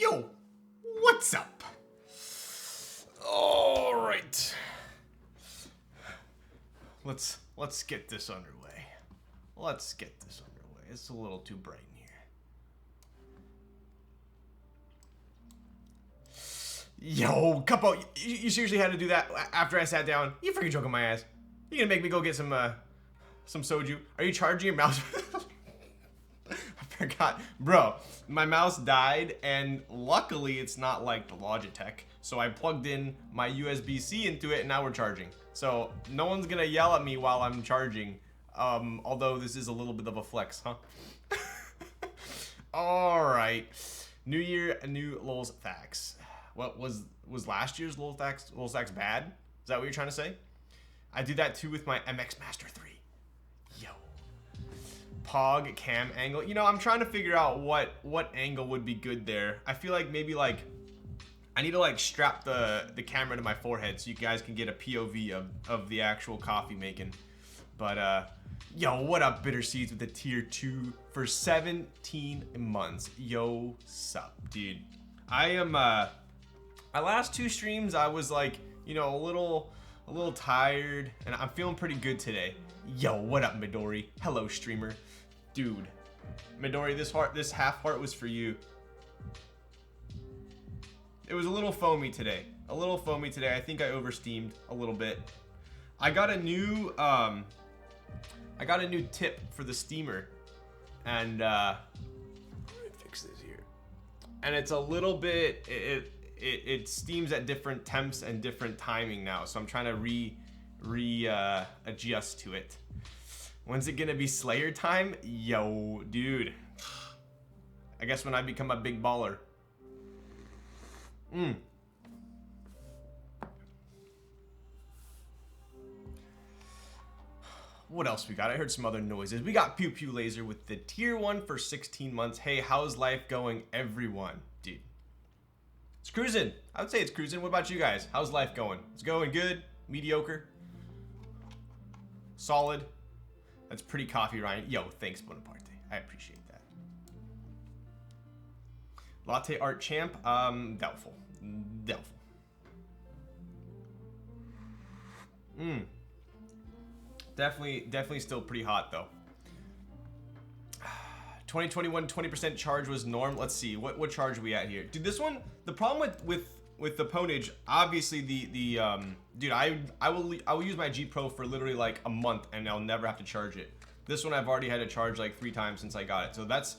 Yo, what's up? All right. Let's get this underway. Let's get this underway. It's a little too bright in here. Yo, Capo, you seriously had to do that after I sat down? You freaking joking my ass. You gonna make me go get some soju? Are you charging your mouse? I forgot. Bro, my mouse died, and luckily it's not like the Logitech. So I plugged in my USB-C into it, and now we're charging. So no one's gonna yell at me while I'm charging. Although this is a little bit of a flex, huh? All right. New year, new Lulz facts. What was last year's Lulz facts bad? Is that what you're trying to say? I do that too with my MX Master 3. Yo. Pog cam angle. You know, I'm trying to figure out what angle would be good there. I feel like maybe like I need to like strap the camera to my forehead so you guys can get a POV of the actual coffee making. But yo, what up, Bitter Seeds with the tier 2 for 17 months. Yo, sup, dude. I am my last 2 streams I was like, you know, a little tired, and I'm feeling pretty good today. Yo, what up, Midori? Hello, streamer. Dude, Midori, this half heart was for you. It was a little foamy today. I think I oversteamed a little bit. I got a new tip for the steamer, and let me fix this here. And it's a little bit it steams at different temps and different timing now, so I'm trying to adjust to it. When's it gonna be Slayer time? Yo, dude. I guess when I become a big baller. What else we got? I heard some other noises. We got Pew Pew Laser with the tier 1 for 16 months. Hey, how's life going, everyone? Dude, it's cruising. I would say it's cruising. What about you guys? How's life going? It's going good? Mediocre? Solid? That's pretty coffee, Ryan. Yo, thanks, Bonaparte. I appreciate that. Latte art champ? Doubtful. Doubtful. Definitely still pretty hot, though. 2021 20% charge was norm. Let's see, what charge are we at here, dude? This one, the problem with the ponage, obviously dude, I will use my G Pro for literally like a month and I'll never have to charge it. This one I've already had to charge like 3 times since I got it, so that's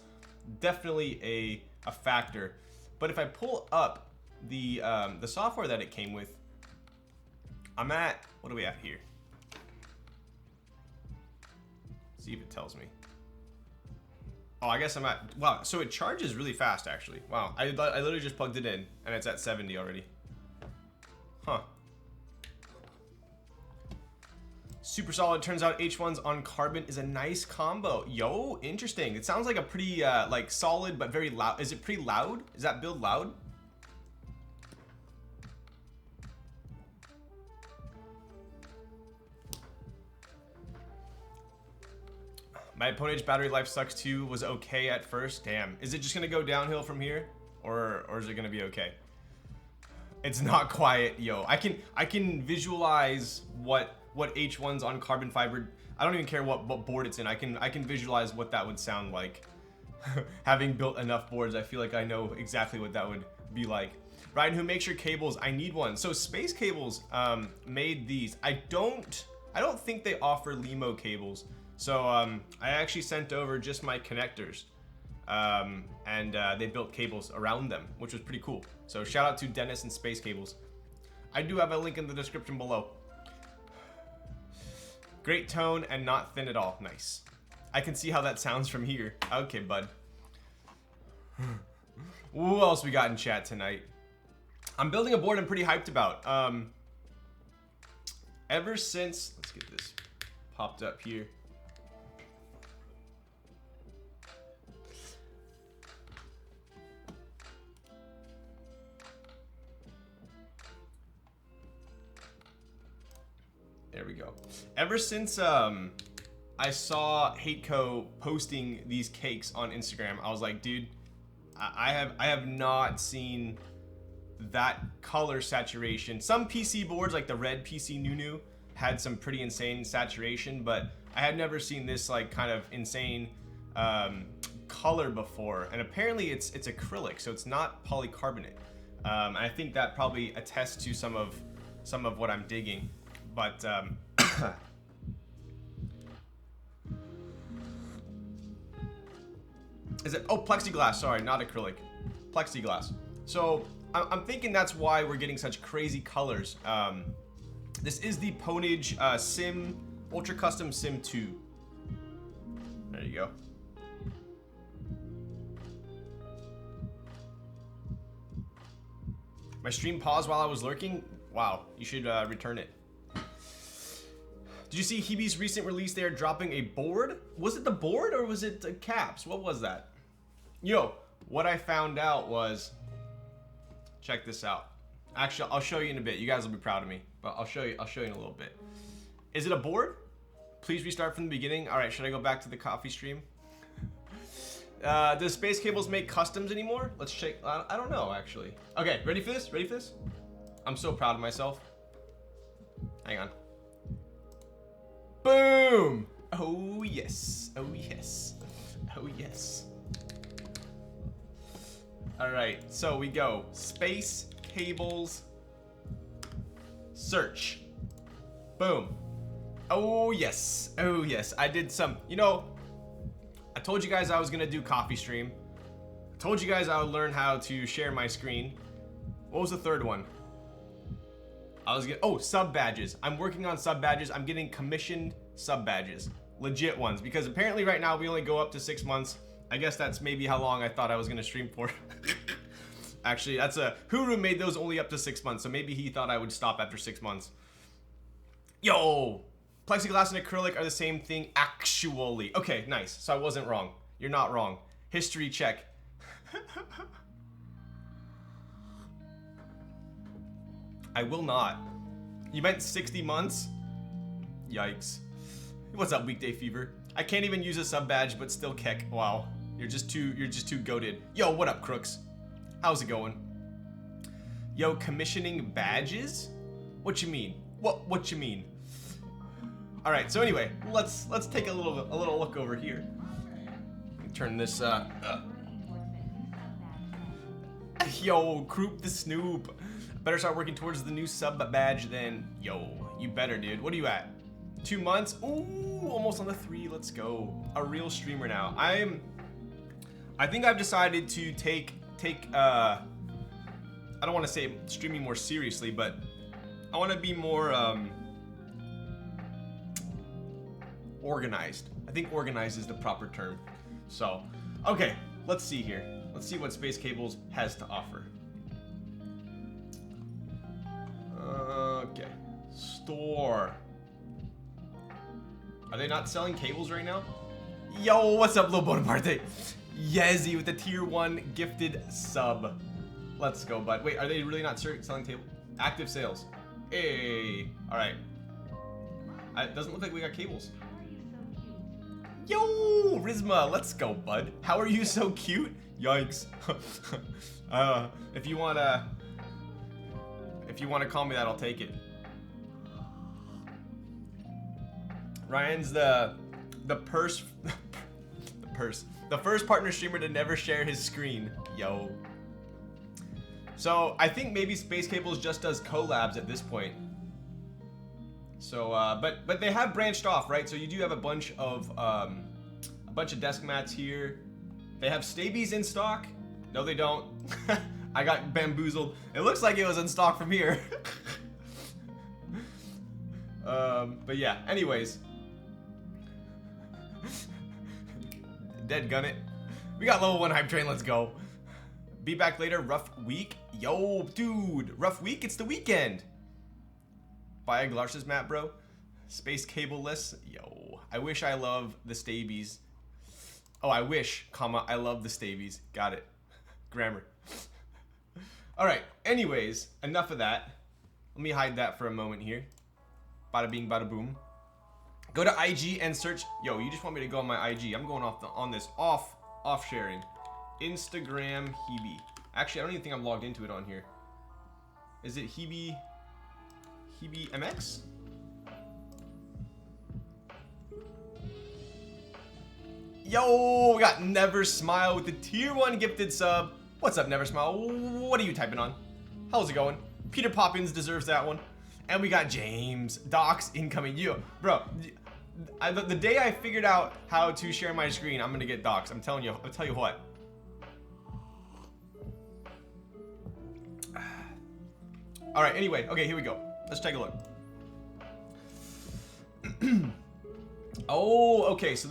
definitely a factor. But if I pull up the software that it came with, I'm at, what do we have here? See if it tells me. Oh, I guess I'm at, wow, so it charges really fast, actually. Wow, I literally just plugged it in, and it's at 70 already. Huh. Super solid. Turns out H1s on carbon is a nice combo. Yo, interesting. It sounds like a pretty, like, solid, but very loud. Is it pretty loud? Is that build loud? My Ponage battery life sucks too. Was okay at first. Damn. Is it just gonna go downhill from here, or is it gonna be okay? It's not quiet, yo. I can visualize what H1's on carbon fiber. I don't even care what board it's in. I can visualize what that would sound like. Having built enough boards, I feel like I know exactly what that would be like. Ryan, who makes your cables? I need one. So Space Cables made these. I don't think they offer Limo cables. So I actually sent over just my connectors, and they built cables around them, which was pretty cool. So shout out to Dennis and Space Cables. I do have a link in the description below. Great tone and not thin at all. Nice. I can see how that sounds from here. Okay, bud. Who else we got in chat tonight? I'm building a board I'm pretty hyped about. Ever since, let's get this popped up here. There we go. Ever since I saw Haytco posting these cakes on Instagram, I was like, dude, I have not seen that color saturation. Some PC boards, like the red PC Nunu, had some pretty insane saturation, but I had never seen this like kind of insane color before. And apparently it's acrylic, so it's not polycarbonate. And I think that probably attests to some of what I'm digging. But is it? Oh, plexiglass. Sorry, not acrylic. Plexiglass. So I'm thinking that's why we're getting such crazy colors. This is the Ponage Sim Ultra Custom Sim 2. There you go. My stream paused while I was lurking. Wow, you should return it. Did you see Hebe's recent release? They are dropping a board. Was it the board or was it caps? What was that? Yo, what I found out was, check this out. Actually, I'll show you in a bit. You guys will be proud of me, but I'll show you in a little bit. Is it a board? Please restart from the beginning. All right, should I go back to the coffee stream? Does Space Cables make customs anymore? Let's check. I don't know, actually. Okay, ready for this? Ready for this? I'm so proud of myself. Hang on. Boom! Oh, yes. Oh, yes. Oh, yes. All right, so we go. Space Cables. Search. Boom. Oh, yes. Oh, yes. I did some, you know, I told you guys I was gonna do coffee stream. I told you guys I would learn how to share my screen. What was the third one? I was getting, oh, sub badges. I'm working on sub badges. I'm getting commissioned sub badges. Legit ones, because apparently right now we only go up to 6 months. I guess that's maybe how long I thought I was gonna stream for. Actually, that's Huru made those only up to 6 months, so maybe he thought I would stop after 6 months. Yo! Plexiglass and acrylic are the same thing, actually. Okay, nice. So I wasn't wrong. You're not wrong. History check. I will not. You meant 60 months? Yikes. What's up, Weekday Fever? I can't even use a sub badge, but still keck. Wow. You're just too goated. Yo, what up, crooks? How's it going? Yo, commissioning badges? What you mean? What you mean? All right, so anyway, let's take a little look over here. Turn this Yo, Croup the Snoop. Better start working towards the new sub badge then. Yo, you better, dude. What are you at? 2 months? Ooh, almost on the 3. Let's go. A real streamer now. I think I've decided to take I don't want to say streaming more seriously, but I want to be more organized. I think organized is the proper term. So, okay, let's see here. Let's see what Space Cables has to offer. Okay, store. Are they not selling cables right now? Yo, what's up, Lil Bonaparte? Yezzy with the tier 1 gifted sub. Let's go, bud. Wait, are they really not selling table? Active sales. Hey, all right. It doesn't look like we got cables. Yo, Rizma, let's go, bud. How are you so cute? Yikes. If you wanna call me that, I'll take it. Ryan's the first partner streamer to never share his screen. Yo. So I think maybe Space Cables just does collabs at this point. So, but they have branched off, right? So you do have a bunch of desk mats here. They have Stabies in stock. No, they don't. I got bamboozled. It looks like it was in stock from here. But yeah. Anyways, dead gun it. We got level 1 hype train. Let's go. Be back later. Rough week. Yo, dude. Rough week. It's the weekend. Buy a Glarsh's map, bro. Space Cable-less. Yo, I wish I love the Stabies. Oh, I wish, comma, I love the Stabies. Got it. Grammar. All right, anyways, enough of that. Let me hide that for a moment here. Bada bing, bada boom. Go to IG and search. Yo, you just want me to go on my IG. I'm going on this off sharing. Instagram Hebe. Actually, I don't even think I'm logged into it on here. Is it Hebe MX? Yo, we got Never Smile with the tier 1 gifted sub. What's up, Never Smile? What are you typing on? How's it going? Peter Poppins deserves that one. And we got James. Docs incoming. You, bro. The day I figured out how to share my screen, I'm gonna get docs. I'm telling you. I'll tell you what. All right. Anyway, okay. Here we go. Let's take a look. Oh, okay. So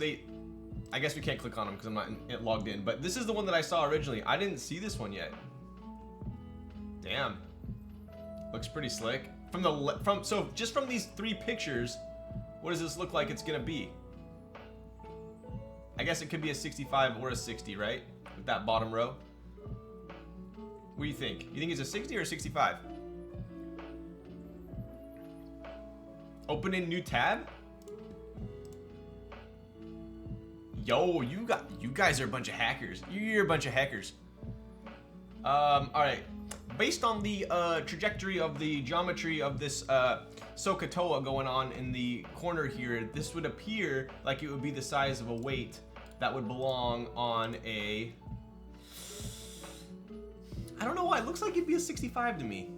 I guess we can't click on them because I'm not logged in. But this is the one that I saw originally. I didn't see this one yet. Damn. Looks pretty slick. So just from these 3 pictures, what does this look like it's gonna be? I guess it could be a 65 or a 60, right? With that bottom row. What do you think? You think it's a 60 or a 65? Open in new tab? Yo, you guys are a bunch of hackers. You're a bunch of hackers. All right. Based on the trajectory of the geometry of this Sokotoa going on in the corner here, this would appear like it would be the size of a weight that would belong on a... I don't know why, it looks like it'd be a 65 to me.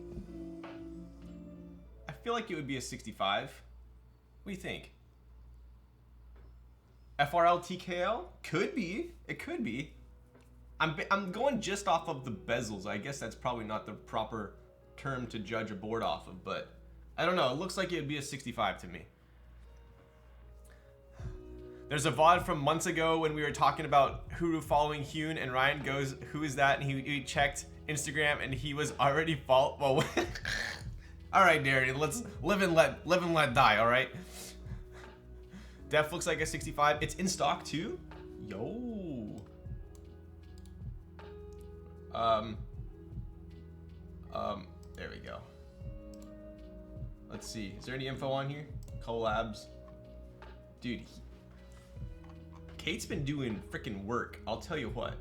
I feel like it would be a 65. What do you think? FRL TKL? Could be. It could be. I'm going just off of the bezels. I guess that's probably not the proper term to judge a board off of, but I don't know. It looks like it would be a 65 to me. There's a VOD from months ago when we were talking about Huru following Hune, and Ryan goes, "Who is that?" And he checked Instagram, and he was already Well, all right, Darren, let's live and let die. All right. Def looks like a 65. It's in stock too. Yo. There we go. Let's see. Is there any info on here? Collabs. Dude, Kate's been doing freaking work. I'll tell you what.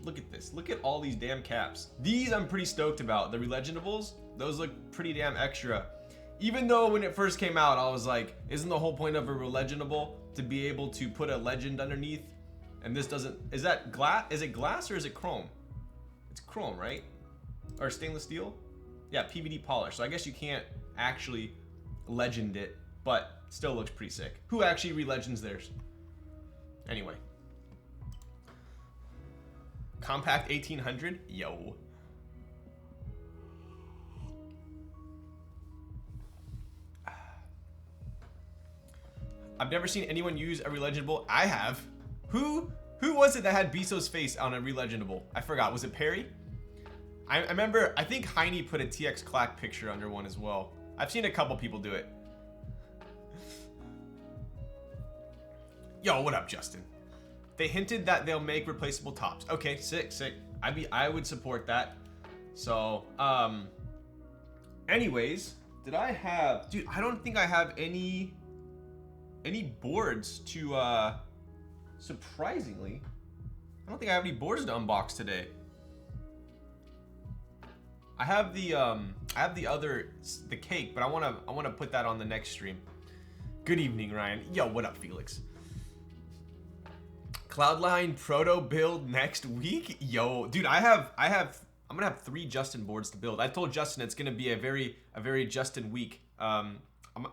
Look at this. Look at all these damn caps. These I'm pretty stoked about. The relegendables, those look pretty damn extra. Even though when it first came out, I was like, isn't the whole point of a relegendable to be able to put a legend underneath? And this doesn't, is that glass? Is it glass or is it chrome? It's chrome, right? Or stainless steel? Yeah, PVD polish. So I guess you can't actually legend it, but still looks pretty sick. Who actually re-legends theirs? Anyway. Compact 1800? Yo. I've never seen anyone use a relegendable. I have. Who was it that had Biso's face on a relegendable? I forgot. Was it Perry? I remember, I think Heine put a TX Clack picture under one as well. I've seen a couple people do it. Yo, what up, Justin? They hinted that they'll make replaceable tops. Okay, sick. I would support that. So, anyways, did I have... Dude, I don't think I have any boards to, surprisingly, I don't think I have any boards to unbox today. I have the cake, but I wanna put that on the next stream. Good evening, Ryan. Yo, what up, Felix? Cloudline proto build next week? Yo, dude, I'm gonna have 3 Justin boards to build. I told Justin it's gonna be a very Justin week. I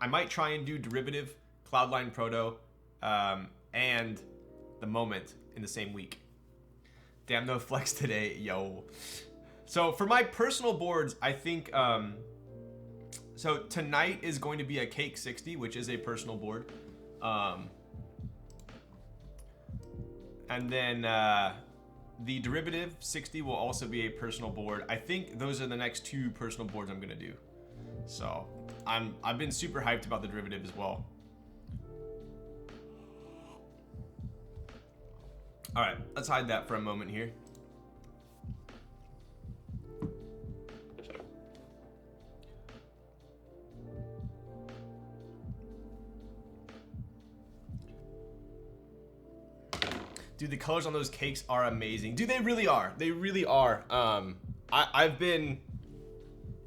might try and do derivative, Cloudline proto, and the moment in the same week. Damn, no flex today, yo. So for my personal boards, I think, so tonight is going to be a Cake 60, which is a personal board. And then the derivative 60 will also be a personal board. I think those are the next 2 personal boards I'm gonna do. So I've been super hyped about the derivative as well. All right, let's hide that for a moment here. Dude, the colors on those cakes are amazing. Dude, they really are. They really are. I've been,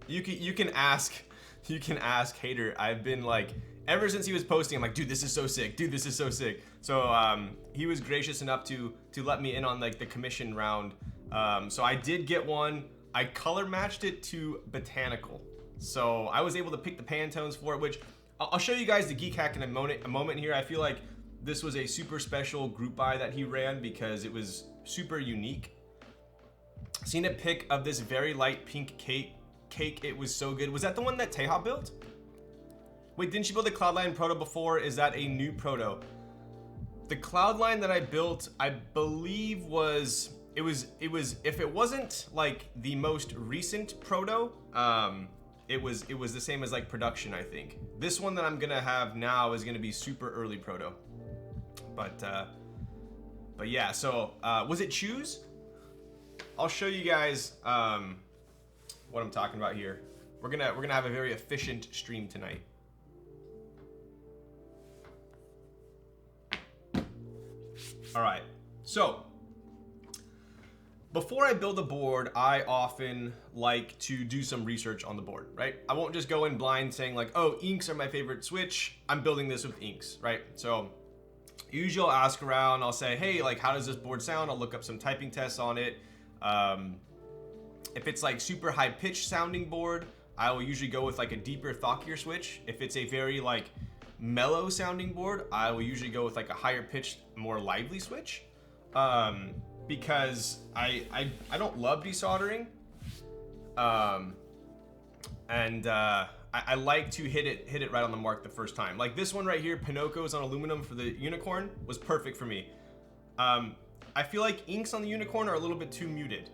you can ask Hater. I've been like, ever since he was posting, I'm like, dude, this is so sick. Dude, this is so sick. So he was gracious enough to let me in on like the commission round. So I did get one. I color matched it to Botanical. So I was able to pick the Pantones for it, which I'll show you guys the geek hack in a moment here. I feel like this was a super special group buy that he ran because it was super unique. Seen a pic of this very light pink cake. It was so good. Was that the one that Teha built? Wait, didn't you build the Cloudline Proto before? Is that a new Proto? The Cloudline that I built, I believe it was if it wasn't like the most recent Proto, it was the same as like production, I think. This one that I'm gonna have now is gonna be super early Proto. But yeah, so was it choose? I'll show you guys what I'm talking about here. We're gonna have a very efficient stream tonight. All right, so before I build a board, I often like to do some research on the board, right? I won't just go in blind saying like, oh, inks are my favorite switch. I'm building this with inks, right? So usually I'll ask around, I'll say, hey, like, how does this board sound? I'll look up some typing tests on it. If it's like super high pitched sounding board, I will usually go with like a deeper, thockier switch. If it's a very like mellow sounding board, I will usually go with like a higher pitched, more lively switch. Because I don't love desoldering. I like to hit it right on the mark the first time. Like this one right here, Pinocchio's on aluminum for the unicorn was perfect for me. I feel like inks on the unicorn are a little bit too muted.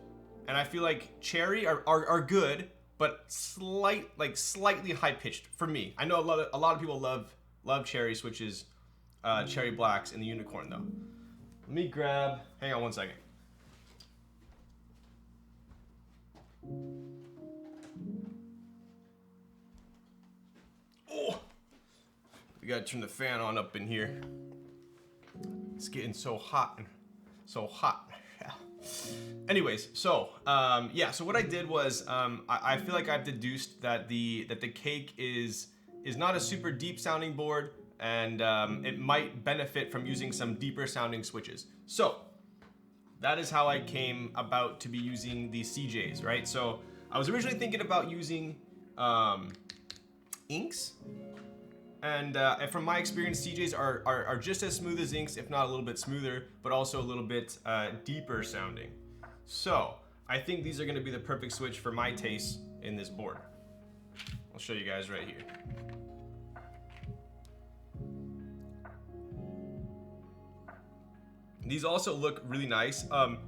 And I feel like cherry are good, but slightly high pitched for me. I know a lot of people love cherry switches, cherry blacks in the unicorn though. Let me grab, hang on one second. Oh, we gotta turn the fan on up in here. It's getting so hot. Anyways, so yeah, so what I did was I feel like I've deduced that the cake is not a super deep sounding board, and it might benefit from using some deeper sounding switches. So that is how I came about to be using the CJs, right? So I was originally thinking about using inks, and from my experience, CJs are just as smooth as inks, if not a little bit smoother, but also a little bit deeper sounding. So I think these are going to be the perfect switch for my taste in this board. I'll show you guys right here. These also look really nice. I'm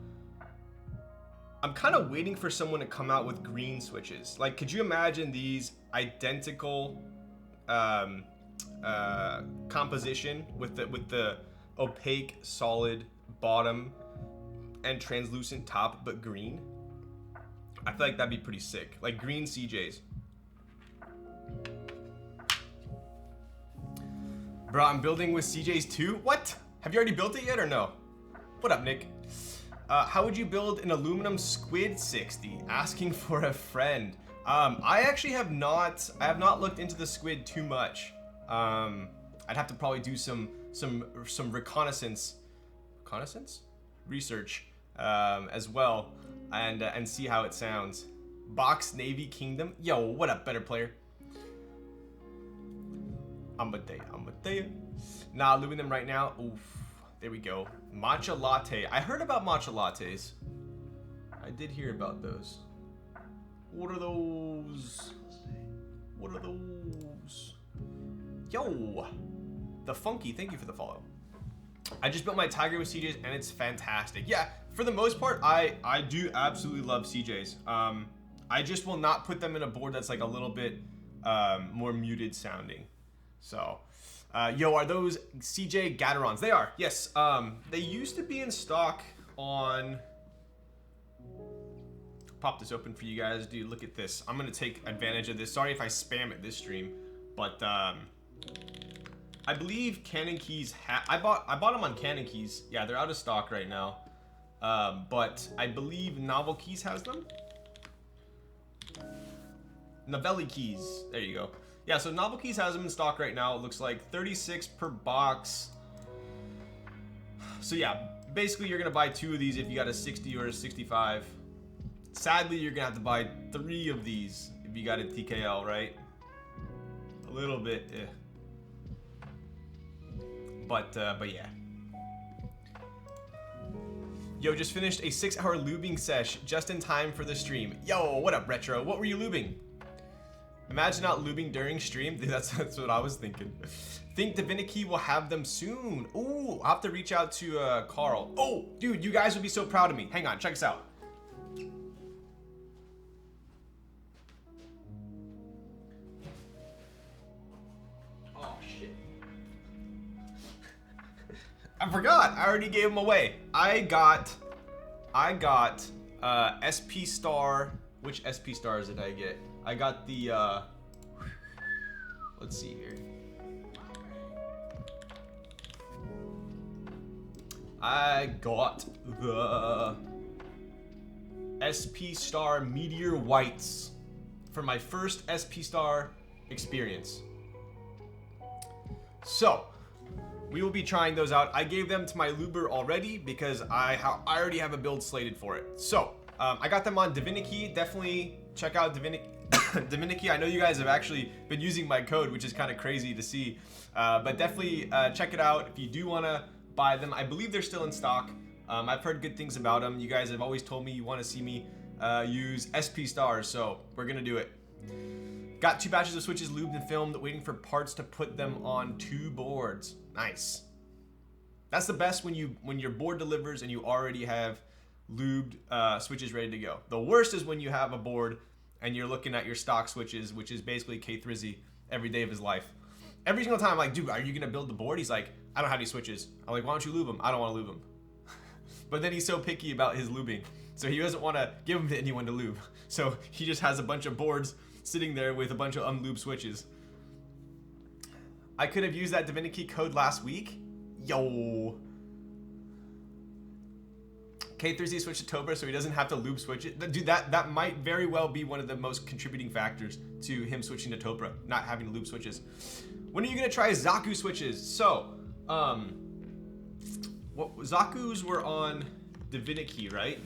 kind of waiting for someone to come out with green switches. Like, could you imagine these identical composition with the opaque solid bottom and translucent top, but green? I feel like that'd be pretty sick. Like green CJs. Bro, I'm building with CJs too? What? Have you already built it yet or no? What up, Nick? How would you build an aluminum squid 60? Asking for a friend. I actually have not looked into the squid too much. I'd have to probably do some reconnaissance research as well, and see how it sounds. Box Navy Kingdom. Yo, what up, better player? Amadeus. Nah, looping them right now. Oof. There we go. Matcha latte. I heard about matcha lattes. I did hear about those. What are those? What are those? Yo, the funky. Thank you for the follow. I just built my Tiger with CJs and it's fantastic. Yeah, for the most part, I do absolutely love CJs. I just will not put them in a board that's like a little bit more muted sounding. So, yo, are those CJ Gaterons? They are, yes. They used to be in stock on... Pop this open for you guys, dude. Look at this. I'm gonna take advantage of this. Sorry if I spam it this stream, but I believe Canon Keys I bought them on Canon Keys. Yeah, they're out of stock right now. But I believe Novel Keys has them. Novelli Keys. There you go. Yeah, so Novel Keys has them in stock right now. It looks like 36 per box. So yeah, basically you're gonna buy 2 of these if you got a 60 or a 65. Sadly, you're gonna have to buy 3 of these if you got a TKL, right? A little bit, But yeah. Yo, just finished a 6-hour lubing sesh just in time for the stream. Yo, what up, Retro? What were you lubing? Imagine not lubing during stream. Dude, that's what I was thinking. Think Divinity will have them soon. Ooh, I'll have to reach out to Carl. Oh, dude, you guys would be so proud of me. Hang on, check this out. Oh, shit. I forgot. I already gave them away. I got SP Star. Which SP stars did I get? I got the let's see here. I got the SP Star Meteor Whites for my first SP Star experience. So, we will be trying those out. I gave them to my luber already because I already have a build slated for it. So, I got them on Divinity. Definitely check out Divinity. I know you guys have actually been using my code, which is kind of crazy to see. But definitely check it out if you do want to buy them. I believe they're still in stock. I've heard good things about them. You guys have always told me you want to see me use SP stars, so we're going to do it. Got 2 batches of switches lubed and filmed, waiting for parts to put them on 2 boards. Nice. That's the best when your board delivers and you already have lubed switches ready to go. The worst is when you have a board and you're looking at your stock switches, which is basically K Thrizzy every day of his life. Every single time I'm like, dude, are you gonna build the board? He's like, I don't have any switches. I'm like, why don't you lube them? I don't want to lube them. But then he's so picky about his lubing, so he doesn't want to give them to anyone to lube. So he just has a bunch of boards sitting there with a bunch of unlubed switches. I could have used that Divinity code last week. Yo. K3Z switched to Tobra so he doesn't have to lube switch it. Dude, that might very well be one of the most contributing factors to him switching to Tobra, not having to lube switches. When are you gonna try Zaku switches? So, Zaku's were on Divinity, right?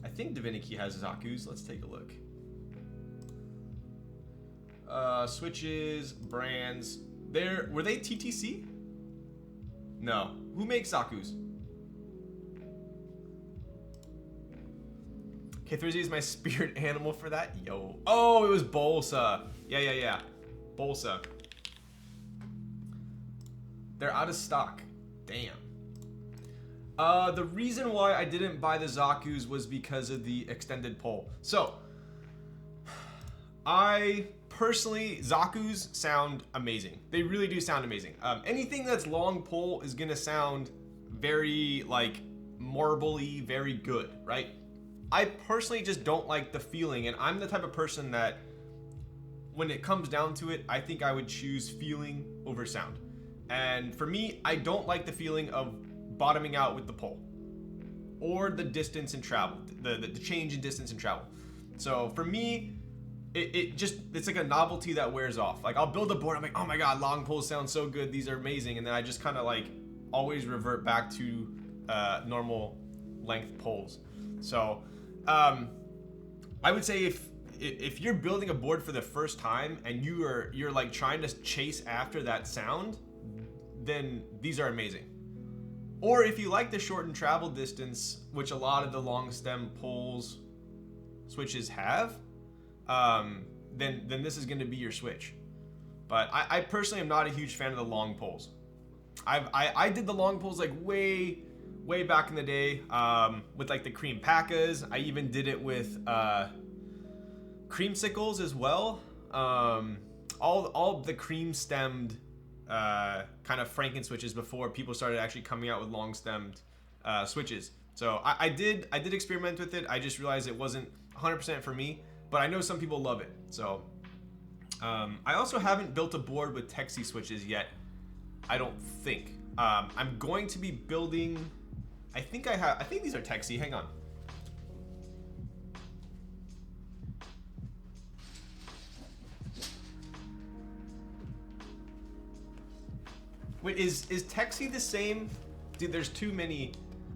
I think Divinity has Zaku's. Let's take a look. Switches, brands. Were they TTC? No. Who makes Zaku's? K3Z is my spirit animal for that. Yo. Oh, it was Bolsa. Yeah. Bolsa. They're out of stock. Damn. The reason why I didn't buy the Zaku's was because of the extended pole. So, I personally, Zaku's sound amazing. They really do sound amazing. Anything that's long pole is gonna sound very, like, marbly, very good, right? I personally just don't like the feeling, and I'm the type of person that, when it comes down to it, I think I would choose feeling over sound. And for me, I don't like the feeling of bottoming out with the pole, or the distance in travel, the change in distance and travel. So for me, it's like a novelty that wears off. Like, I'll build a board, I'm like, oh my god, long poles sound so good, these are amazing, and then I just kind of like always revert back to normal length poles. So I would say if you're building a board for the first time and you're like trying to chase after that sound, then these are amazing. Or if you like the shortened travel distance, which a lot of the long stem poles switches have, then this is going to be your switch. But I personally am not a huge fan of the long poles. I did the long poles like way back in the day with like the cream packas. I even did it with creamsicles as well. All the cream stemmed kind of Franken switches before people started actually coming out with long stemmed switches. So I did experiment with it. I just realized it wasn't 100% for me, but I know some people love it. So I also haven't built a board with Texi switches yet. I don't think. I'm going to be building. I think these are Texi. Hang on. Wait, is Texi the same? Dude, there's too many.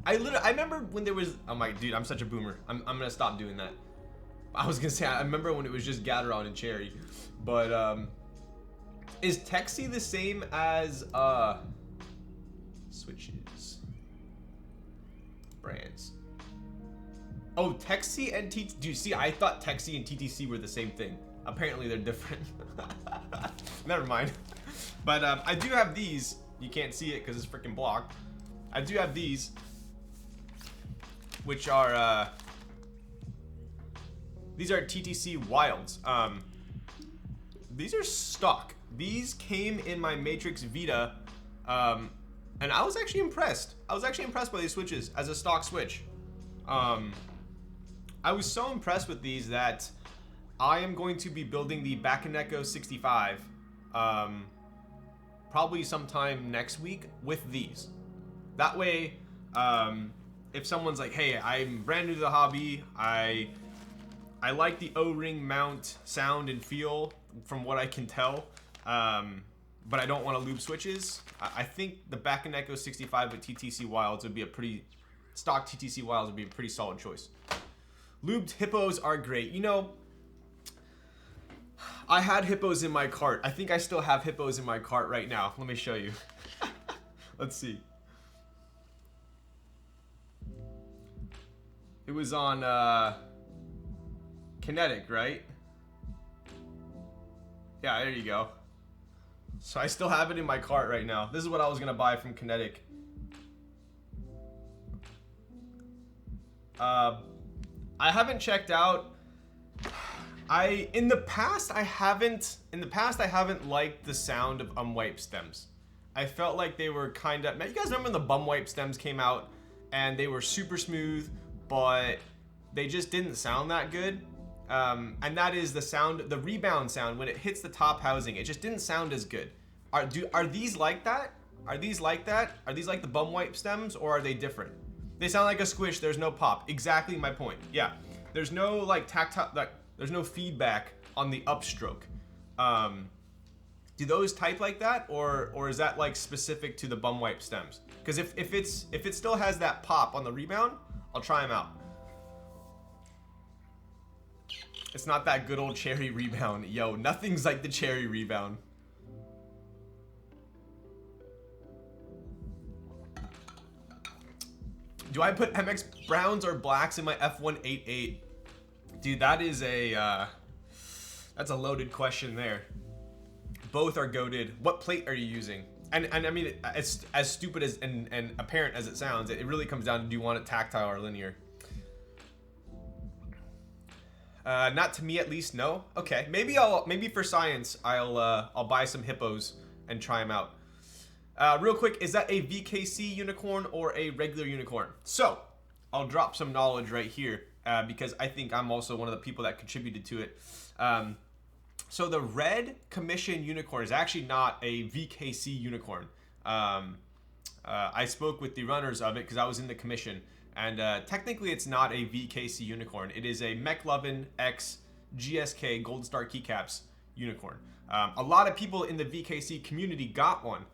I remember when there was. Oh my, dude, I'm such a boomer. I'm gonna stop doing that. I was gonna say I remember when it was just Gateron and Cherry, but is Texi the same as switches brands? Oh, Texi and TTC. Do you see? I thought Texi and TTC were the same thing. Apparently they're different. Never mind. But I do have these. You can't see it because it's freaking blocked. I do have these, which are these are TTC Wilds. These are stock. These came in my Matrix Vita, and I was actually impressed. I was actually impressed by these switches as a stock switch. I was so impressed with these that I am going to be building the Botanical 65 probably sometime next week with these. That way, if someone's like, hey, I'm brand new to the hobby, I like the O-ring mount sound and feel from what I can tell, but I don't want to loop switches, I think the Botanical 65 with TTC Wilds would be a pretty, stock TTC Wilds would be a pretty solid choice. Lubed hippos are great. You know, I had hippos in my cart. I think I still have hippos in my cart right now. Let me show you. Let's see. It was on Kinetic, right? Yeah, there you go. So I still have it in my cart right now. This is what I was gonna buy from Kinetic. I haven't checked out. In the past I haven't liked the sound of wipe stems. I felt like they were kind of. You guys remember when the bum wipe stems came out and they were super smooth, but they just didn't sound that good. And that is the sound, the rebound sound when it hits the top housing. It just didn't sound as good. Are these like that? Are these like that? Are these like the bum wipe stems, or are they different? They sound like a squish. There's no pop. Exactly my point. Yeah, there's no like tactile. Like there's no feedback on the upstroke. Do those type like that, or is that like specific to the bum wipe stems? Because if it still has that pop on the rebound, I'll try them out. It's not that good old Cherry rebound. Yo, nothing's like the Cherry rebound. Do I put MX browns or blacks in my F188? Dude, that is that's a loaded question there. Both are goated. What plate are you using? And I mean, it's as stupid as and apparent as it sounds. It really comes down to, do you want it tactile or linear? Not to me, at least. No. Okay. Maybe for science, I'll buy some hippos and try them out. Real quick, is that a VKC unicorn or a regular unicorn? So I'll drop some knowledge right here because I think I'm also one of the people that contributed to it. So the red commission unicorn is actually not a VKC unicorn. I spoke with the runners of it because I was in the commission. And technically, it's not a VKC unicorn. It is a McLovin X GSK Gold Star Keycaps unicorn. A lot of people in the VKC community got one,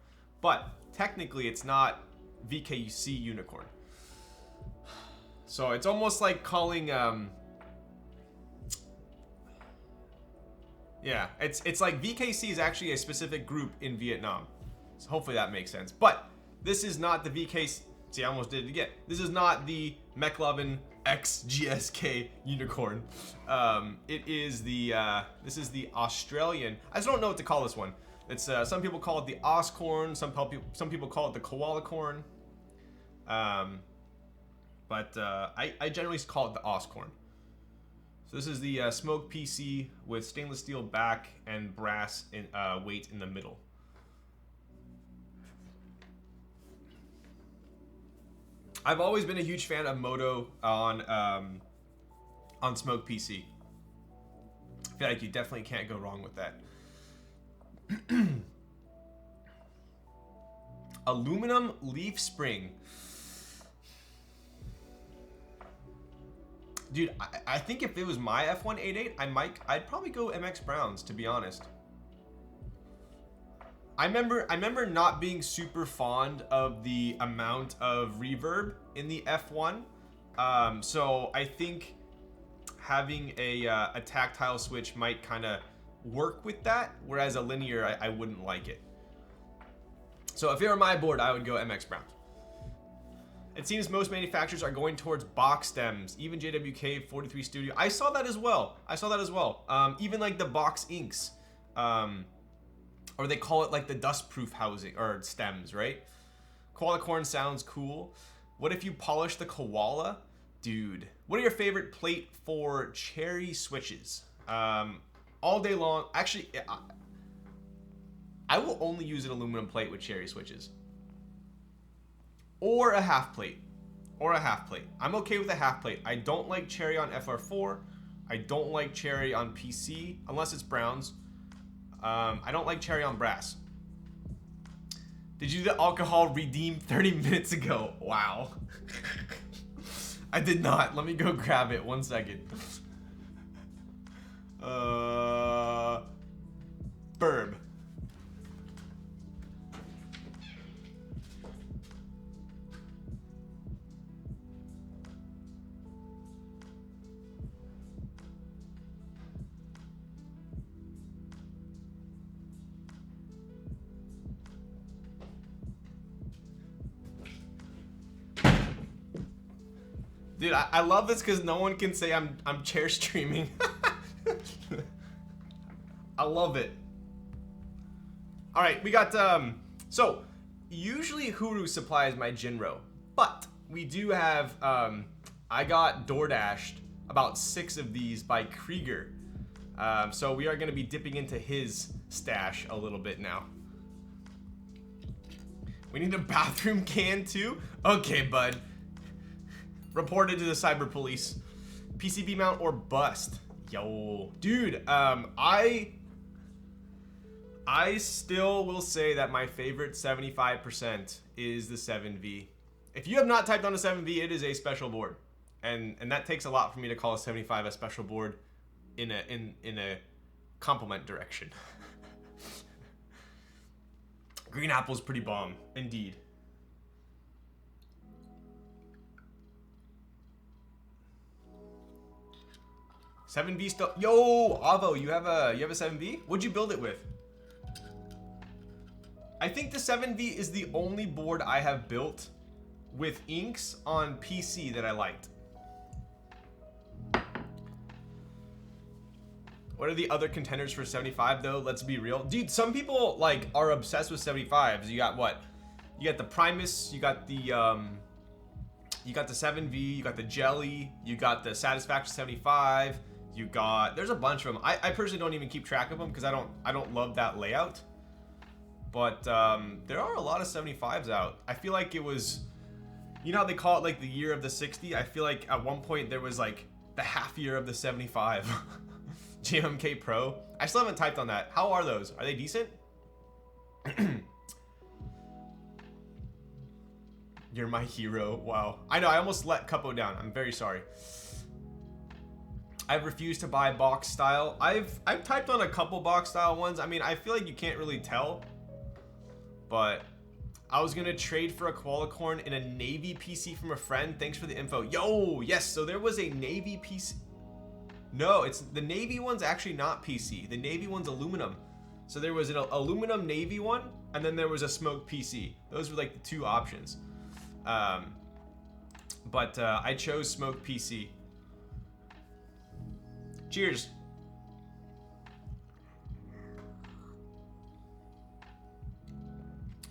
but technically, it's not VKC unicorn. So it's almost like calling. Yeah, it's like VKC is actually a specific group in Vietnam. So hopefully that makes sense. But this is not the VKC. See, I almost did it again. This is not the McLovin X GSK unicorn. It is the this is the Australian. I just don't know what to call this one. It's some people call it the Oscorn. Some people call it the koala corn. But I generally call it the Oscorn. So this is the smoke PC with stainless steel back and brass weight in the middle. I've always been a huge fan of Moto on Smoke PC. I feel like you definitely can't go wrong with that. Aluminum leaf spring. Dude, I think if it was my F188, I'd probably go MX Browns, to be honest. I remember not being super fond of the amount of reverb in the F1. So I think having a tactile switch might kind of work with that, whereas a linear, I wouldn't like it. So if it were my board, I would go MX Browns. It seems most manufacturers are going towards box stems, even JWK 43 Studio. I saw that as well. Even like the box inks, or they call it like the dust-proof housing or stems, right? Koala corn sounds cool. What if you polish the koala? Dude, what are your favorite plate for cherry switches? All day long. Actually, I will only use an aluminum plate with cherry switches. Or a half plate. I'm okay with a half plate. I don't like cherry on FR4. I don't like cherry on PC, unless it's Browns. I don't like cherry on brass. Did you do the alcohol redeem 30 minutes ago? Wow. I did not. Let me go grab it. 1 second. Burb. Dude, I love this because no one can say I'm chair streaming. I love it. All right, we got so usually Huru supplies my Jinro, but we do have I got DoorDashed about 6 of these by Krieger. So we are going to be dipping into his stash a little bit now. We need a bathroom can too? Okay, bud. Reported to the cyber police. PCB mount or bust? Yo, dude, I still will say that my favorite 75% is the 7V. If you have not typed on a 7V, it is a special board. And that takes a lot for me to call a 75 a special board in a compliment direction. Green Apple's pretty bomb, indeed. Seven V still. Yo, Avo, you have a 7V? What'd you build it with? I think the 7V is the only board I have built with inks on PC that I liked. What are the other contenders for 75 though? Let's be real. Dude, some people like are obsessed with 75s. You got what? You got the Primus, you got the 7V, you got the Jelly, you got the Satisfaction 75, you got, there's a bunch of them. I personally don't even keep track of them because I don't love that layout. But there are a lot of 75s out. I feel like it was, you know how they call it like the year of the 60? I feel like at one point there was like the half year of the 75. GMK Pro. I still haven't typed on that. How are those? Are they decent? You're my hero. Wow. I know, I almost let Cuppo down. I'm very sorry. I've refused to buy box style. I've typed on a couple box style ones. I mean, I feel like you can't really tell. But I was gonna trade for a Qualicorn in a Navy PC from a friend. Thanks for the info. Yo, yes, so there was a Navy PC. No, it's the Navy one's actually not PC. The Navy one's aluminum. So there was an aluminum Navy one, and then there was a smoked PC. Those were like the two options. But I chose smoked PC. Cheers.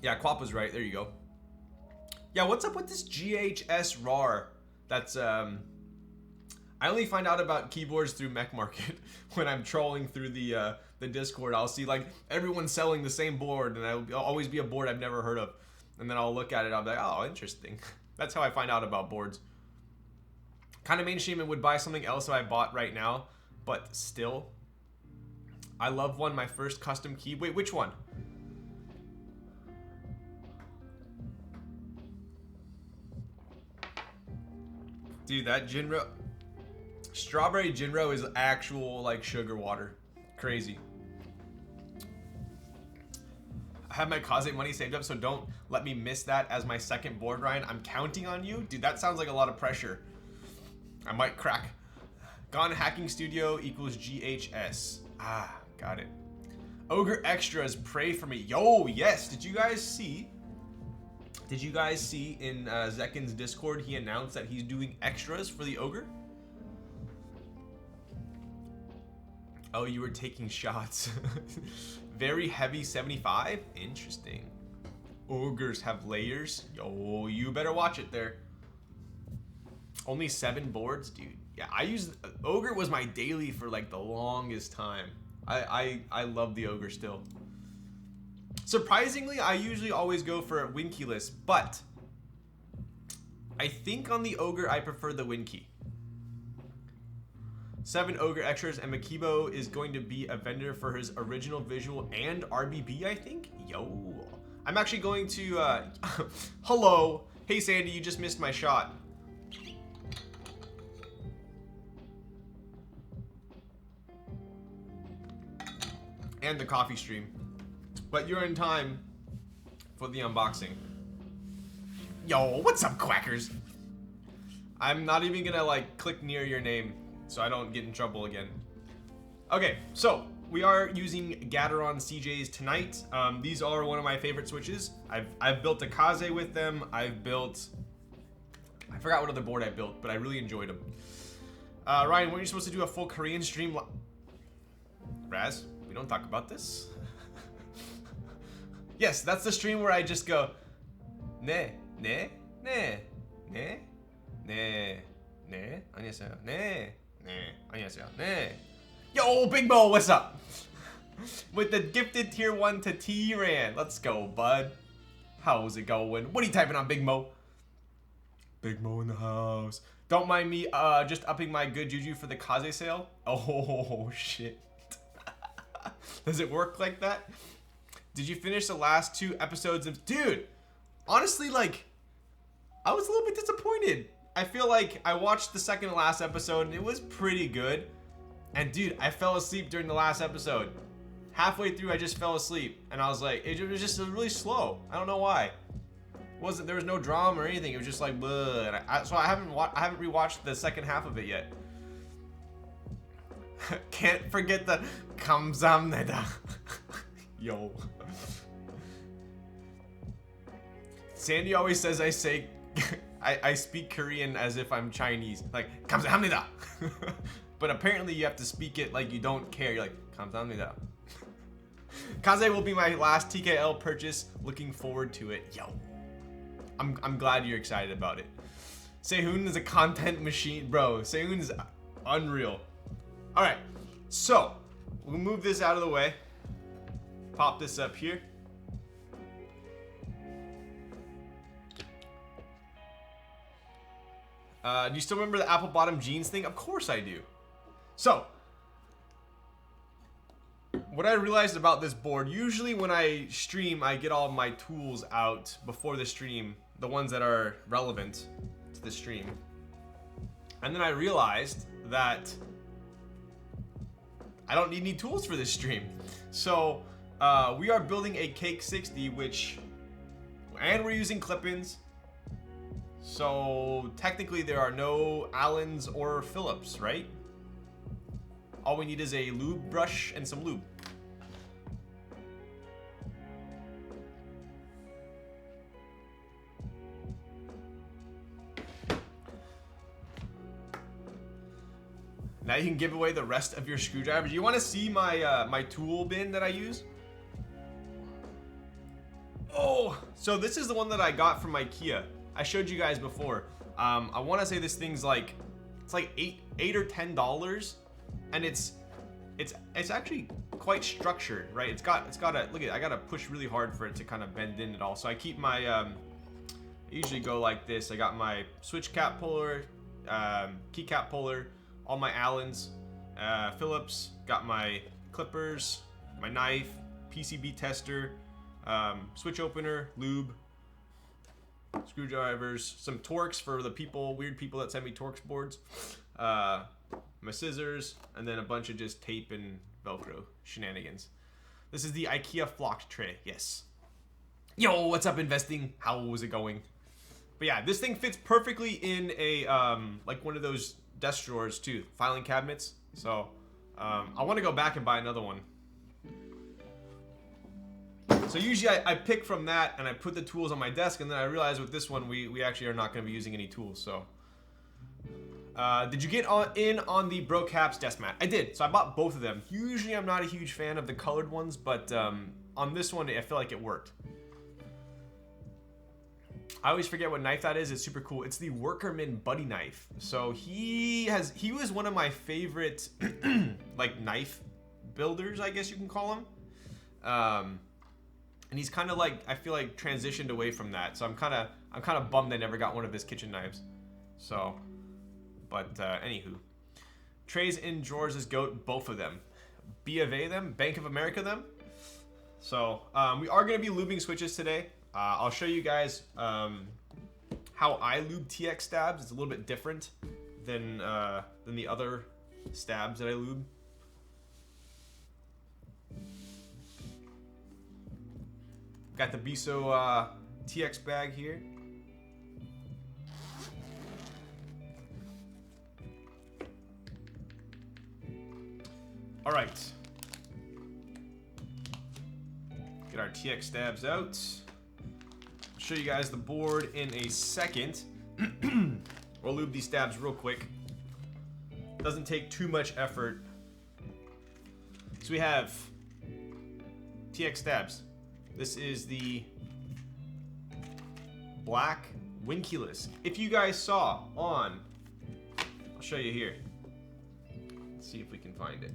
Yeah, Quap was right. There you go. Yeah, what's up with this GHS RAR? That's I only find out about keyboards through Mech Market when I'm trolling through the Discord. I'll see like everyone selling the same board, and it'll always be a board I've never heard of. And then I'll look at it. I'll be like, oh, interesting. That's how I find out about boards. Kind of mainstream and would buy something else that I bought right now, but still, I love one. My first custom key. Wait, which one? Dude, that Jinro, strawberry Jinro is actual like sugar water. Crazy. I have my Kaze money saved up, so don't let me miss that as my second board, Ryan. I'm counting on you. Dude, that sounds like a lot of pressure. I might crack. Gone Hacking Studio equals GHS. Ah, got it. Ogre Extras, pray for me. Yo, yes. Did you guys see? Did you guys see in Zekin's Discord, he announced that he's doing extras for the Ogre? Oh, you were taking shots. Very heavy 75? Interesting. Ogres have layers? Yo, you better watch it there. Only 7 boards? Dude. Yeah, I used... Ogre was my daily for like the longest time. I love the Ogre still. Surprisingly, I usually always go for a win keyless, but I think on the Ogre, I prefer the win key. 7 Ogre extras, and Makibo is going to be a vendor for his original visual and RBB, I think? Yo. I'm actually going to, hello. Hey, Sandy, you just missed my shot. And the coffee stream. But you're in time for the unboxing. Yo, what's up, quackers? I'm not even gonna like click near your name so I don't get in trouble again. Okay, so we are using Gateron CJs tonight. These are one of my favorite switches. I've built a Kaze with them. I forgot what other board I built, but I really enjoyed them. Ryan, when are you supposed to do a full Korean stream? Raz, we don't talk about this. Yes, that's the stream where I just go, ne, ne, ne, ne, ne, ne, 안녕하세요, ne, ne, 안녕하세요, ne. Yo, Big Mo, what's up? With the gifted tier 1 to T-Ran. Let's go, bud. How's it going? What are you typing on, Big Mo? Big Mo in the house. Don't mind me just upping my good juju for the Kaze sale. Oh, shit. Does it work like that? Did you finish the last 2 episodes of... Dude, honestly, like, I was a little bit disappointed. I feel like I watched the second to last episode and it was pretty good. And dude, I fell asleep during the last episode. Halfway through, I just fell asleep. And I was like, it was just really slow. I don't know why. There was no drama or anything. It was just like, bleh. And so I haven't rewatched the second half of it yet. Can't forget the 감사합니다. Yo. Sandy always says I say I speak Korean as if I'm Chinese, like 감사합니다. But apparently you have to speak it like you don't care. You're like 감사합니다. Kaze will be my last TKL purchase. Looking forward to it. Yo, I'm glad you're excited about it. Sehun is a content machine, bro. Sehun is unreal. All right, so we'll move this out of the way. Pop this up here. Do you still remember the apple bottom jeans thing? Of course I do. So, what I realized about this board, usually when I stream, I get all my tools out before the stream, the ones that are relevant to the stream. And then I realized that I don't need any tools for this stream. So, we are building a Cake 60, and we're using clip-ins. So technically there are no Allens or Phillips, right? All we need is a lube brush and some lube. Now you can give away the rest of your screwdrivers. You want to see my my tool bin that I use? Oh, so this is the one that I got from IKEA. I showed you guys before. I want to say this thing's like, it's like $8 or $10, and it's actually quite structured, right? It's got a look at. I gotta push really hard for it to kind of bend in at all. So I keep my I usually go like this. I got my switch cap puller, keycap puller, all my Allens, Phillips. Got my clippers, my knife, PCB tester, switch opener, lube. screwdrivers, some Torx for the weird people that send me Torx boards, my scissors, and then a bunch of just tape and Velcro shenanigans. This is the IKEA flocked tray. Yes. Yo, what's up, investing? How was it going? But yeah, this thing fits perfectly in a like one of those desk drawers too, filing cabinets. So I want to go back and buy another one. So usually I pick from that and I put the tools on my desk, and then I realize with this one we actually are not going to be using any tools. So did you get in on the Bro Caps desk mat? I did. So I bought both of them. Usually I'm not a huge fan of the colored ones, but on this one I feel like it worked. I always forget what knife that is. It's super cool. It's the Workerman Buddy knife. So he was one of my favorite like knife builders, I guess you can call him. And he's kind of like, I feel like transitioned away from that. So I'm kind of bummed I never got one of his kitchen knives. So, but anywho, trays in drawers is GOAT, both of them. B of A them, Bank of America them. So we are going to be lubing switches today. I'll show you guys how I lube TX stabs. It's a little bit different than the other stabs that I lube. Got the Biso TX bag here. All right. Get our TX stabs out. Show you guys the board in a second. We'll lube these stabs real quick. Doesn't take too much effort. So we have TX stabs. This is the black Winkeyless. If you guys saw on, I'll show you here. Let's see if we can find it.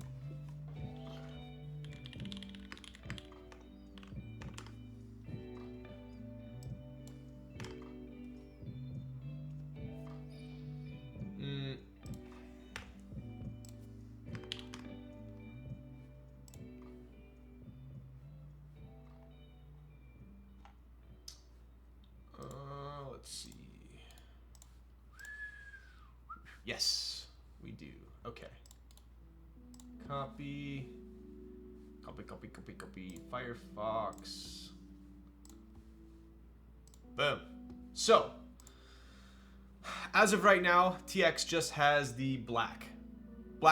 Yes, we do. Okay. Copy. Firefox. Boom. So, as of right now, TX just has the black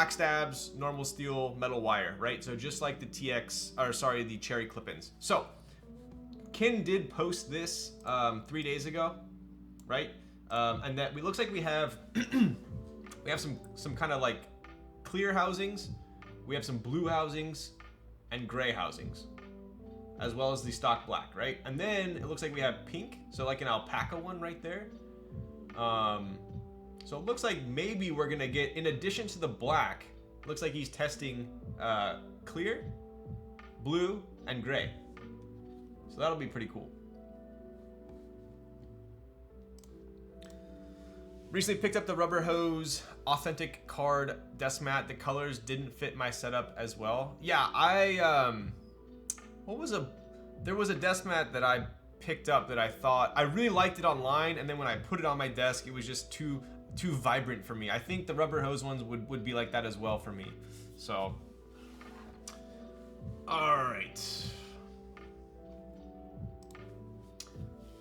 stabs, normal steel, metal wire, right? So just like the the cherry clip-ins. So, Kin did post this 3 days ago, right? And that looks like we have we have some kind of like clear housings, we have some blue housings, and gray housings, as well as the stock black, right? And then it looks like we have pink, so like an alpaca one right there. So it looks like maybe we're gonna get, in addition to the black, looks like he's testing clear, blue, and gray. So that'll be pretty cool. Recently picked up the Rubber Hose Authentic Card desk mat. The colors didn't fit my setup as well. Yeah, there was a desk mat that I picked up that I thought, I really liked it online, and then when I put it on my desk, it was just too vibrant for me. I think the Rubber Hose ones would be like that as well for me. So, all right.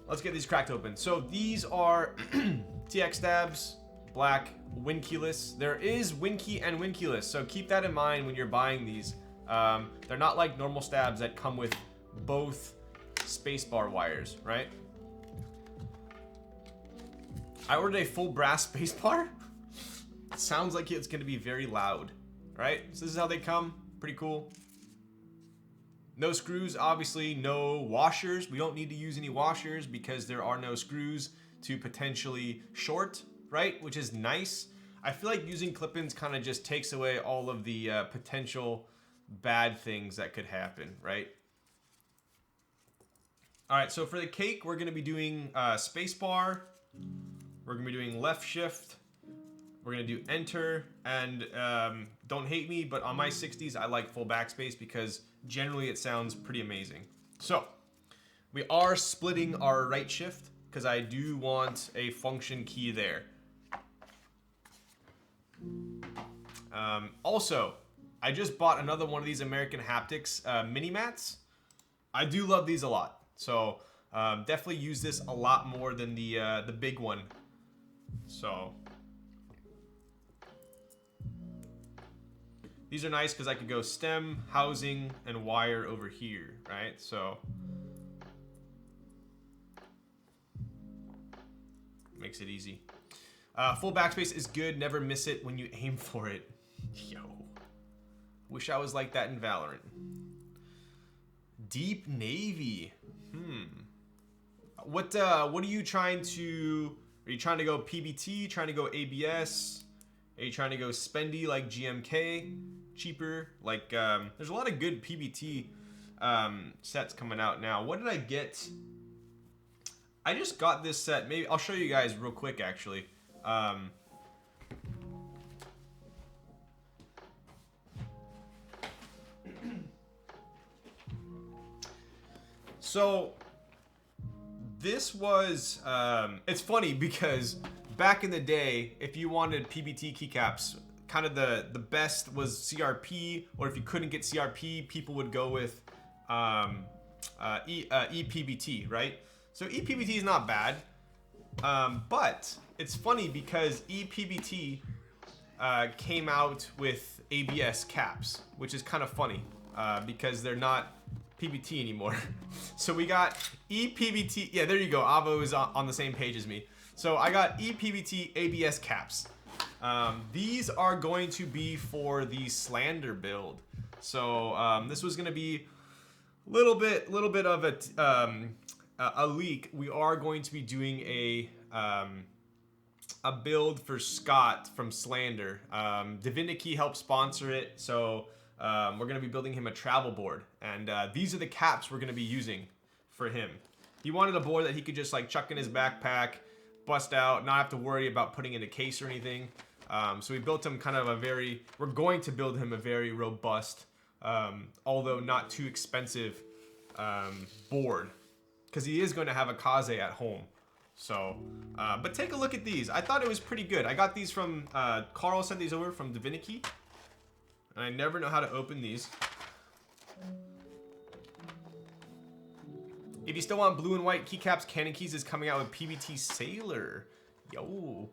Let's get these cracked open. So these are TX stabs, black, Winkeyless. There is Winkey and Winkeyless, so keep that in mind when you're buying these. They're not like normal stabs that come with both spacebar wires, right? I ordered a full brass spacebar. Sounds like it's gonna be very loud, right? So this is how they come, pretty cool. No screws, obviously, no washers. We don't need to use any washers because there are no screws to potentially short, right? Which is nice. I feel like using clip-ins kind of just takes away all of the potential bad things that could happen, right? All right, so for the cake, we're gonna be doing spacebar. We're gonna be doing left shift. We're gonna do enter, and don't hate me, but on my 60s, I like full backspace because generally it sounds pretty amazing. So we are splitting our right shift. because I do want a function key there. Also, I just bought another one of these American Haptics mini mats. I do love these a lot, so definitely use this a lot more than the big one. So these are nice because I could go stem, housing, and wire over here, right? So makes it easy. Full backspace is good. Never miss it when you aim for it. Yo, wish I was like that in Valorant. Deep Navy. What are you trying to? Are you trying to go PBT? Trying to go ABS? Are you trying to go spendy like GMK? Cheaper? Like there's a lot of good PBT sets coming out now. What did I get? I just got this set. Maybe I'll show you guys real quick actually. So this was it's funny because back in the day, if you wanted PBT keycaps, kind of the best was CRP, or if you couldn't get CRP, people would go with ePBT, right? So ePBT is not bad, but it's funny because ePBT came out with ABS caps, which is kind of funny because they're not PBT anymore. So we got ePBT. Yeah, there you go. Avo is on the same page as me. So I got ePBT ABS caps. These are going to be for the Slander build. So this was going to be little bit of a leak. We are going to be doing a build for Scott from Slander. Divinity helped sponsor it, so we're going to be building him a travel board, and these are the caps we're going to be using for him. He wanted a board that he could just like chuck in his backpack, bust out, not have to worry about putting in a case or anything. So we built him kind of we're going to build him a very robust, although not too expensive board, because he is going to have a Kaze at home. So, but take a look at these. I thought it was pretty good. I got these from, Carl sent these over from Divinity. And I never know how to open these. If you still want blue and white keycaps, Cannon Keys is coming out with PBT Sailor. Yo.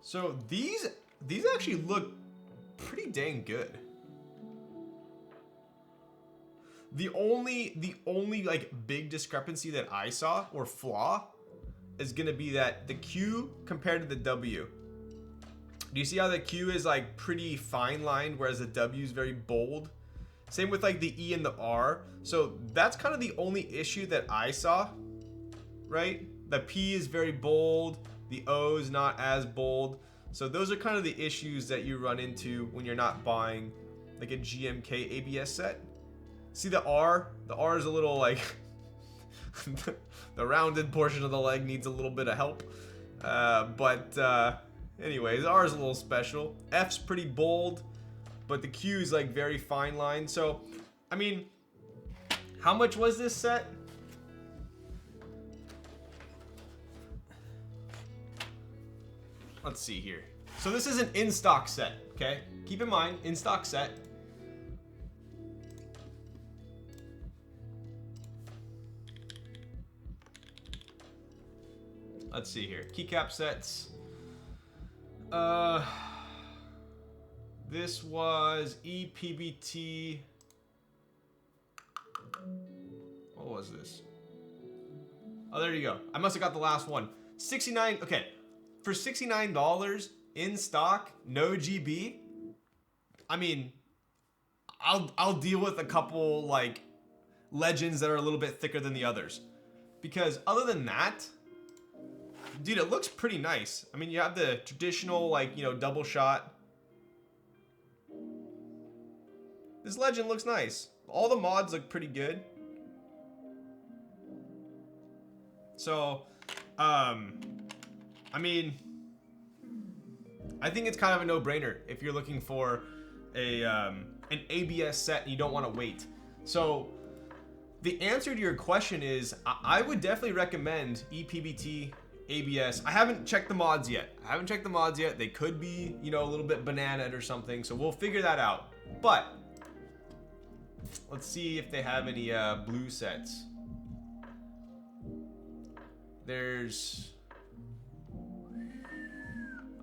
So these actually look pretty dang good. The only like big discrepancy that I saw or flaw is gonna be that the Q compared to the W. Do you see how the Q is like pretty fine lined, whereas the W is very bold? Same with like the E and the R. So that's kind of the only issue that I saw, right? The P is very bold, the O is not as bold. So those are kind of the issues that you run into when you're not buying like a GMK ABS set. See the R? The R is a little like, the rounded portion of the leg needs a little bit of help. Anyways, R is a little special. F's pretty bold, but the Q is like very fine line. So, I mean, how much was this set? Let's see here. So this is an in-stock set, okay? Keep in mind, in-stock set. Let's see here. Keycap sets. This was ePBT. What was this? Oh, there you go. I must have got the last one. 69. Okay, for $69 in stock, no GB. I mean, I'll deal with a couple like legends that are a little bit thicker than the others, because other than that, dude, it looks pretty nice. I mean, you have the traditional, like, you know, double shot. This legend looks nice. All the mods look pretty good. So, I mean, I think it's kind of a no-brainer if you're looking for a an ABS set and you don't want to wait. So, the answer to your question is I would definitely recommend ePBT ABS. I haven't checked the mods yet. They could be, you know, a little bit bananaed or something, so we'll figure that out. But let's see if they have any blue sets. I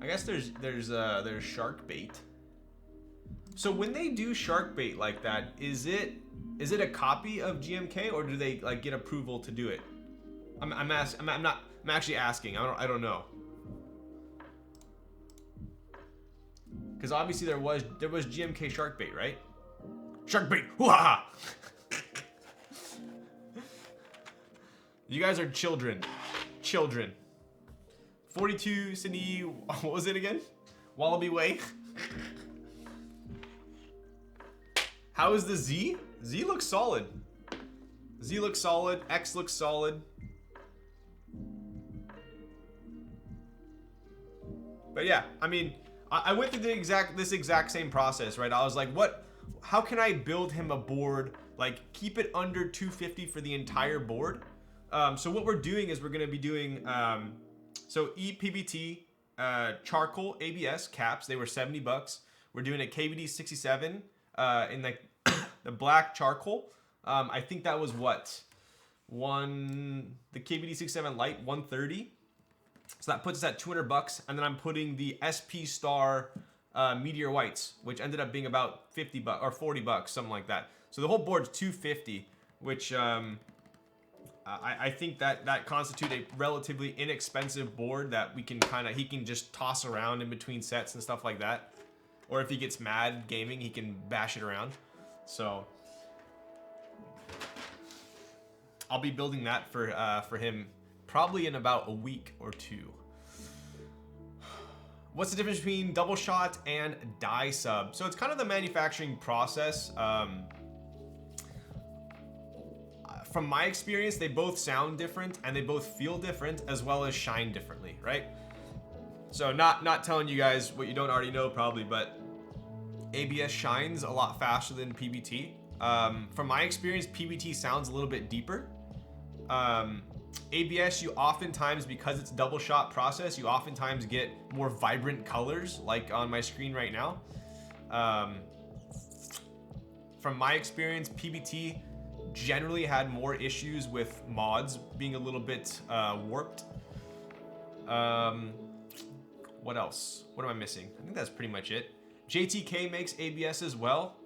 guess there's shark bait. So when they do shark bait like that, is it a copy of GMK, or do they like get approval to do it? I'm actually asking. I don't know. Because obviously there was GMK shark bait, right? Shark bait. Hoo-ha! You guys are children. Children. 42 Sydney, what was it again? Wallaby Way. How is the Z? Z looks solid. Z looks solid. X looks solid. But yeah, I mean, I went through this exact same process, right? I was like, how can I build him a board, like keep it under 250 for the entire board? So what we're doing is we're gonna be doing, so ePBT charcoal ABS caps. They were $70. We're doing a KVD 67 in like the black charcoal. I think that was what the KVD 67 light 130. So that puts us at $200. And then I'm putting the SP Star Meteor Whites, which ended up being about $50 or $40, something like that. So the whole board's $250, which I think that constitutes a relatively inexpensive board that he can just toss around in between sets and stuff like that. Or if he gets mad gaming, he can bash it around. So I'll be building that for him probably in about a week or two. What's the difference between double shot and die sub? So it's kind of the manufacturing process. From my experience, they both sound different and they both feel different as well as shine differently, right? So not telling you guys what you don't already know probably, but ABS shines a lot faster than PBT. From my experience, PBT sounds a little bit deeper. ABS, you oftentimes, because it's double shot process, you oftentimes get more vibrant colors, like on my screen right now. From my experience, PBT generally had more issues with mods being a little bit warped. What else? What am I missing? I think that's pretty much it. JTK makes ABS as well.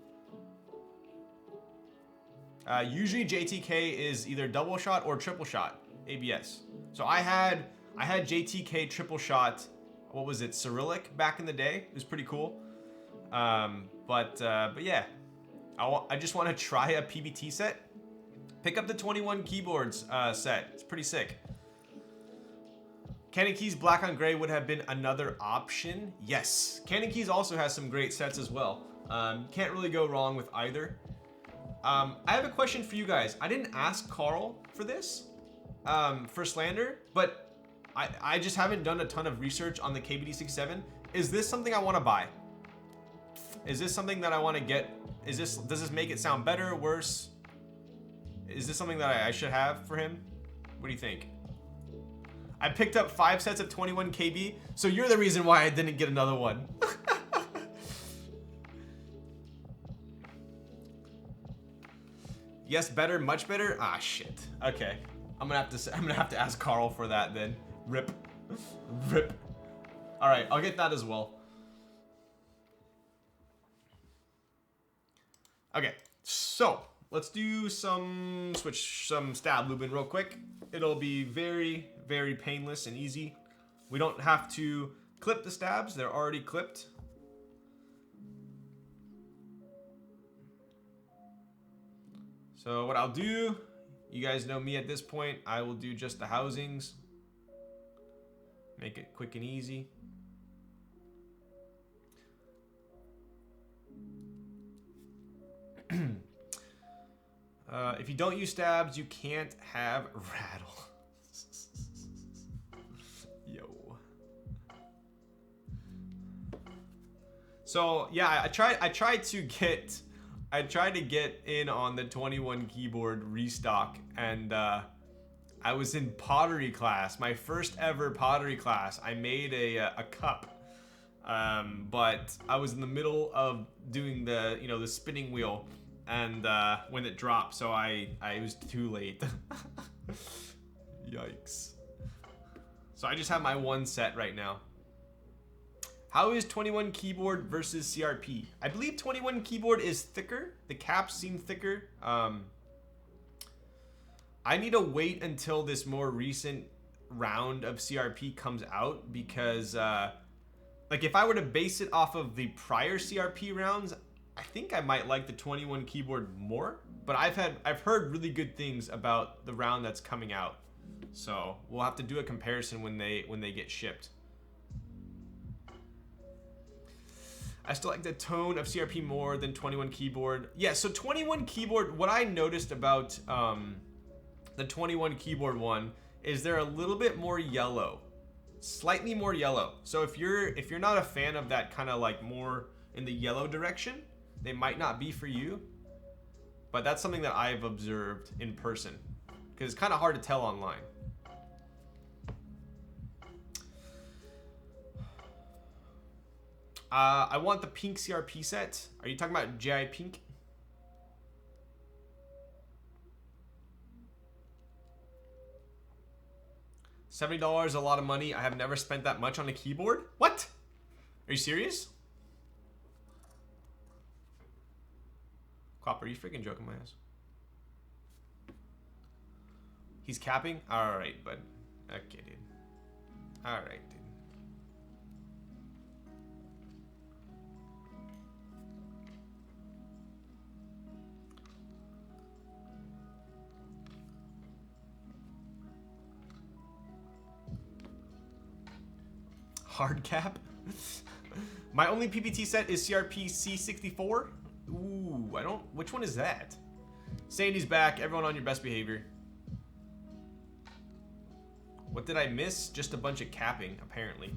Usually JTK is either double shot or triple shot ABS. So I had JTK triple shot. What was it? Cyrillic back in the day. It was pretty cool. But yeah, I just want to try a PBT set. Pick up the 21 keyboards set. It's pretty sick. Cannon Keys black on gray would have been another option. Yes, Cannon Keys also has some great sets as well. Can't really go wrong with either. I have a question for you guys. I didn't ask Carl for this, for Slander, but I just haven't done a ton of research on the KBD 67. Is this something I want to buy? Is this something that I want to get? Does this make it sound better, worse? Is this something that I should have for him? What do you think? I picked up 5 sets of 21 KB, so you're the reason why I didn't get another one. Yes, better, much better. Ah, shit. Okay, I'm gonna have to ask Carl for that then. Rip, rip. All right, I'll get that as well. Okay, so let's do some stab lubing real quick. It'll be very, very painless and easy. We don't have to clip the stabs. They're already clipped. So what I'll do, you guys know me at this point, I will do just the housings. Make it quick and easy. If you don't use stabs, you can't have rattle. Yo. So yeah, I tried to get I tried to get in on the 21 keyboard restock, and I was in pottery class, my first ever pottery class. I made a cup, but I was in the middle of doing the the spinning wheel, and when it dropped, so I was too late. Yikes. So I just have my one set right now. How is 21 keyboard versus CRP? I believe 21 keyboard is thicker. The caps seem thicker. I need to wait until this more recent round of CRP comes out, because like if I were to base it off of the prior CRP rounds, I think I might like the 21 keyboard more, but I've heard really good things about the round that's coming out. So we'll have to do a comparison when they get shipped. I still like the tone of CRP more than 21 keyboard. Yeah, so 21 keyboard, what I noticed about the 21 keyboard one is they're a little bit more yellow, slightly more yellow. So if you're not a fan of that kind of like more in the yellow direction, they might not be for you. But that's something that I've observed in person, because it's kind of hard to tell online. I want the pink CRP set. Are you talking about GI pink? $70 is a lot of money. I have never spent that much on a keyboard. What? Are you serious? Copper, are you freaking joking my ass? He's capping? Alright, bud. Okay, dude. Alright, dude. Hard cap? My only PPT set is CRP C64. Ooh, I don't... Which one is that? Sandy's back. Everyone on your best behavior. What did I miss? Just a bunch of capping, apparently.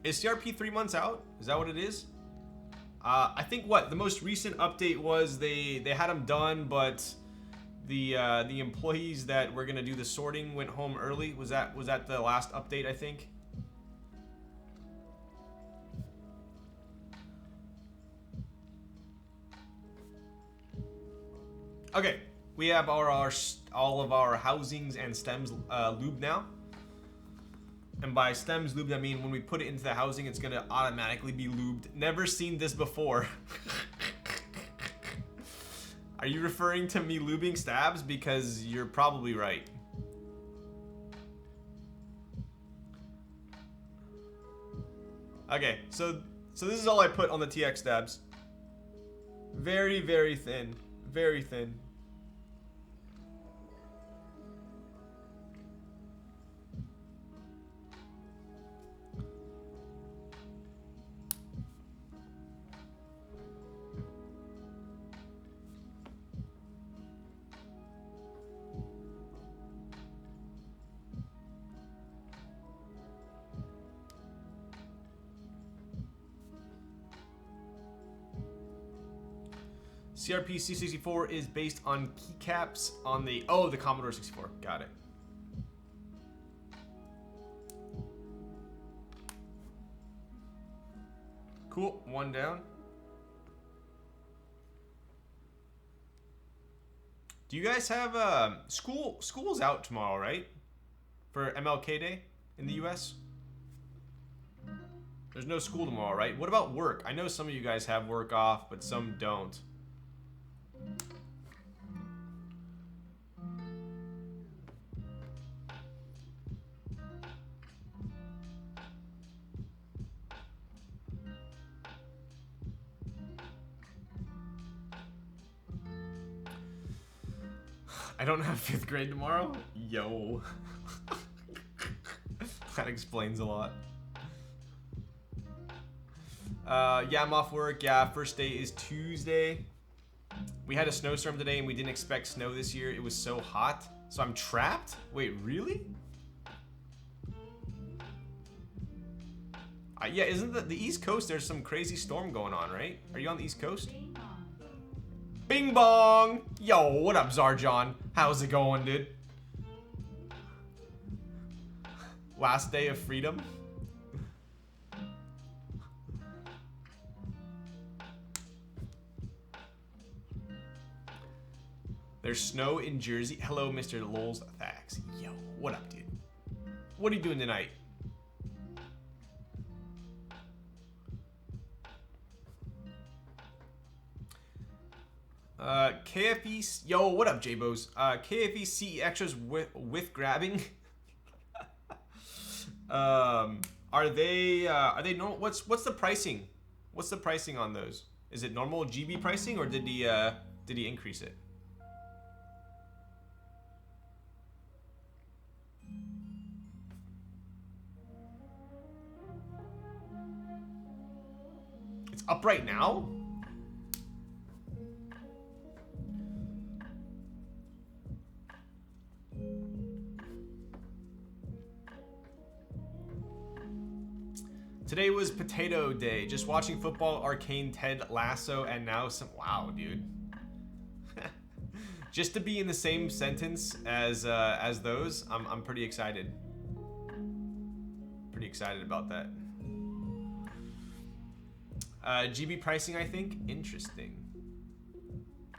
Is CRP 3 months out? Is that what it is? I think what? The most recent update was they had them done, but the employees that were gonna do the sorting went home early. Was that the last update, I think? Okay, we have all of our housings and stems lubed now. And by stems lubed, I mean when we put it into the housing, it's gonna automatically be lubed. Never seen this before. Are you referring to me lubing stabs? Because you're probably right. Okay, so this is all I put on the TX stabs. Very, very thin. Very thin. CRP C64 is based on keycaps on the Commodore 64. Got it. Cool. One down. Do you guys have school's out tomorrow, right? For MLK Day in the US? There's no school tomorrow, right? What about work? I know some of you guys have work off, but some don't. I don't have 5th grade tomorrow? Yo. That explains a lot. Yeah, I'm off work. Yeah, first day is Tuesday. We had a snowstorm today and we didn't expect snow this year. It was so hot. So I'm trapped? Wait, really? Yeah, isn't the East Coast, there's some crazy storm going on, right? Are you on the East Coast? Bing bong! Yo, what up, Zarjon? How's it going, dude? Last day of freedom? There's snow in Jersey. Hello, Mr. Lols Thax. Yo, what up, dude? What are you doing tonight? KFE, yo, what up, J-Bos? KFE CE extras with grabbing. Are they normal? What's the pricing? What's the pricing on those? Is it normal GB pricing, or did he increase it? It's up right now? Today was potato day. Just watching football, Arcane, Ted Lasso, and now some. Wow, dude. Just to be in the same sentence as those, I'm pretty excited. Pretty excited about that. GB pricing, I think. Interesting.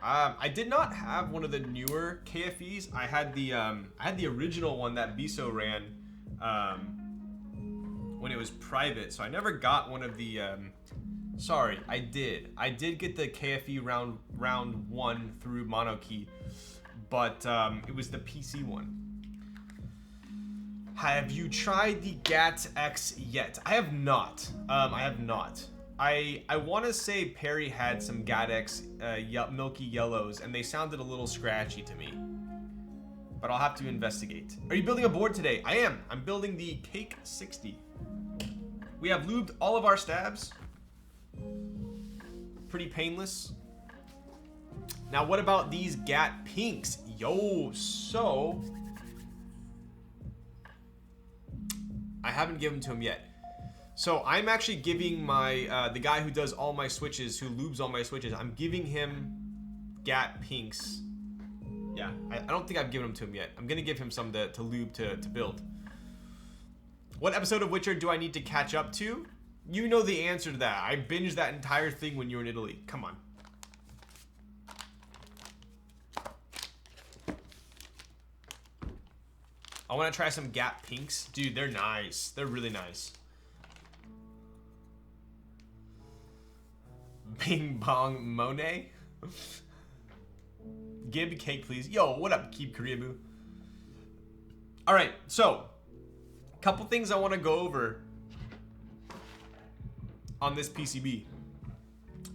I did not have one of the newer KFEs. I had the original one that Biso ran. When it was private, so I never got one of the sorry, I did get the KFE round 1 through Monokey, but it was the PC one. Have you tried the GAT X yet? I have not. I want to say Perry had some GAT X milky yellows, and they sounded a little scratchy to me, but I'll have to investigate. Are you building a board today? I am. I'm building the Cake 60. We have lubed all of our stabs. Pretty painless. Now, what about these GAT pinks? Yo, so I haven't given to him yet. So I'm actually giving my the guy who does all my switches, who lubes all my switches, I'm giving him GAT pinks. Yeah, I don't think I've given them to him yet. I'm gonna give him some to lube to build. What episode of Witcher do I need to catch up to? You know the answer to that. I binged that entire thing when you were in Italy. Come on. I want to try some Gap Pinks. Dude, they're nice. They're really nice. Bing Bong Monet. Gib cake, please. Yo, what up, Keep Karibu? All right, so couple things I want to go over on this PCB.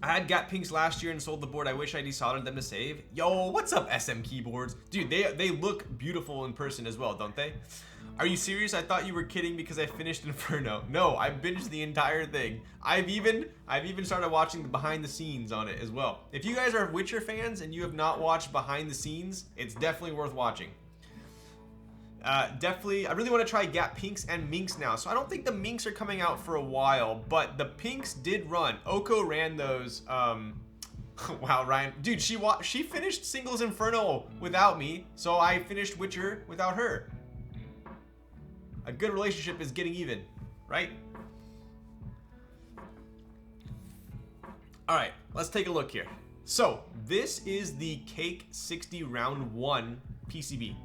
I had Gap Pinks last year and sold the board. I wish I desoldered them to save. Yo, what's up, SM Keyboards? Dude, they look beautiful in person as well, don't they? Are you serious? I thought you were kidding because I finished Inferno. No, I binged the entire thing. I've even started watching the behind the scenes on it as well. If you guys are Witcher fans and you have not watched behind the scenes, it's definitely worth watching. Definitely, I really want to try Gap Pinks and Minks now. So I don't think the Minks are coming out for a while, but the Pinks did run. Oko ran those. Wow, Ryan, dude, she finished Singles Inferno without me, so I finished Witcher without her. A good relationship is getting even, right? All right, let's take a look here. So this is the Cake 60 Round 1 PCB.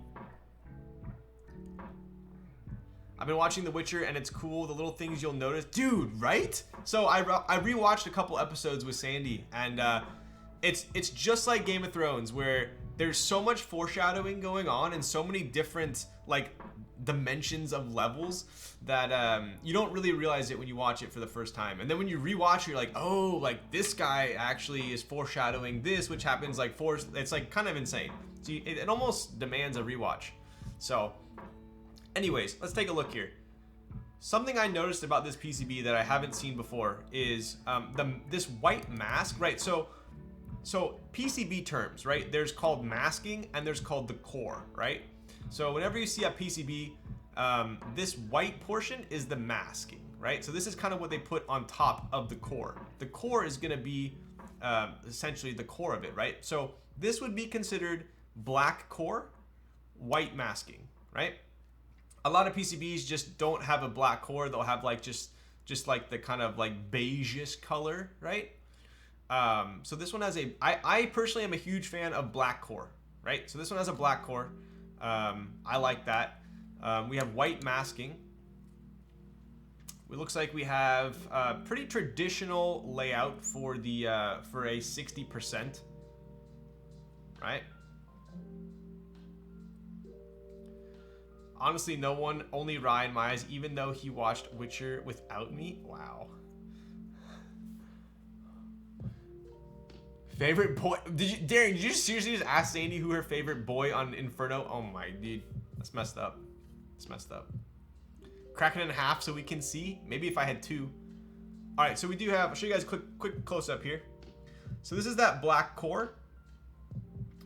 I've been watching The Witcher and it's cool, the little things you'll notice. Dude, right? So I rewatched a couple episodes with Sandy, and it's just like Game of Thrones, where there's so much foreshadowing going on and so many different like dimensions of levels that you don't really realize it when you watch it for the first time. And then when you rewatch, you're like, oh, like this guy actually is foreshadowing this, which happens like it's like kind of insane. So it almost demands a rewatch. So anyways, let's take a look here. Something I noticed about this PCB that I haven't seen before is this white mask, right? So PCB terms, right? There's called masking and there's called the core, right? So whenever you see a PCB, this white portion is the masking, right? So this is kind of what they put on top of the core. The core is going to be essentially the core of it, right? So this would be considered black core, white masking, right? A lot of PCBs just don't have a black core. They'll have like just like the kind of like beigeish color, right? So this one has I personally am a huge fan of black core, right? So this one has a black core. I like that. We have white masking. It looks like we have a pretty traditional layout for the for a 60%, right? Honestly, no one, only Ryan Myers, even though he watched Witcher without me. Wow. Favorite boy? Darren, did you seriously just ask Sandy who her favorite boy on Inferno? Oh my, dude, that's messed up. It's messed up. Crack it in half so we can see. Maybe if I had two. All right, so we do have. I'll show you guys a quick close up here. So this is that black core,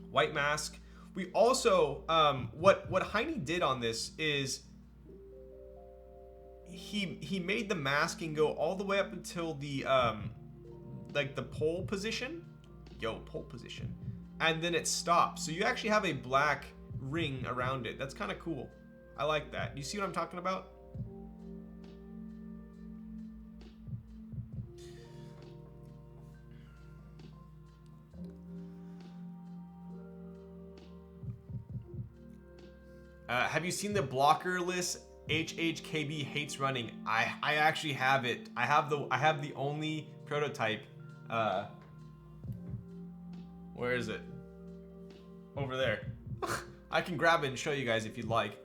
white mask. We also what Heine did on this is he made the masking go all the way up until the like the pole position. Pole position. And then it stops. So you actually have a black ring around it. That's kind of cool. I like that. You see what I'm talking about? Have you seen the blockerless HHKB hates running? I actually have it. I have the only prototype. Where is it? Over there. I can grab it and show you guys if you'd like.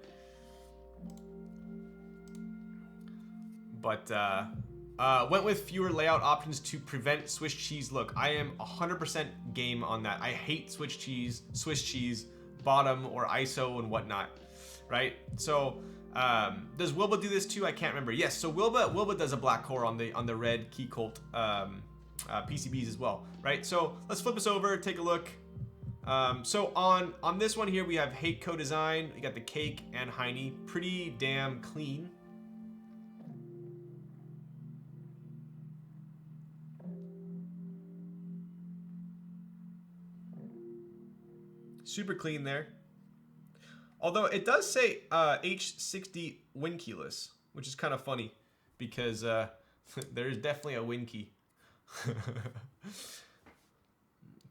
But went with fewer layout options to prevent Swiss cheese look. I am 100% game on that. I hate Swiss cheese, bottom or ISO and whatnot, right? So does Wilba do this too? I can't remember. Yes, so Wilba does a black core on the red Keycolt PCBs as well, right? So let's flip this over, take a look. So on this one here, we have Haytco design. We got the cake and Heine, pretty damn clean. Super clean there. Although it does say H60 win keyless, which is kind of funny because there's definitely a win key.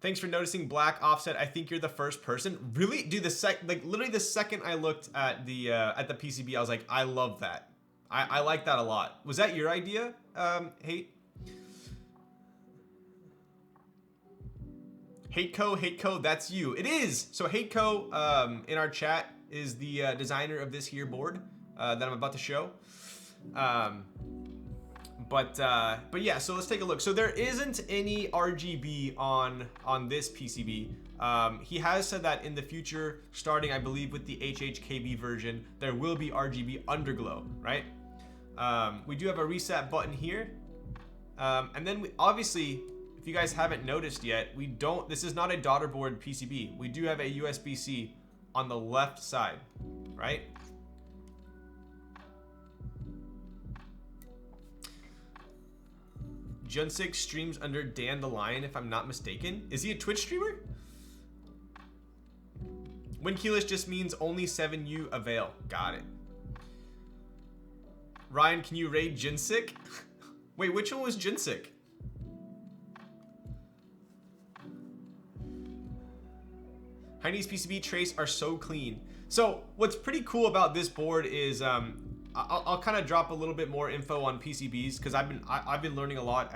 Thanks for noticing black offset. I think you're the first person. Really? Dude, literally the second I looked at the PCB, I was like, I love that. I like that a lot. Was that your idea, Hate? Haytco, that's you. It is. So Haytco in our chat is the designer of this here board that I'm about to show. But yeah, so let's take a look. So there isn't any RGB on this PCB. He has said that in the future, starting I believe with the HHKB version, there will be RGB underglow, right? We do have a reset button here. And then obviously, if you guys haven't noticed yet, this is not a daughter board PCB. We do have a USB-C on the left side, right? Junsik streams under Dandelion, if I'm not mistaken. Is he a Twitch streamer? Win keyless just means only 7U avail. Got it. Ryan, can you raid Junsik? Wait, which one was Junsik? Heine's PCB trace are so clean. So what's pretty cool about this board is I'll kind of drop a little bit more info on PCBs because I've been learning a lot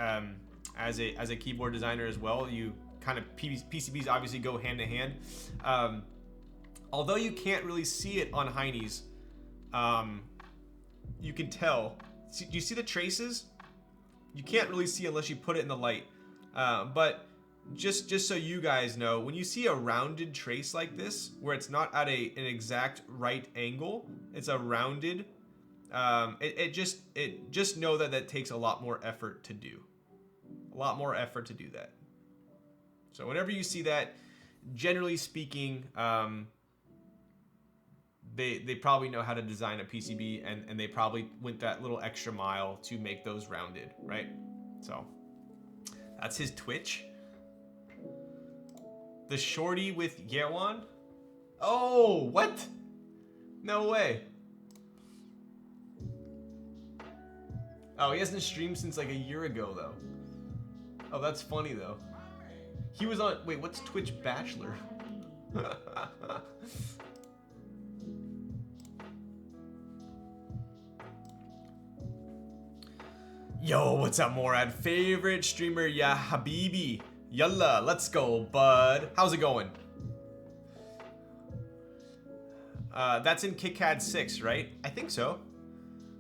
as a keyboard designer as well. You kind of PCBs obviously go hand in hand. Although you can't really see it on Heine's, you can tell. Do you see the traces? You can't really see unless you put it in the light. But just so you guys know, when you see a rounded trace like this, where it's not at an exact right angle, it's a rounded. Just know that takes a lot more effort to do. A lot more effort to do that. So whenever you see that, generally speaking, they probably know how to design a PCB, and they probably went that little extra mile to make those rounded, right? So that's his Twitch. The shorty with Yewan? Oh, what? No way. Oh, he hasn't streamed since like a year ago, though. Oh, that's funny, though. He was on... Wait, what's Twitch Bachelor? Yo, what's up, Morad? Favorite streamer, ya habibi. Yalla, let's go, bud. How's it going? That's in KitKat 6, right? I think so.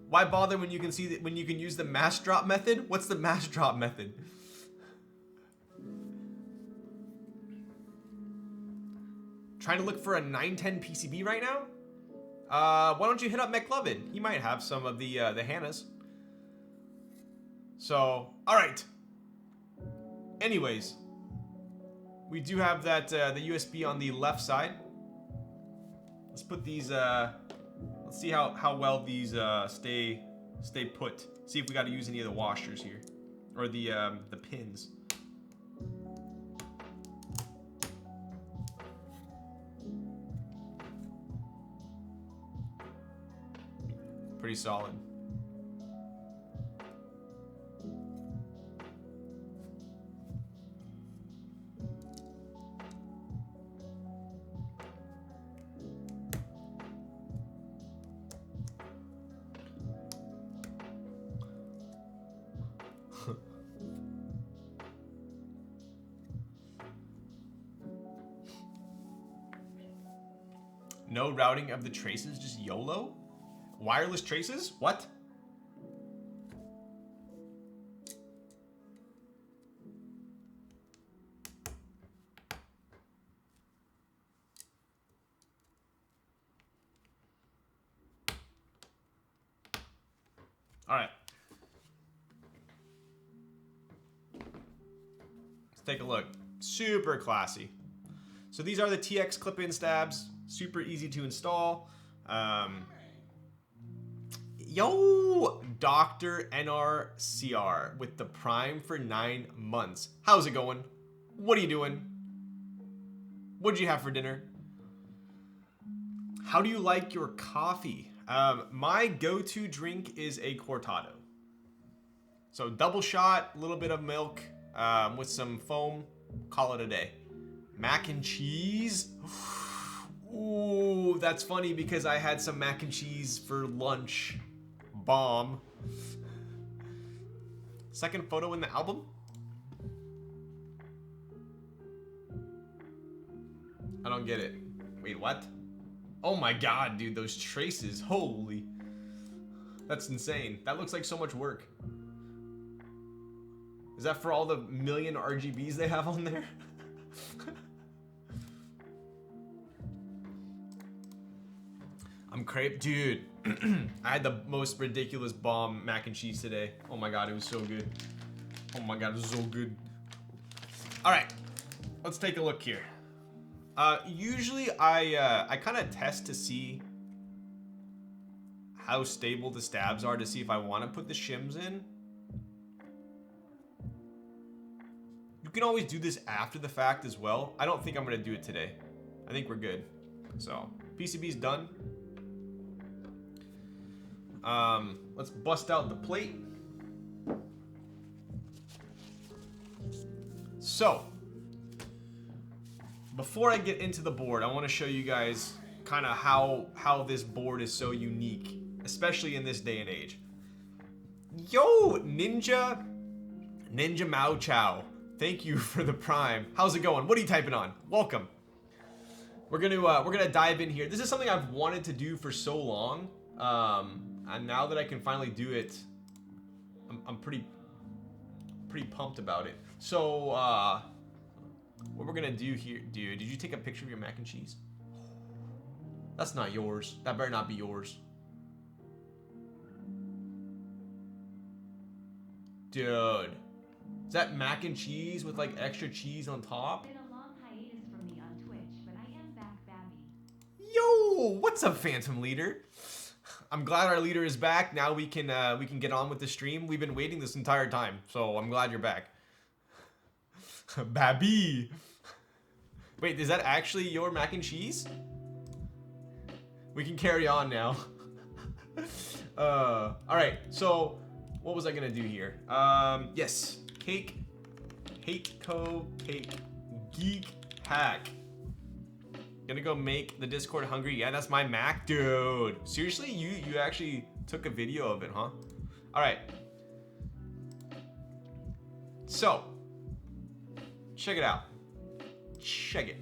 Why bother when you can see that when you can use the mass drop method? What's the mass drop method? Trying to look for a 910 PCB right now? Why don't you hit up McLovin? He might have some of the Hannahs. So, all right. Anyways, we do have that the USB on the left side. Let's put these. Let's see how well these stay put. See if we got to use any of the washers here, or the pins. Pretty solid. No routing of the traces, just YOLO? Wireless traces? What? All right. Let's take a look. Super classy. So these are the TX clip-in stabs. Super easy to install. Yo, Dr. NRCR with the Prime for 9 months. How's it going? What are you doing? What'd you have for dinner? How do you like your coffee? My go-to drink is a cortado. So double shot, a little bit of milk with some foam. Call it a day. Mac and cheese. Ooh, that's funny because I had some mac and cheese for lunch. Bomb. Second photo in the album? I don't get it. Wait, what? Oh my god, dude, those traces. Holy. That's insane. That looks like so much work. Is that for all the million RGBs they have on there? I'm crepe, dude. I had the most ridiculous bomb mac and cheese today. Oh my god, it was so good. Oh my god, it was so good. All right, let's take a look here. Usually I kind of test to see how stable the stabs are to see if I want to put the shims in. You can always do this after the fact as well. I don't think I'm gonna do it today. I think we're good. So PCB's done. Let's bust out the plate. So, before I get into the board, I want to show you guys kind of how this board is so unique, especially in this day and age. Yo, Ninja Mao Chow, thank you for the Prime. How's it going? What are you typing on? Welcome. We're gonna dive in here. This is something I've wanted to do for so long. And now that I can finally do it, I'm pretty pumped about it. So, what we're gonna do here, dude, did you take a picture of your mac and cheese? That's not yours. That better not be yours. Dude, is that mac and cheese with like extra cheese on top? Been a long hiatus from me on Twitch, but I am back, Babby. Yo, what's up, Phantom Leader? I'm glad our leader is back. Now we can get on with the stream. We've been waiting this entire time, so I'm glad you're back. Babby. Wait, is that actually your mac and cheese? We can carry on now. All right. So, what was I gonna do here? Yes, Haytco cake, geek hack. Gonna go make the Discord hungry. Yeah, that's my Mac, dude. Seriously, you actually took a video of it, huh? All right. So, check it out. Check it.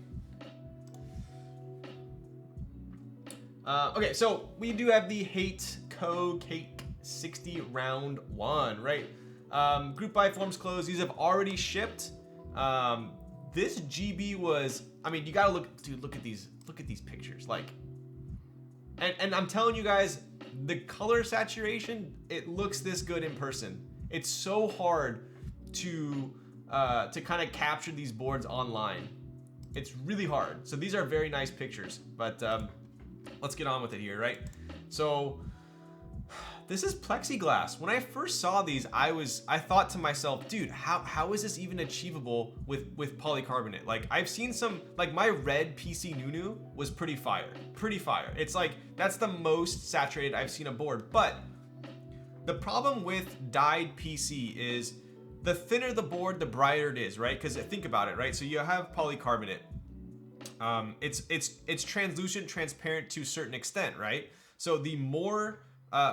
Okay, so we do have the Haytco Cake 60 round 1, right? Group buy forms closed. These have already shipped. This GB was, I mean, you gotta look, dude, look at these pictures. Like, and I'm telling you guys, the color saturation, it looks this good in person. It's so hard to kind of capture these boards online. It's really hard. So these are very nice pictures, but let's get on with it here, right? So this is plexiglass. When I first saw these, I thought to myself, dude, how is this even achievable with polycarbonate? Like, I've seen some, like my red PC Nunu was pretty fire. It's like, that's the most saturated I've seen a board. But the problem with dyed PC is the thinner the board, the brighter it is, right? Because think about it, right? So you have polycarbonate. It's translucent, transparent to a certain extent, right? So the more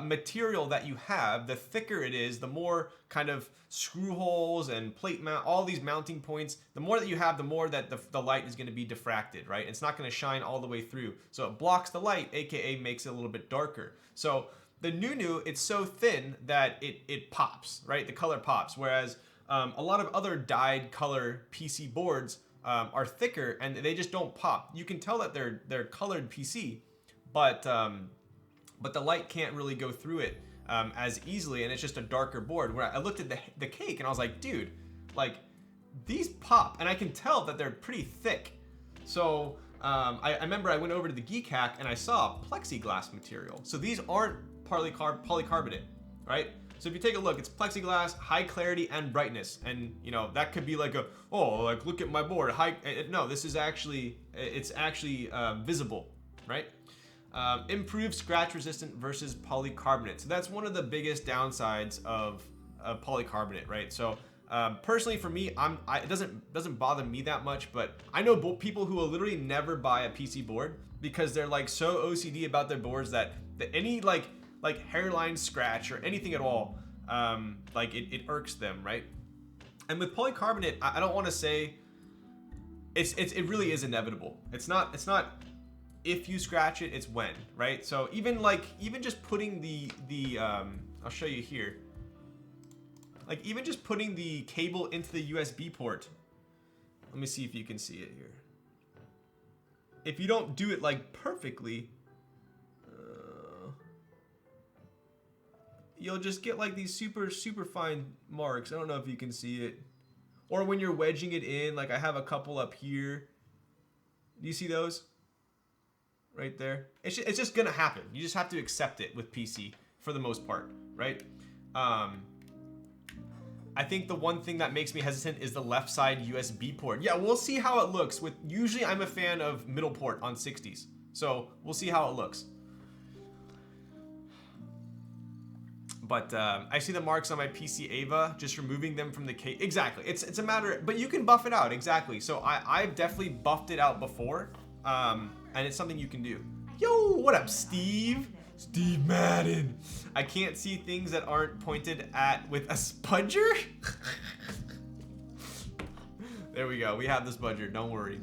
material that you have, the thicker it is, the more kind of screw holes and plate mount, all these mounting points, the more that you have, the more that the light is going to be diffracted, right? It's not going to shine all the way through. So it blocks the light, aka makes it a little bit darker. So the Nunu, it's so thin that it pops, right? The color pops. Whereas a lot of other dyed color PC boards are thicker and they just don't pop. You can tell that they're colored PC, but the light can't really go through it as easily, and it's just a darker board. Where I looked at the cake and I was like, dude, like these pop, and I can tell that they're pretty thick. So I remember I went over to the Keycap and I saw plexiglass material. So these aren't polycarbonate, right? So if you take a look, it's plexiglass, high clarity and brightness, and you know that could be like like look at my board. No, this is actually visible, right? Improved scratch resistant versus polycarbonate. So that's one of the biggest downsides of polycarbonate, right? So personally for me, it doesn't bother me that much, but I know people who will literally never buy a PC board because they're like so OCD about their boards that any like hairline scratch or anything at all, like it irks them, right? And with polycarbonate, I don't want to say it really is inevitable. It's not if you scratch it, it's when, right? So even just putting the I'll show you here. Like even just putting the cable into the USB port. Let me see if you can see it here. If you don't do it like perfectly, you'll just get like these super fine marks. I don't know if you can see it. Or when you're wedging it in, like I have a couple up here. Do you see those? Right there. It's just gonna happen. You just have to accept it with PC for the most part, right? I think the one thing that makes me hesitant is the left side USB port. Yeah, we'll see how it looks. Usually I'm a fan of middle port on 60s. So we'll see how it looks. But I see the marks on my PC Ava, just removing them from the case. Exactly. It's a matter, but you can buff it out. Exactly. So I've definitely buffed it out before. And it's something you can do. Yo, what up, Steve? Steve Madden. I can't see things that aren't pointed at with a spudger. There we go. We have the spudger. Don't worry.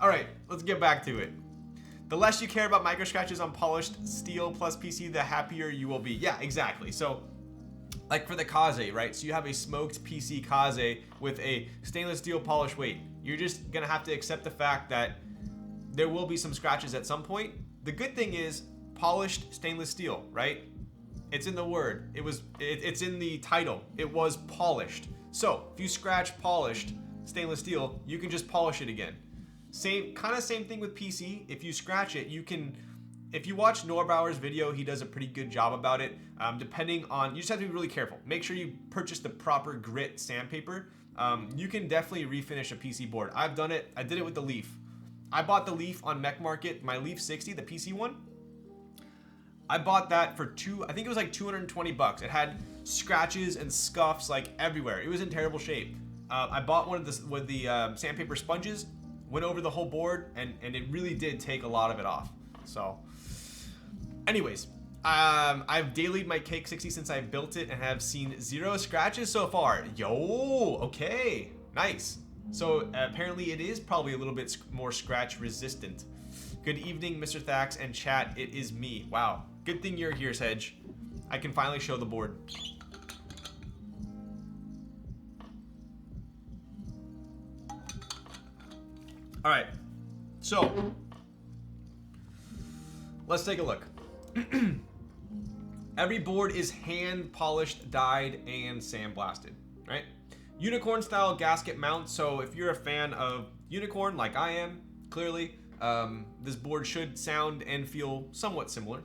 All right, let's get back to it. The less you care about micro scratches on polished steel plus PC, the happier you will be. Yeah, exactly. So, like for the Kaze, right? So you have a smoked PC Kaze with a stainless steel polish weight. You're just gonna have to accept the fact that there will be some scratches at some point. The good thing is polished stainless steel, right? It's in the word. It's in the title. It was polished. So if you scratch polished stainless steel, you can just polish it again. Same thing with PC. If you scratch it, you can if you watch Norbauer's video, he does a pretty good job about it. Depending on, you just have to be really careful. Make sure you purchase the proper grit sandpaper. You can definitely refinish a PC board. I've done it. I did it with the Leaf. I bought the Leaf on Mech Market, my Leaf 60, the PC one. I bought that for I think it was like 220 bucks. It had scratches and scuffs like everywhere. It was in terrible shape. I bought one with the sandpaper sponges, went over the whole board, and it really did take a lot of it off. So, anyways, I've dailied my Cake 60 since I built it and have seen 0 scratches so far. Yo, okay, nice. So apparently it is probably a little bit more scratch resistant. Good evening, Mr. Thax and chat. It is me. Wow. Good thing you're here, Sedge. I can finally show the board. All right. So let's take a look. Every board is hand polished, dyed, and sandblasted, right? Unicorn style gasket mount. So if you're a fan of Unicorn like I am, clearly, this board should sound and feel somewhat similar.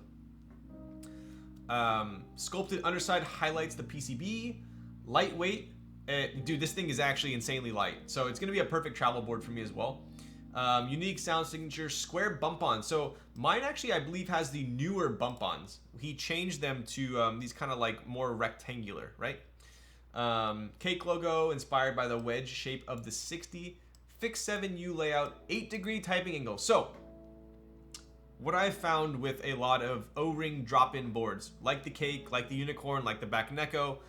Sculpted underside highlights the PCB. Lightweight. Dude, this thing is actually insanely light. So it's going to be a perfect travel board for me as well. Unique sound signature, square bump-ons. So mine actually, I believe, has the newer bump-ons. He changed them to these kind of like more rectangular, right? Cake logo inspired by the wedge shape of the 60. Fixed 7U layout, 8-degree typing angle. So what I found with a lot of O-ring drop-in boards, like the Cake, like the Unicorn, like the Botanical,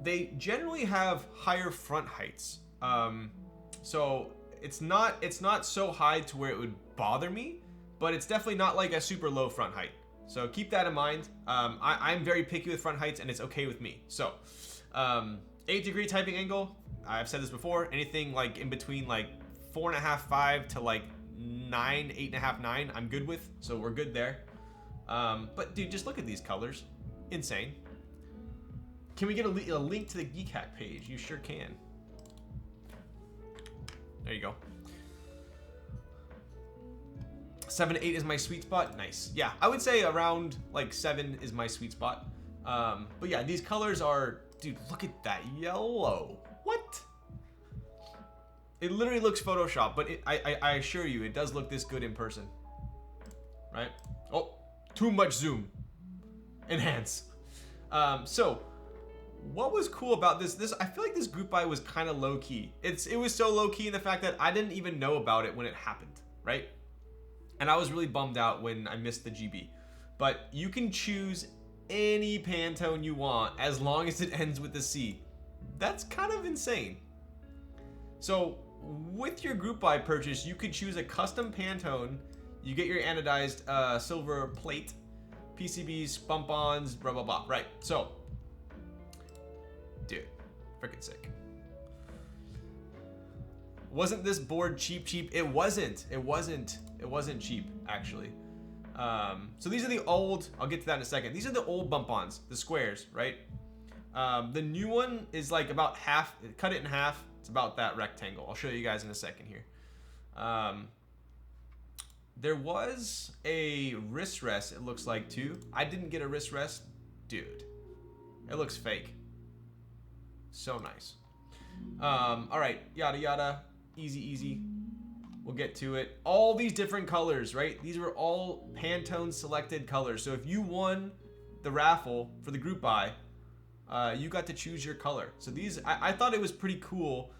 they generally have higher front heights. So it's not so high to where it would bother me, but it's definitely not like a super low front height. So keep that in mind. I'm very picky with front heights, and it's okay with me. So 8-degree typing angle. I've said this before. Anything like in between like 4.5, 5 to like 9, 8.5, 9, I'm good with. So we're good there. But dude, just look at these colors. Insane. Can we get a link to the Keycap page? You sure can. There you go. 7 to 8 is my sweet spot. Nice. Yeah, I would say around like 7 is my sweet spot. But yeah, these colors are, dude, look at that yellow. What? It literally looks Photoshop, but I assure you, it does look this good in person. Right? Oh, too much zoom. Enhance. So, what was cool about this? I feel like this group buy was kind of low key. It was so low key in the fact that I didn't even know about it when it happened, right? And I was really bummed out when I missed the GB. But you can choose any Pantone you want as long as it ends with the C. That's kind of insane. So with your group buy purchase, you could choose a custom Pantone. You get your anodized silver plate, PCBs, bump-ons, blah, blah, blah. Right, so, dude, freaking sick. Wasn't this board cheap? It wasn't cheap, actually. So these are the old, I'll get to that in a second. These are the old bump-ons, the squares, right? The new one is like about half, cut it in half. It's about that rectangle. I'll show you guys in a second here. There was a wrist rest, it looks like, too. I didn't get a wrist rest. Dude, it looks fake. So nice. All right, yada, yada. Easy. We'll get to it. All these different colors, right? These were all Pantone selected colors. So if you won the raffle for the group buy, you got to choose your color. So these, I thought it was pretty cool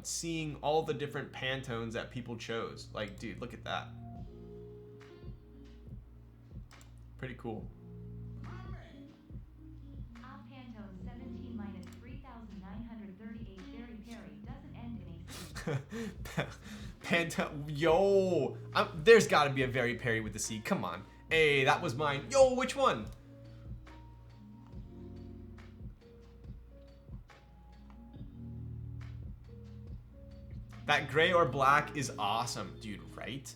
seeing all the different Pantones that people chose. Like, dude, look at that. Pretty cool. Pantone 17 minus 3,938 Very Perry doesn't end in a Pantone, yo, there's got to be a Very Perry with the C. Come on, hey, that was mine. Yo, which one? That gray or black is awesome, dude. Right?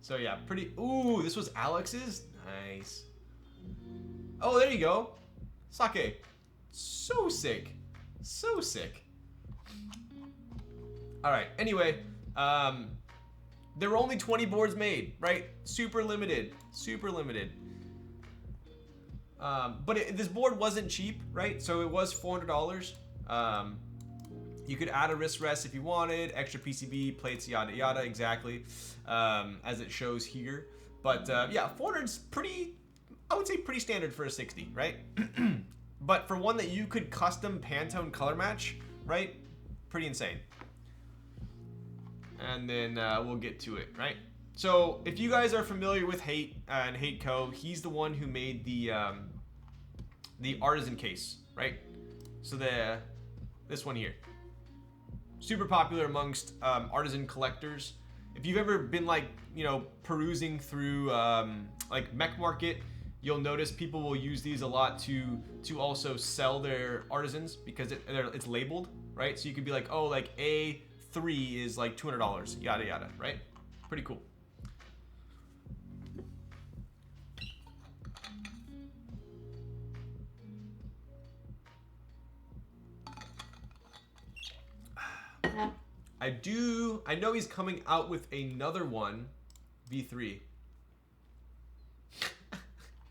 So yeah, pretty. Ooh, this was Alex's. Nice. Oh, there you go. Sake. So sick. So sick. All right. Anyway, There were only 20 boards made, right? Super limited, super limited. But this board wasn't cheap, right? So it was $400. You could add a wrist rest if you wanted, extra PCB, plates, yada yada, exactly, as it shows here. But yeah, 400 is pretty, I would say pretty standard for a 60, right? But for one that you could custom Pantone color match, right? Pretty insane. And then we'll get to it, right? So if you guys are familiar with and Haytco, he's the one who made the artisan case, right? So this one here, super popular amongst artisan collectors. If you've ever been like, you know, perusing through like Mech Market, you'll notice people will use these a lot to also sell their artisans because it's labeled, right? So you could be like, oh, like A3 is like $200, yada yada, right? Pretty cool. I know he's coming out with another one, V3.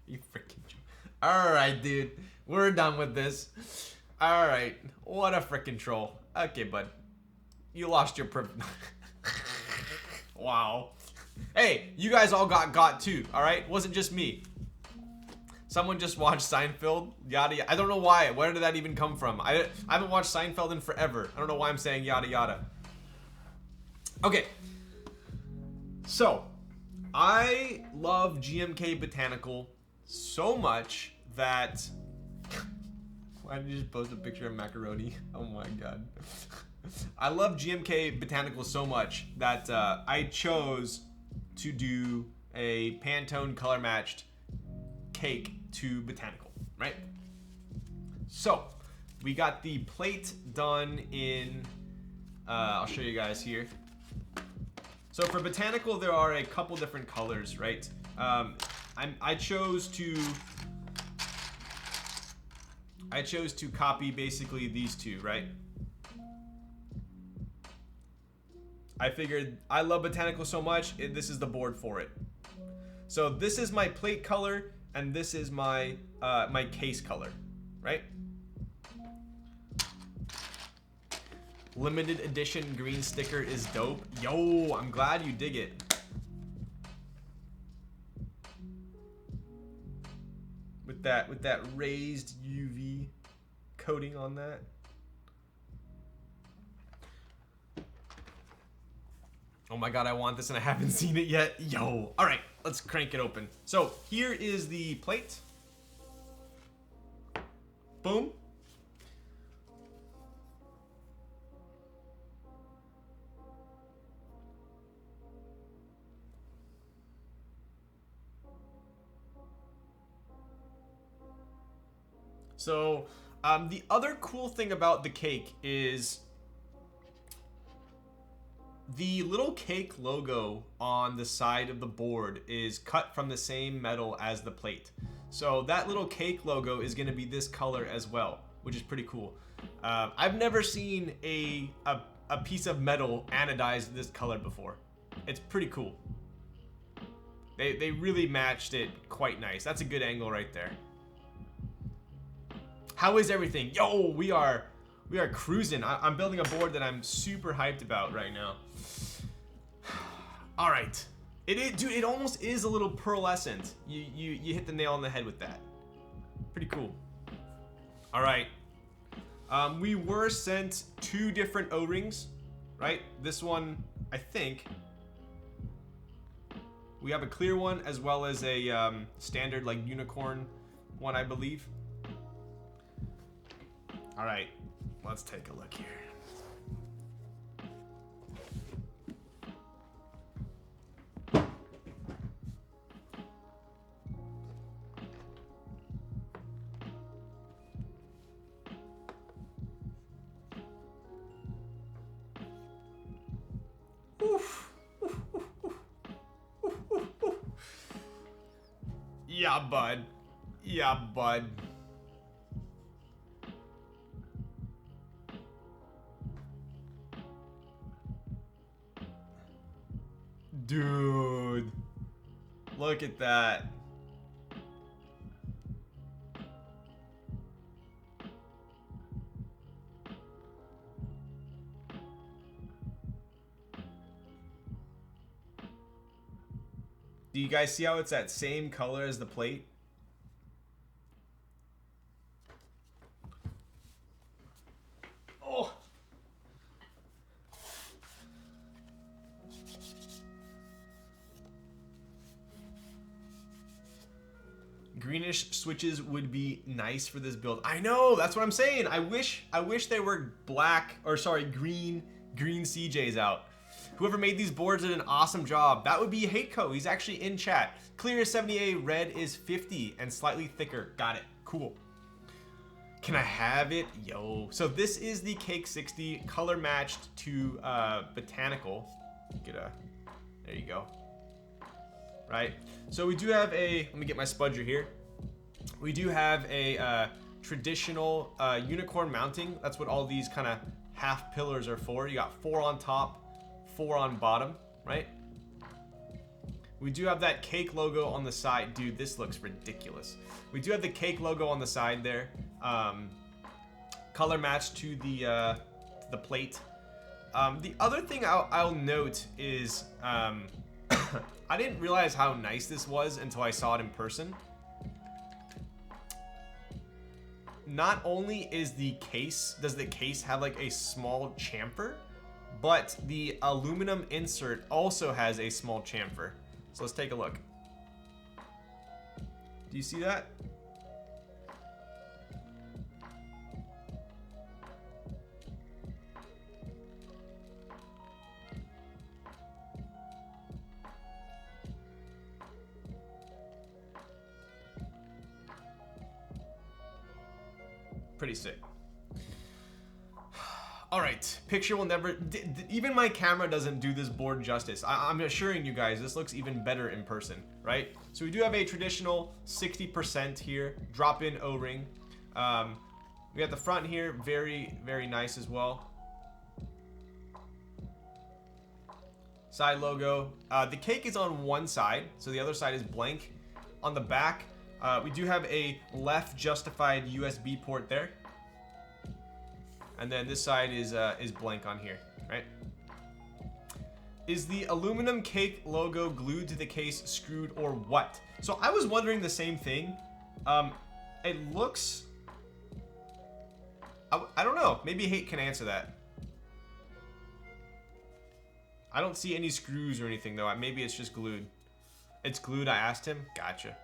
You freaking joke. Alright, dude. We're done with this. Alright. What a freaking troll. Okay, bud. You lost your Wow. Hey, you guys all got too, alright? Wasn't just me. Someone just watched Seinfeld, yada yada. I don't know why. Where did that even come from? I haven't watched Seinfeld in forever. I don't know why I'm saying yada yada. Okay. So, I love GMK Botanical so much that... Why did you just post a picture of macaroni? Oh my god. I love GMK Botanical so much that I chose to do a Pantone color matched cake to Botanical, right? So, we got the plate done in, I'll show you guys here. So for Botanical, there are a couple different colors, right? I chose to copy basically these two, right? I figured I love Botanical so much, this is the board for it. So this is my plate color, and this is my my case color, right? Limited edition green sticker is dope. Yo, I'm glad you dig it. With that raised UV coating on that. Oh my god, I want this and I haven't seen it yet. Yo, all right, let's crank it open. So here is the plate. Boom. So the other cool thing about the cake is the little cake logo on the side of the board is cut from the same metal as the plate. So that little cake logo is going to be this color as well, which is pretty cool. I've never seen a piece of metal anodized this color before. It's pretty cool. They really matched it quite nice. That's a good angle right there. How is everything? Yo, we are cruising. I'm building a board that I'm super hyped about right now. All right, dude. It almost is a little pearlescent. You hit the nail on the head with that. Pretty cool. All right. We were sent 2 different O-rings, right? This one, I think. We have a clear one as well as a standard like unicorn one, I believe. All right, let's take a look here. Oof. Yeah, bud. Yeah, bud. Dude. Look at that. Do you guys see how it's that same color as the plate? Oh. Greenish switches would be nice for this build. I know, that's what I'm saying. I wish they were black, or sorry, green CJs out. Whoever made these boards did an awesome job. That would be Haytco. He's actually in chat. Clear is 70A, red is 50, and slightly thicker. Got it. Cool. Can I have it? Yo. So this is the Cake 60, color matched to Botanical. There you go. Right. So we do have a, let me get my spudger here. We do have a traditional unicorn mounting. That's what all these kind of half pillars are for. You got 4 on top, 4 on bottom, right? We do have that Cake logo on the side. Dude, this looks ridiculous. We do have the Cake logo on the side there. Color matched to the plate. The other thing I'll note is I didn't realize how nice this was until I saw it in person. Not only does the case have like a small chamfer, but the aluminum insert also has a small chamfer. So let's take a look. Do you see that? Pretty sick. All right, picture will never, even my camera doesn't do this board justice. I'm assuring you guys, this looks even better in person, right? So we do have a traditional 60% here, drop-in O-ring. We got the front here, very, very nice as well. Side logo. The cake is on one side, so the other side is blank. On the back, we do have a left justified USB port there. And then this side is blank on here, right? Is the aluminum cake logo glued to the case, screwed, or what? So I was wondering the same thing. It looks... I don't know. Maybe Hate can answer that. I don't see any screws or anything, though. Maybe it's just glued. It's glued, I asked him. Gotcha.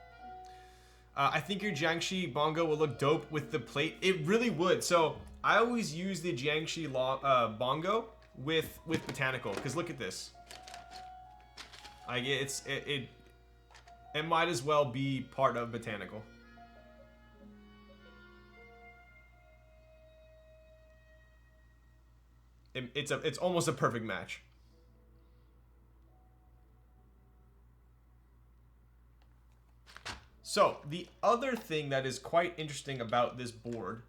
I think your Jiangxi bongo will look dope with the plate. It really would. So I always use the Jiangxi bongo with Botanical, because look at this. Like it might as well be part of Botanical. It's almost a perfect match. So the other thing that is quite interesting about this board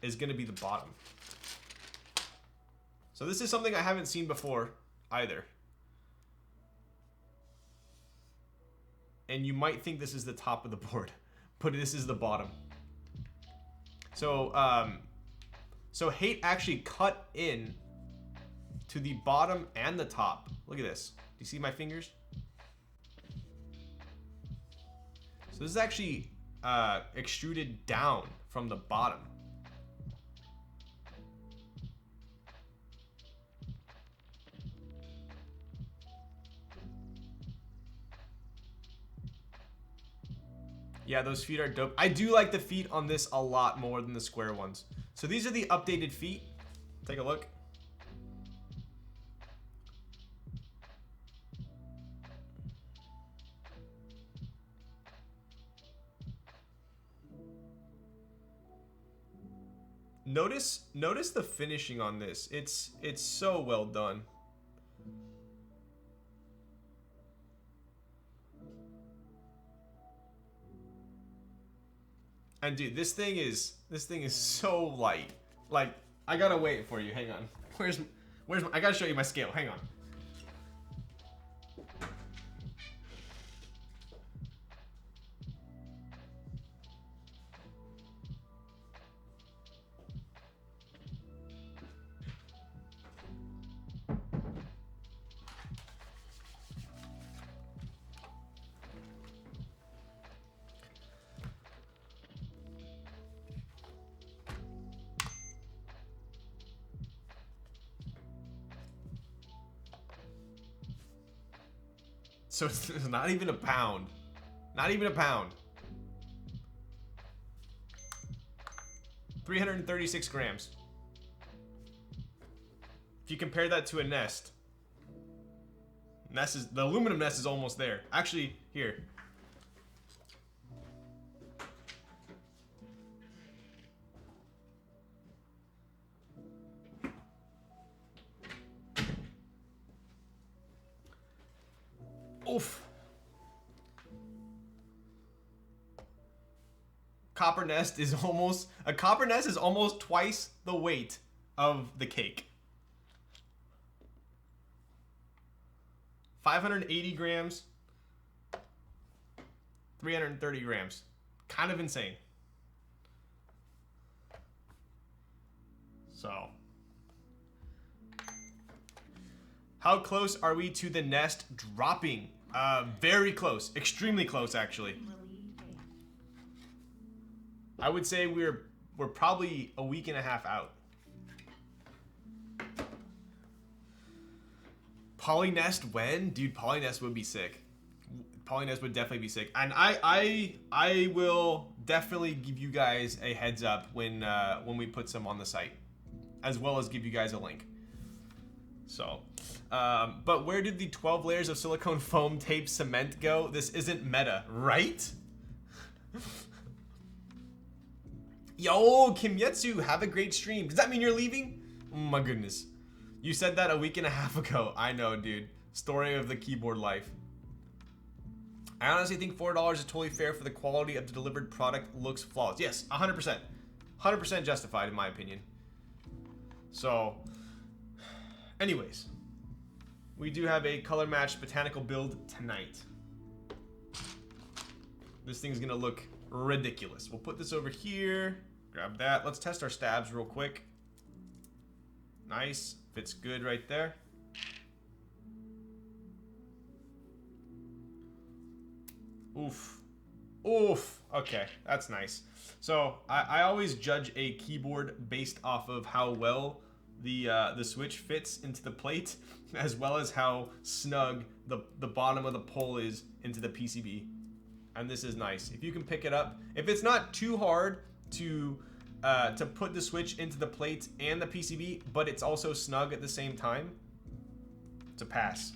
is going to be the bottom. So this is something I haven't seen before either. And you might think this is the top of the board, but this is the bottom. So so Hate actually cut in to the bottom and the top. Look at this. Do you see my fingers? So this is actually extruded down from the bottom. Yeah, those feet are dope. I do like the feet on this a lot more than the square ones. So these are the updated feet. Take a look. Notice the finishing on this. It's so well done. And dude, this thing is so light. Like, I gotta wait for you. Hang on. Where's my, I gotta show you my scale. Hang on. So it's not even a pound. Not even a pound. 336 grams. If you compare that to a nest, the aluminum nest is almost there. Actually, here. Oof. Copper nest is almost twice the weight of the cake. 580 grams, 330 grams. Kind of insane. So, how close are we to the nest dropping? Very close. Extremely close, actually. I would say we're probably a week and a half out. Polynest when? Dude, polynest would be sick. Polynest would definitely be sick. And I will definitely give you guys a heads up when we put some on the site, as well as give you guys a link. So, but where did the 12 layers of silicone foam tape cement go? This isn't meta, right? Yo, Kimyetsu, have a great stream. Does that mean you're leaving? Oh my goodness. You said that a week and a half ago. I know, dude. Story of the keyboard life. I honestly think $4 is totally fair for the quality of the delivered product. Looks flawless. Yes, 100%. 100% justified in my opinion. So, anyways. We do have a color matched botanical build tonight. This thing's gonna look ridiculous. We'll put this over here. Grab that. Let's test our stabs real quick. Nice. Fits good right there. Oof. Oof. Okay, that's nice. So I always judge a keyboard based off of how well the switch fits into the plate, as well as how snug the bottom of the pole is into the PCB. And this is nice. If you can pick it up, if it's not too hard to put the switch into the plate and the PCB, but it's also snug at the same time, it's a pass.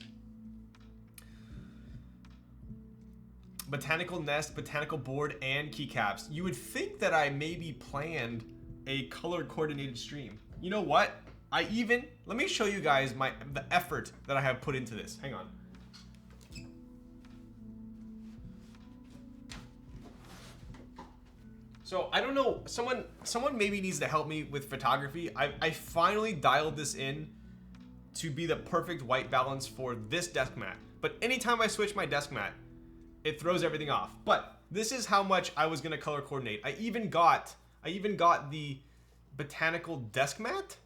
Botanical nest, botanical board, and keycaps. You would think that I maybe planned a color coordinated stream. You know what? Let me show you guys the effort that I have put into this. Hang on. So I don't know, someone maybe needs to help me with photography. I finally dialed this in to be the perfect white balance for this desk mat. But anytime I switch my desk mat, it throws everything off. But this is how much I was gonna color coordinate. I even got the botanical desk mat,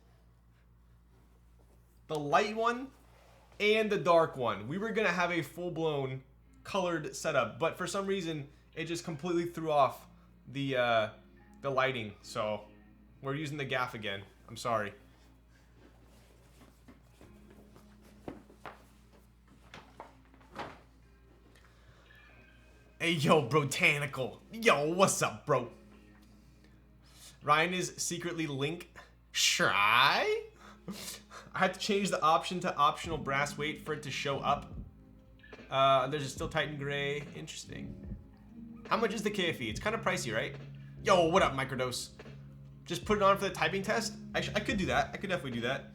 the light one, and the dark one. We were gonna have a full-blown colored setup, but for some reason it just completely threw off the lighting. So we're using the gaff again. I'm sorry. Hey, yo, Botanical. Yo, what's up, bro? Ryan is secretly Link shy? I had to change the option to optional brass weight for it to show up. There's a still Titan Gray. Interesting. How much is the KFE? It's kind of pricey, right? Yo, what up, Microdose? Just put it on for the typing test? I could do that. I could definitely do that.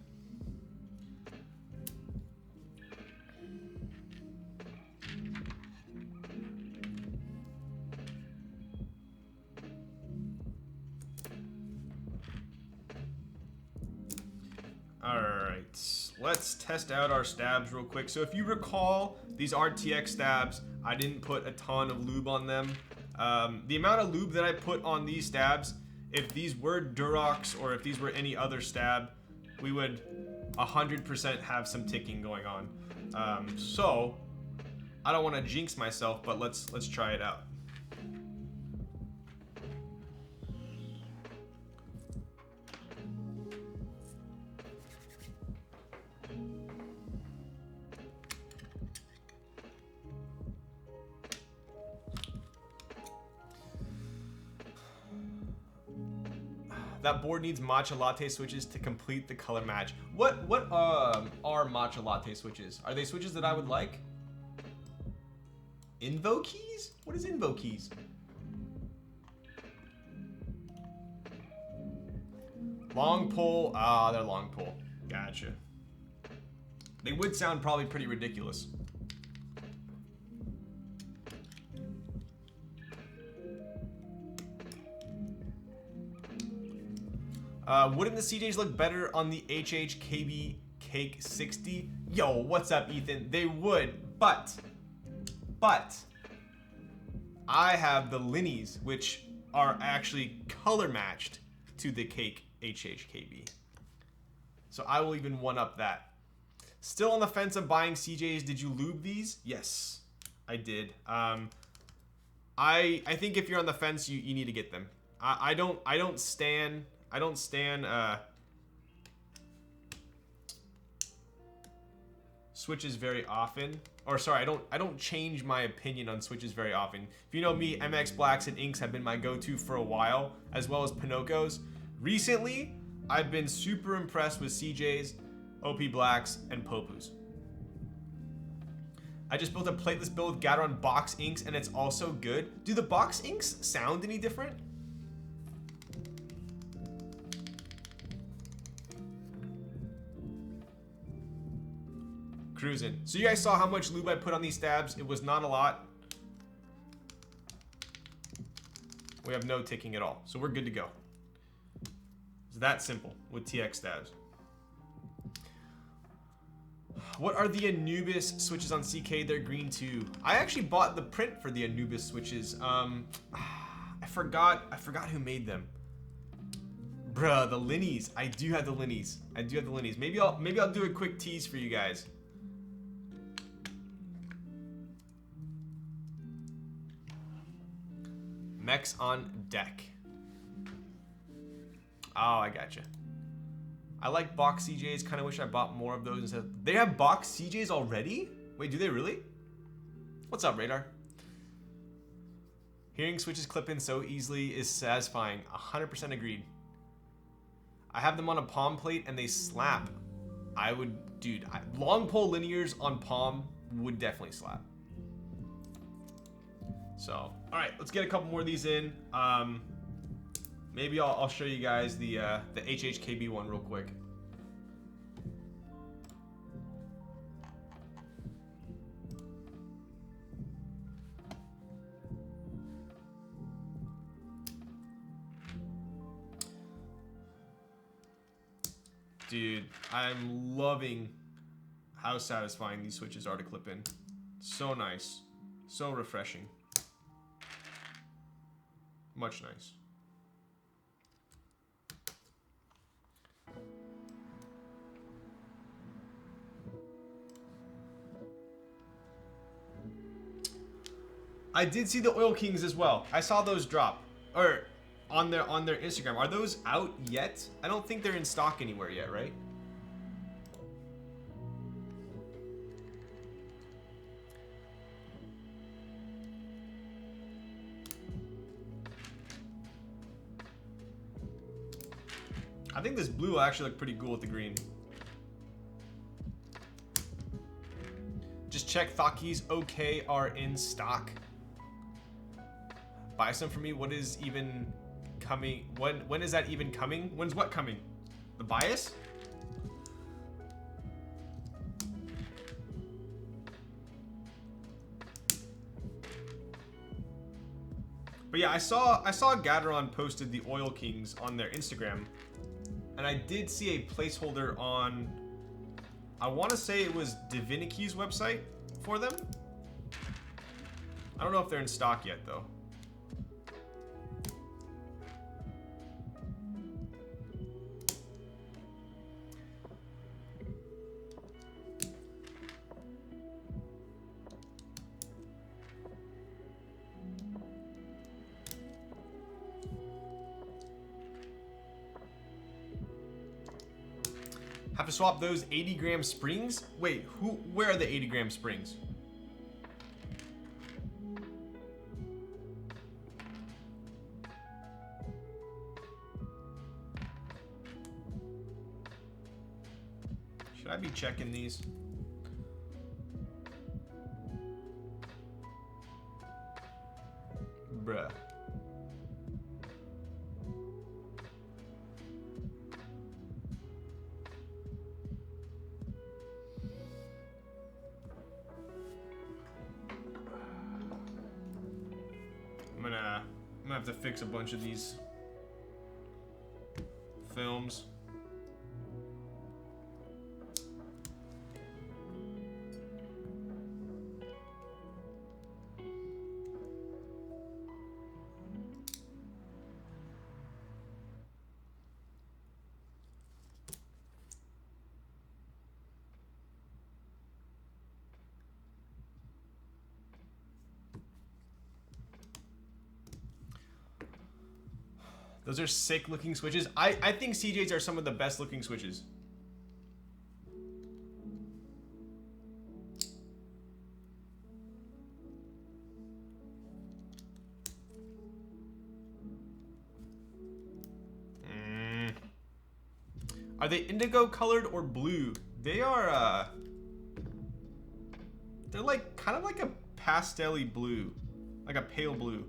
Alright, let's test out our stabs real quick. So if you recall, these RTX stabs, I didn't put a ton of lube on them. The amount of lube that I put on these stabs, if these were Durox or if these were any other stab, we would 100% have some ticking going on. So I don't want to jinx myself, but let's try it out. That board needs matcha latte switches to complete the color match. What are matcha latte switches? Are they switches that I would like? Invo keys? What is Invo keys? Long pull. Ah, they're long pull. Gotcha. They would sound probably pretty ridiculous. Wouldn't the CJs look better on the HHKB Cake 60? Yo, what's up, Ethan? They would, but I have the Linnies, which are actually color matched to the Cake HHKB. So I will even one up that. Still on the fence of buying CJs. Did you lube these? Yes, I did. I think if you're on the fence, you need to get them. I don't stand switches very often. Or sorry, I don't change my opinion on switches very often. If you know me, MX Blacks and Inks have been my go-to for a while, as well as Pinocchos. Recently, I've been super impressed with CJs, OP Blacks, and Popus. I just built a plateless build with Gateron box inks, and it's also good. Do the box inks sound any different? Cruising. So you guys saw how much lube I put on these stabs. It was not a lot. We have no ticking at all, so we're good to go. It's that simple with TX stabs. What are the Anubis switches on CK? They're green too. I actually bought the print for the Anubis switches. I forgot who made them. Bruh, the Linnies. I do have the Linnies. Maybe I'll do a quick tease for you guys. Mechs on deck. Oh, I gotcha. I like box CJs. Kind of wish I bought more of those instead. They have box CJs already? Wait, do they really? What's up, Radar? Hearing switches clip in so easily is satisfying. 100% agreed. I have them on a palm plate and they slap. I would, dude, long pole linears on palm would definitely slap. So, all right, let's get a couple more of these in. Maybe I'll show you guys the HHKB one real quick. Dude, I'm loving how satisfying these switches are to clip in. So nice, so refreshing. Much nice. I did see the Oil Kings as well. I saw those drop, or on their Instagram. Are those out yet? I don't think they're in stock anywhere yet, right? I think this blue will actually look pretty cool with the green. Just check Thockies OK are in stock. Buy some for me. What is even coming? When is that even coming? When's what coming? The bias? But yeah, I saw Gateron posted the Oil Kings on their Instagram, and I did see a placeholder on, I want to say it was Divinity's website for them. I don't know if they're in stock yet though. Have to swap those 80-gram springs? Wait, where are the 80-gram springs? be checking these. Bruh. I'm gonna have to fix a bunch of these films. Those are sick looking switches. I think CJs are some of the best looking switches. Are they indigo colored or blue? They are they're like kind of like a pastel-y blue, like a pale blue.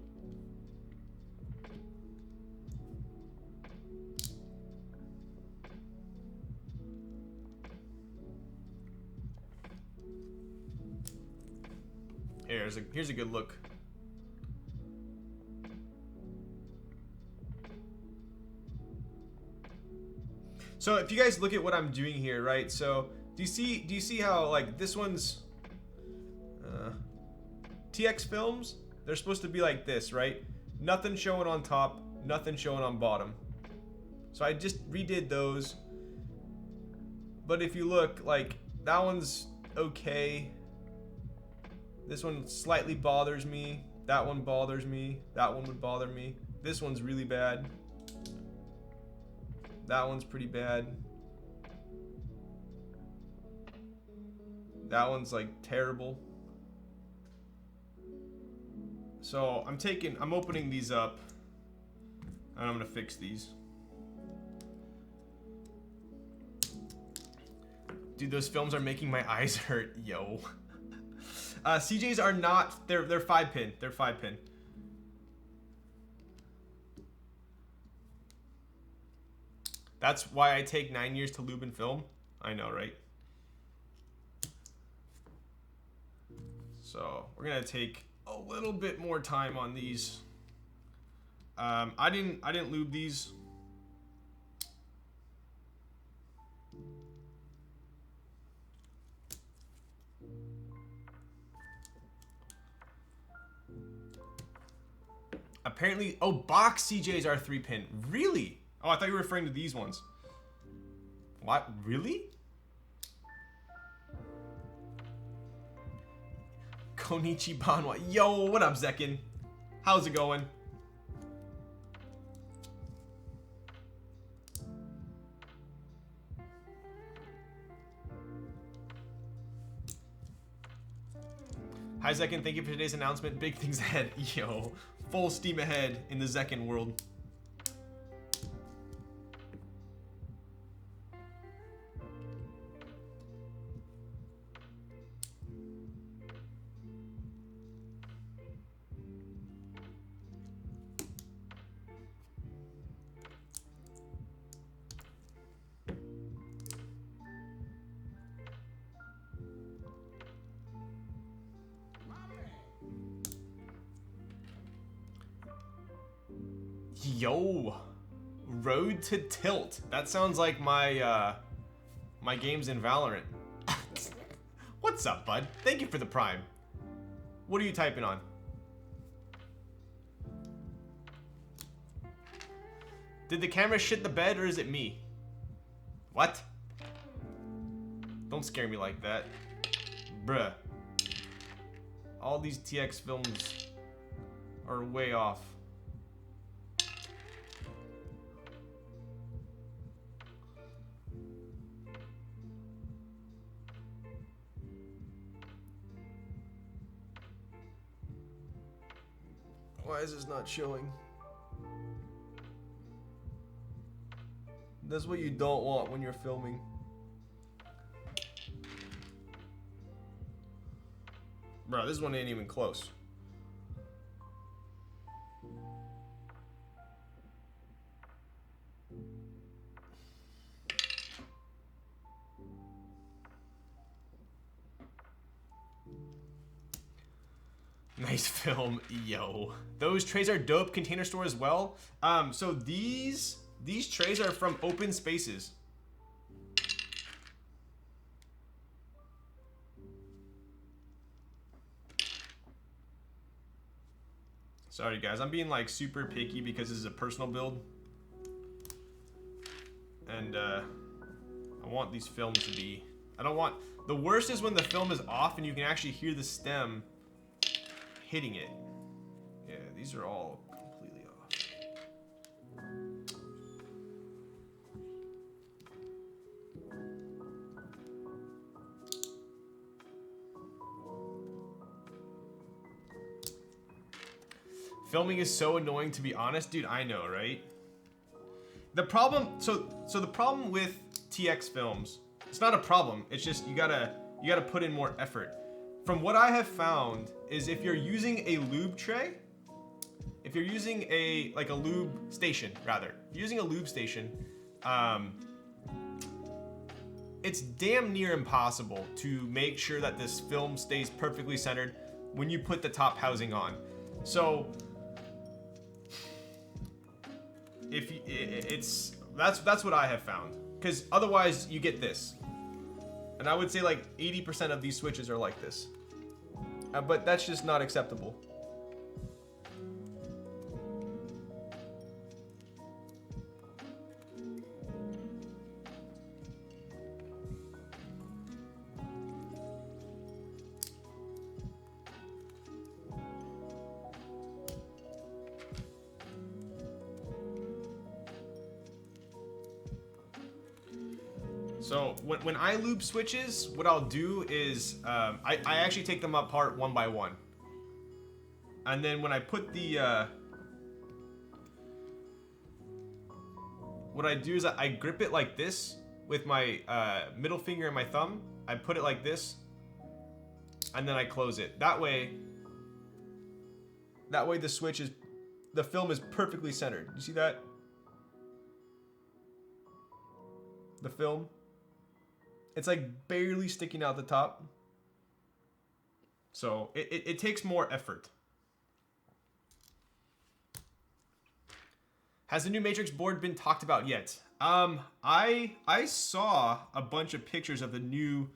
Here's a good look. So if you guys look at what I'm doing here, right? So do you see how like this one's TX films? They're supposed to be like this, right? Nothing showing on top, nothing showing on bottom. So I just redid those. But if you look, like that one's okay. This one slightly bothers me. That one bothers me. That one would bother me. This one's really bad. That one's pretty bad. That one's like terrible. So I'm opening these up and I'm gonna fix these. Dude, those films are making my eyes hurt, yo. CJs are not, they're 5-pin. They're 5-pin. That's why I take 9 years to lube and film. I know, right? So we're gonna take a little bit more time on these. I didn't lube these. Apparently, oh, box CJs are 3-pin. Really? Oh, I thought you were referring to these ones. What? Really? Konichi Banwa. Yo, what up, Zekin? How's it going? Hi, Zekin. Thank you for today's announcement. Big things ahead. Yo, full steam ahead in the Zekin world. Yo, Road to Tilt. That sounds like my my games in Valorant. What's up, bud? Thank you for the Prime. What are you typing on? Did the camera shit the bed or is it me? What? Don't scare me like that. Bruh. All these TX films are way off. Why is this not showing? That's what you don't want when you're filming. Bro, this one ain't even close. Nice film, yo. Those trays are dope. Container Store as well. So these trays are from Open Spaces. Sorry guys, I'm being like super picky because this is a personal build. And I want these films to be, I don't want, the worst is when the film is off and you can actually hear the stem hitting it. Yeah, these are all completely off. Filming is so annoying, to be honest, dude. I know, right? The problem, so the problem with TX films, it's not a problem. It's just you gotta put in more effort. From what I have found is if you're using a lube tray, if you're using a lube station rather, if you're using a lube station, it's damn near impossible to make sure that this film stays perfectly centered when you put the top housing on. So if that's what I have found, because otherwise you get this, and I would say like 80% of these switches are like this, but that's just not acceptable. So when I lube switches, what I'll do is I actually take them apart one by one. And then when I put the... what I do is I grip it like this with my middle finger and my thumb. I put it like this. And then I close it. That way the switch is... the film is perfectly centered. You see that? The film. It's like barely sticking out the top. So it takes more effort. Has the new Matrix board been talked about yet? I saw a bunch of pictures of the new,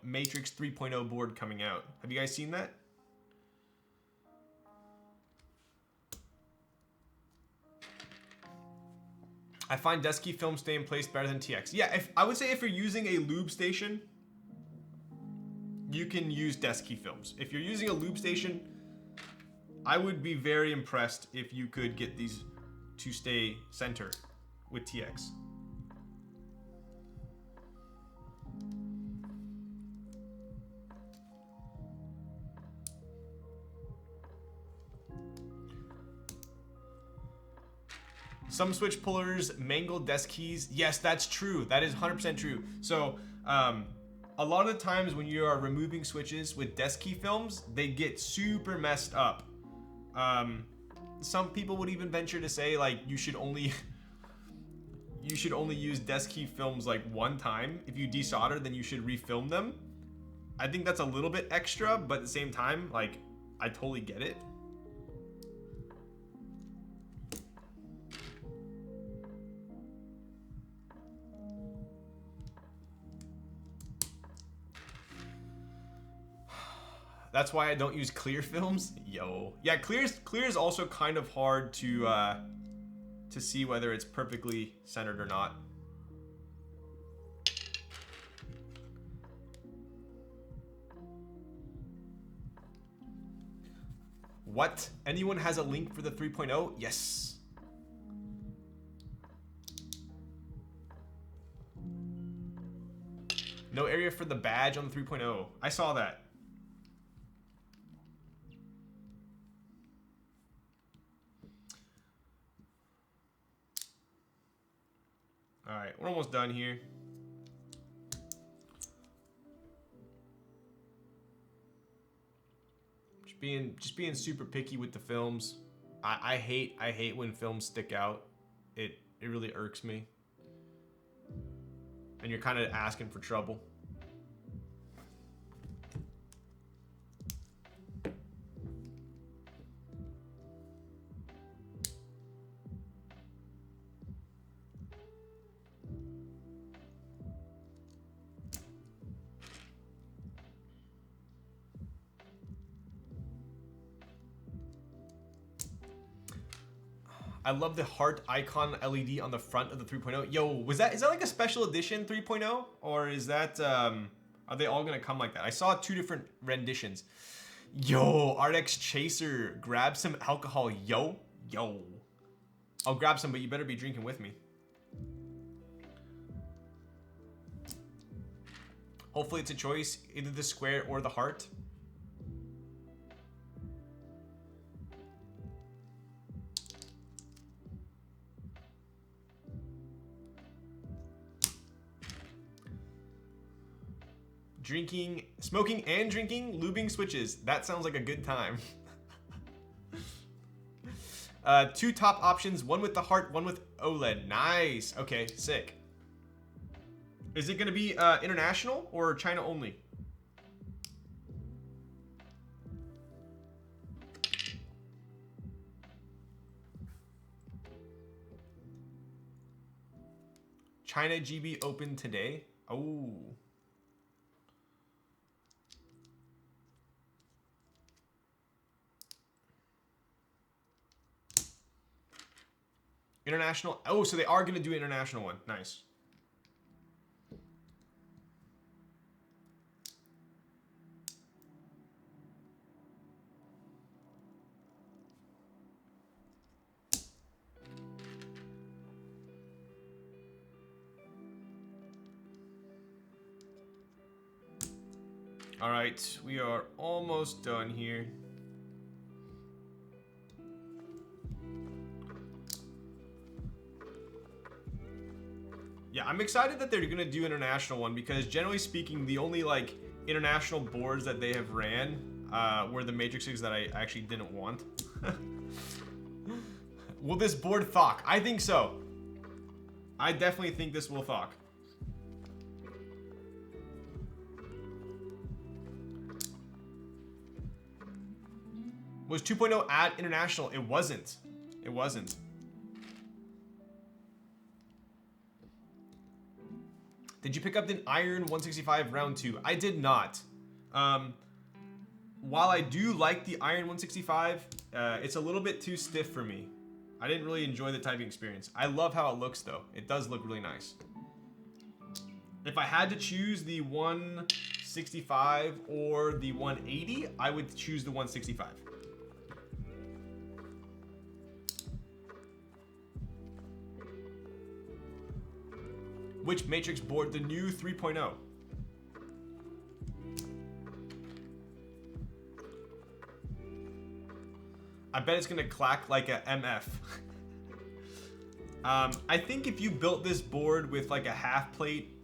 Matrix 3.0 board coming out. Have you guys seen that? I find desk key films stay in place better than TX. Yeah, I would say if you're using a lube station, you can use desk key films. If you're using a lube station, I would be very impressed if you could get these to stay center with TX. Some switch pullers mangle desk keys. Yes, that's true. That is 100% true. So a lot of the times when you are removing switches with desk key films, they get super messed up. Some people would even venture to say like you should only use desk key films like one time. If you desolder, then you should refilm them. I think that's a little bit extra, but at the same time, like I totally get it. That's why I don't use clear films. Yo, yeah, clear is also kind of hard to see whether it's perfectly centered or not. What? Anyone has a link for the 3.0? Yes. No area for the badge on the 3.0. I saw that. All right, we're almost done here. Just being super picky with the films. I hate when films stick out. It really irks me. And you're kind of asking for trouble. I love the heart icon LED on the front of the 3.0. Yo, is that like a special edition 3.0? Or is that, are they all gonna come like that? I saw 2 different renditions. Yo, RX Chaser, grab some alcohol, yo. I'll grab some, but you better be drinking with me. Hopefully it's a choice, either the square or the heart. Smoking and drinking, lubing switches. That sounds like a good time. 2 top options, one with the heart, one with OLED. Nice. Okay, sick. Is it gonna be international or China only? China GB open today. Oh. International. Oh, so they are going to do an international one. Nice. All right, we are almost done here. Yeah, I'm excited that they're gonna do international one because generally speaking, the only like international boards that they have ran were the matrices that I actually didn't want. Will this board thock? I think so. I definitely think this will thock. Was 2.0 at international? It wasn't. It wasn't. Did you pick up the Iron 165 round 2? I did not. While I do like the Iron 165, it's a little bit too stiff for me. I didn't really enjoy the typing experience. I love how it looks though. It does look really nice. If I had to choose the 165 or the 180, I would choose the 165. Which matrix board? The new 3.0. I bet it's gonna clack like a MF. I think if you built this board with like a half plate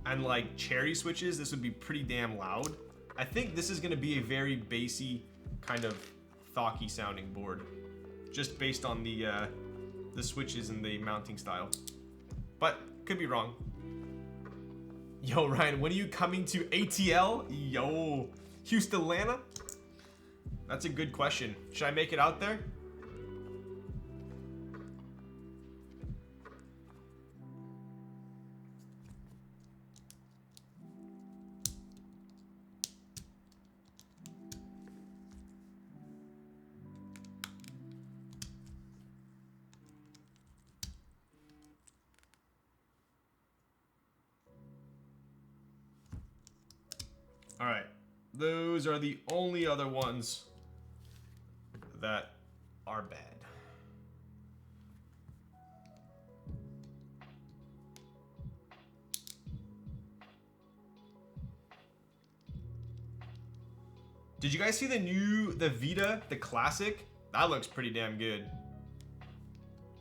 and like cherry switches, this would be pretty damn loud. I think this is gonna be a very bassy kind of thocky sounding board, just based on the switches and the mounting style. But could be wrong. Yo, Ryan, when are you coming to ATL? Yo, Houston, Atlanta? That's a good question. Should I make it out there? All right, those are the only other ones that are bad. Did you guys see the Vita, the classic? That looks pretty damn good.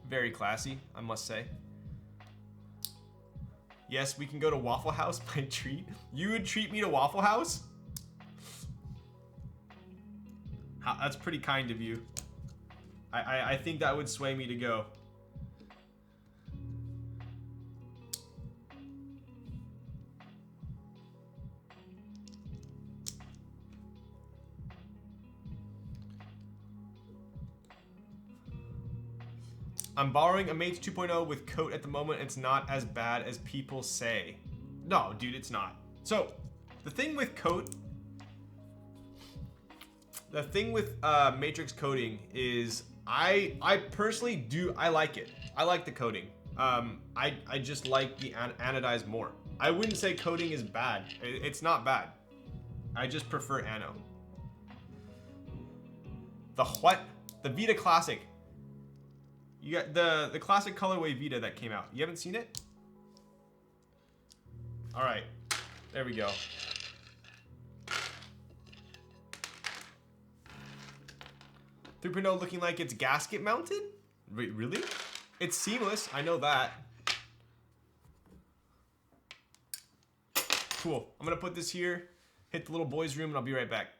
Very classy, I must say. Yes, we can go to Waffle House, my treat. You would treat me to Waffle House? That's pretty kind of you. I think that would sway me to go. I'm borrowing a Mate 2.0 with coat at the moment. It's not as bad as people say. No, dude, it's not. So, the thing with coat, the thing with matrix coating is I personally I like it. I like the coating. I just like the anodized more. I wouldn't say coating is bad. It's not bad. I just prefer ano. The what? The Vita Classic. You got the classic colorway Vita that came out. You haven't seen it? All right, there we go. .3.0 looking like it's gasket mounted? Wait, really? It's seamless, I know that. Cool, I'm gonna put this here, hit the little boys' room, and I'll be right back.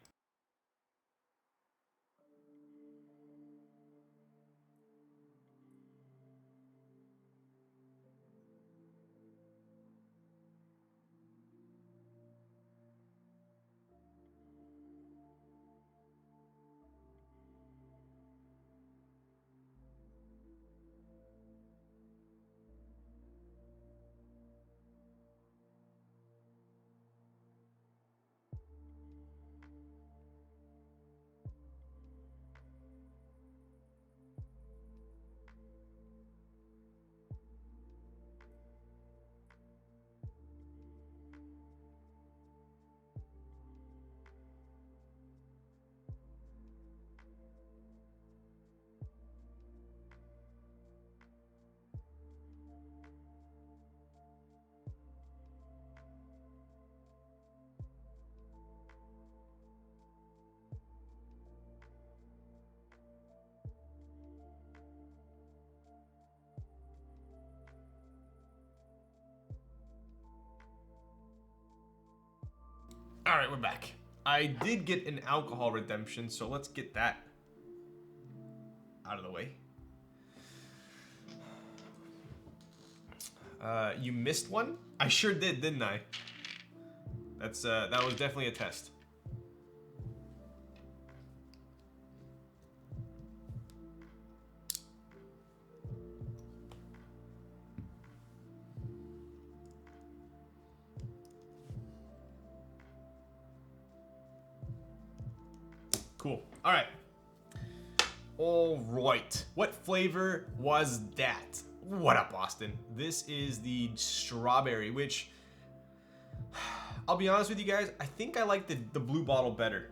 All right, we're back. I did get an alcohol redemption, so let's get that out of the way. You missed one? I sure did, didn't I? That was definitely a test. Cool. All right. All right. What flavor was that? What up, Austin? This is the strawberry, which I'll be honest with you guys, I think I like the blue bottle better.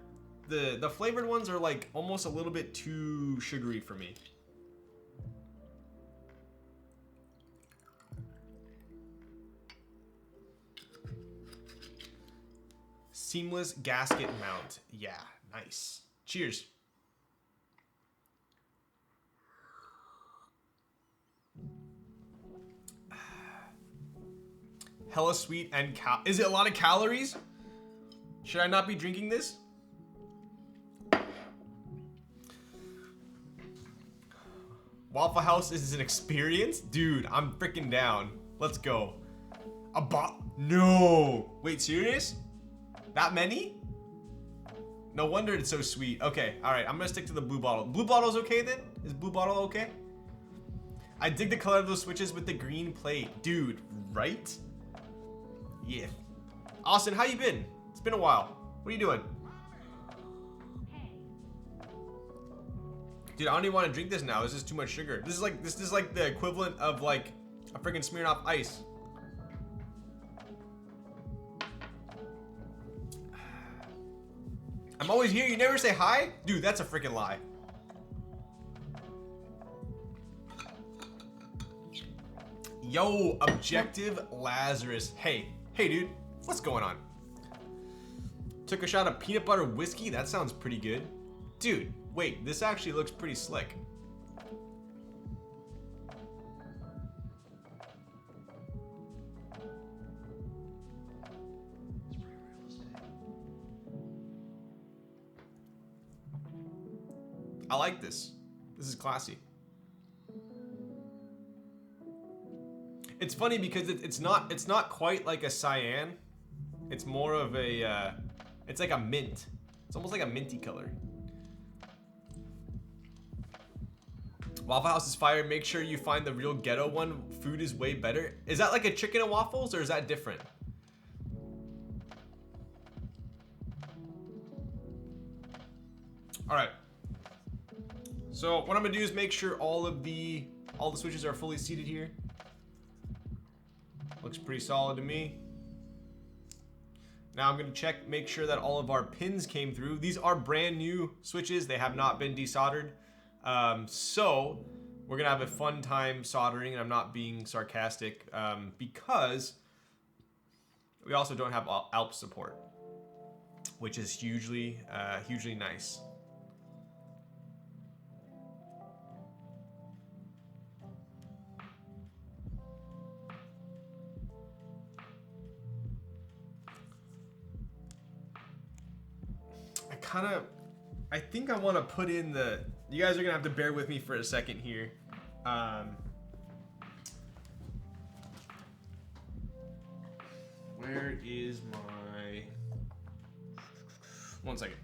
The flavored ones are like almost a little bit too sugary for me. Seamless gasket mount. Yeah, nice. Cheers. Hella sweet and is it a lot of calories? Should I not be drinking this? Waffle House is an experience? Dude, I'm freaking down. Let's go. No. Wait, serious? That many? No wonder it's so sweet. Okay, all right, I'm gonna stick to the blue bottle. Blue bottle's okay then? Is blue bottle okay? I dig the color of those switches with the green plate. Dude, right? Yeah. Austin, how you been? It's been a while. What are you doing? Dude, I don't even want to drink this now. This is too much sugar. This is like the equivalent of like a freaking Smirnoff Ice. I'm always here. You never say hi? Dude, that's a freaking lie. Yo, Objective Lazarus. Hey, dude. What's going on? Took a shot of peanut butter whiskey? That sounds pretty good. Dude, wait. This actually looks pretty slick. I like this. This is classy. It's funny because it's not quite like a cyan. It's more of a it's like a mint. It's almost like a minty color. Waffle House is fire. Make sure you find the real ghetto one. Food is way better. Is that like a chicken and waffles or is that different? All right. So what I'm gonna do is make sure all the switches are fully seated here. Looks pretty solid to me. Now I'm gonna check, make sure that all of our pins came through. These are brand new switches. They have not been desoldered. So we're gonna have a fun time soldering, and I'm not being sarcastic because we also don't have ALP support, which is hugely nice. I think I want to put in you guys are gonna have to bear with me for a second here. Where is my, one second.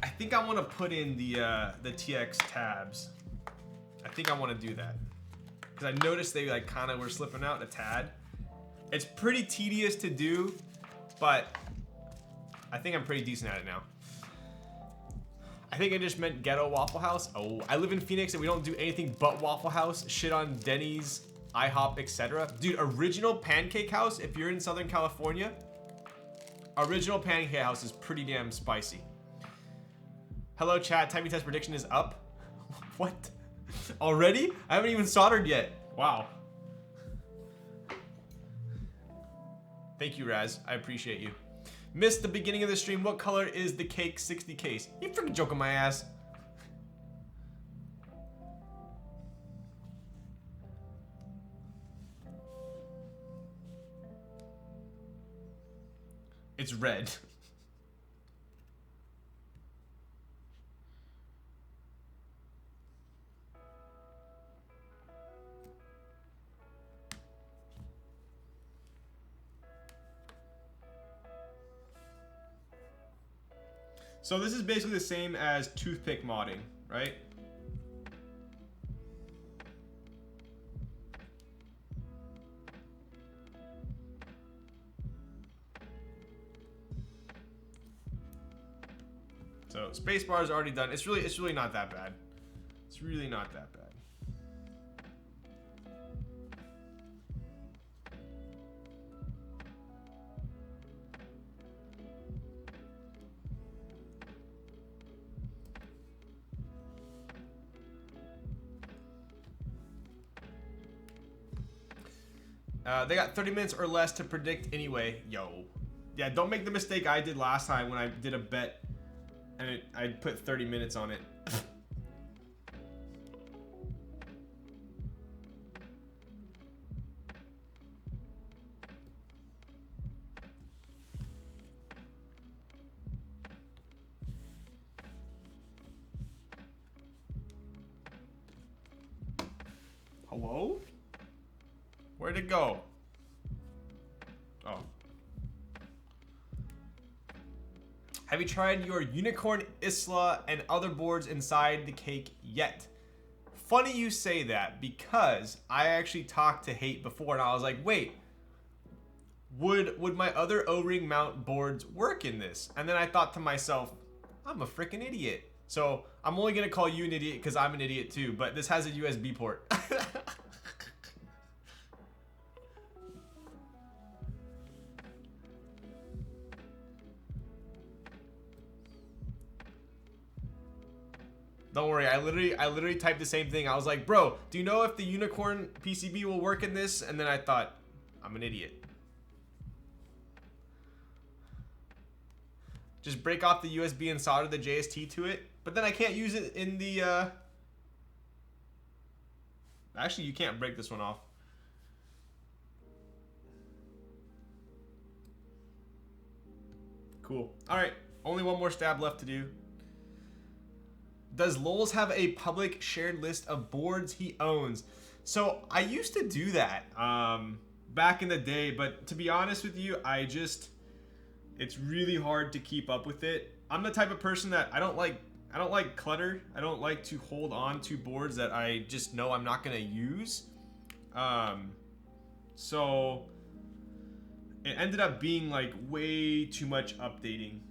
I think I want to put in the TX tabs. I think I want to do that. I noticed they like kind of were slipping out a tad. It's pretty tedious to do, but I think I'm pretty decent at it now. I think I just meant ghetto Waffle House. Oh, I live in Phoenix and we don't do anything but Waffle House. Shit on Denny's, IHOP, etc. Dude, original Pancake House, if you're in Southern California, original Pancake House is pretty damn spicy. Hello chat, timing test prediction is up. What? Already? I haven't even soldered yet. Wow. Thank you, Raz. I appreciate you. Missed the beginning of the stream. What color is the cake 60 case? You freaking joking my ass. It's red. So this is basically the same as toothpick modding, right? So spacebar is already done. It's really not that bad. It's really not that bad. They got 30 minutes or less to predict anyway. Yo. Yeah, don't make the mistake I did last time when I did a bet and I put 30 minutes on it. Hello? Where'd it go? Oh. Have you tried your Unicorn Isla and other boards inside the cake yet? Funny you say that because I actually talked to Hate before and I was like, wait, would my other O-ring mount boards work in this? And then I thought to myself, I'm a freaking idiot. So I'm only gonna call you an idiot because I'm an idiot too, but this has a USB port. Don't worry, I literally typed the same thing. I was like, bro, do you know if the Unicorn PCB will work in this? And then I thought, I'm an idiot. Just break off the USB and solder the JST to it. But then I can't use it in the, Actually, you can't break this one off. Cool. All right, only one more stab left to do. Does Lols have a public shared list of boards he owns? So I used to do that back in the day, but to be honest with you, it's really hard to keep up with it. I'm the type of person that I don't like clutter. I don't like to hold on to boards that I just know I'm not gonna use. So it ended up being like way too much updating.